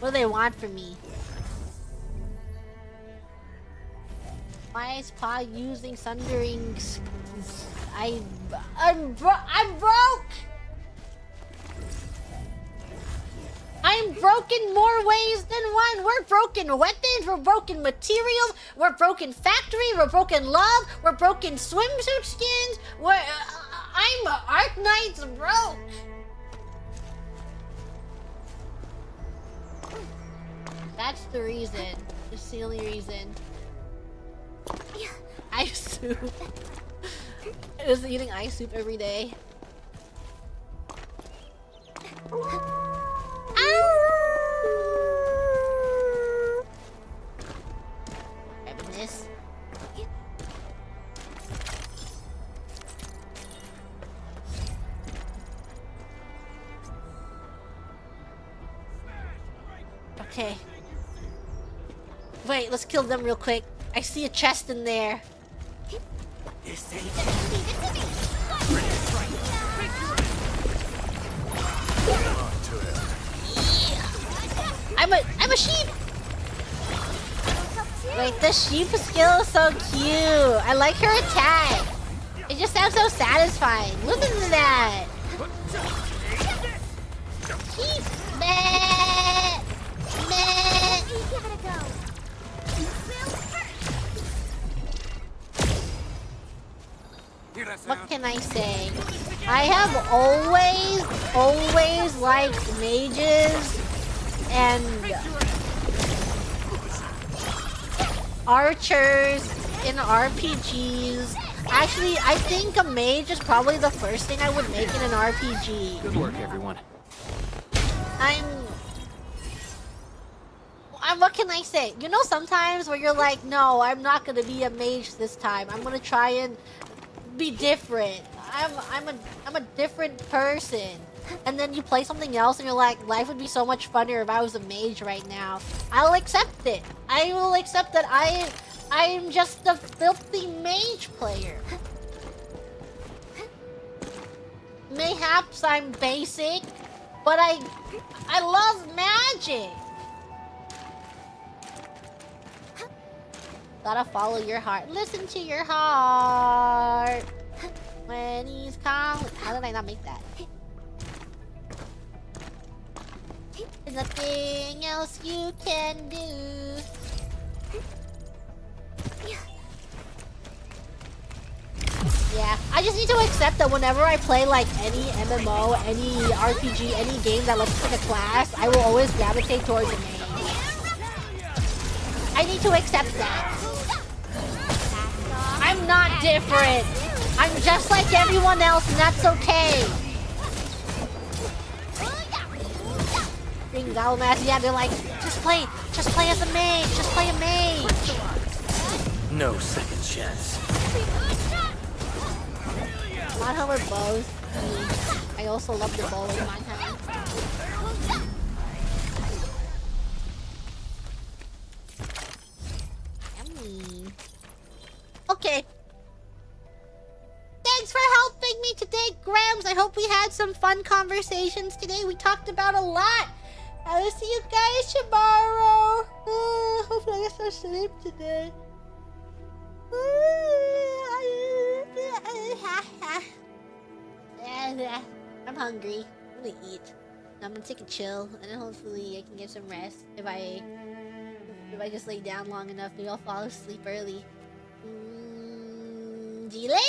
Speaker 1: What do they want from me? Why is Pa using sunderings? I'm broke! I'm broken more ways than one. We're broken weapons, we're broken materials, we're broken factory, we're broken love, we're broken swimsuit skins. I'm Arknights broke. That's the reason. It's the only reason. Ice soup. Is eating ice soup every day. Grabbing this. Okay. Wait, let's kill them real quick. I see a chest in there. I'm a sheep. Wait, the sheep skill is so cute. I like her attack. It just sounds so satisfying. Listen to that. Sheep. Meh. Meh.
Speaker 2: Give it a go.
Speaker 1: What can I say? I have always liked mages and archers in RPGs. Actually, I think a mage is probably the first thing I would make in an RPG.
Speaker 7: Good work, everyone.
Speaker 1: What can I say? You know, sometimes where you're like, no, I'm not gonna be a mage this time. I'm gonna try and be different. I'm a different person. And then you play something else and you're like, life would be so much funnier if I was a mage right now. I'll accept it. I will accept that I'm just a filthy mage player. Mayhaps I'm basic, but I love magic. Gotta follow your heart. Listen to your heart. When he's calling. How did I not make that? There's nothing else you can do. Yeah, I just need to accept that whenever I play like any MMO, any RPG, any game that lets me pick a class, I will always gravitate towards a mage. I need to accept that. I'm not different. I'm just like everyone else, and that's okay. Bring Galamass, yeah, they're like, just play as a mage, just play a mage.
Speaker 7: No second chance.
Speaker 1: Not how we're both. I also love the bow in my hand. Yummy. Okay. Thanks for helping me today, Grams. I hope we had some fun conversations today. We talked about a lot. I will see you guys tomorrow. Hopefully I get some sleep today. I'm hungry. I'm gonna eat. I'm gonna take a chill, and then hopefully I can get some rest. If I just lay down long enough, maybe I'll fall asleep early. See you later!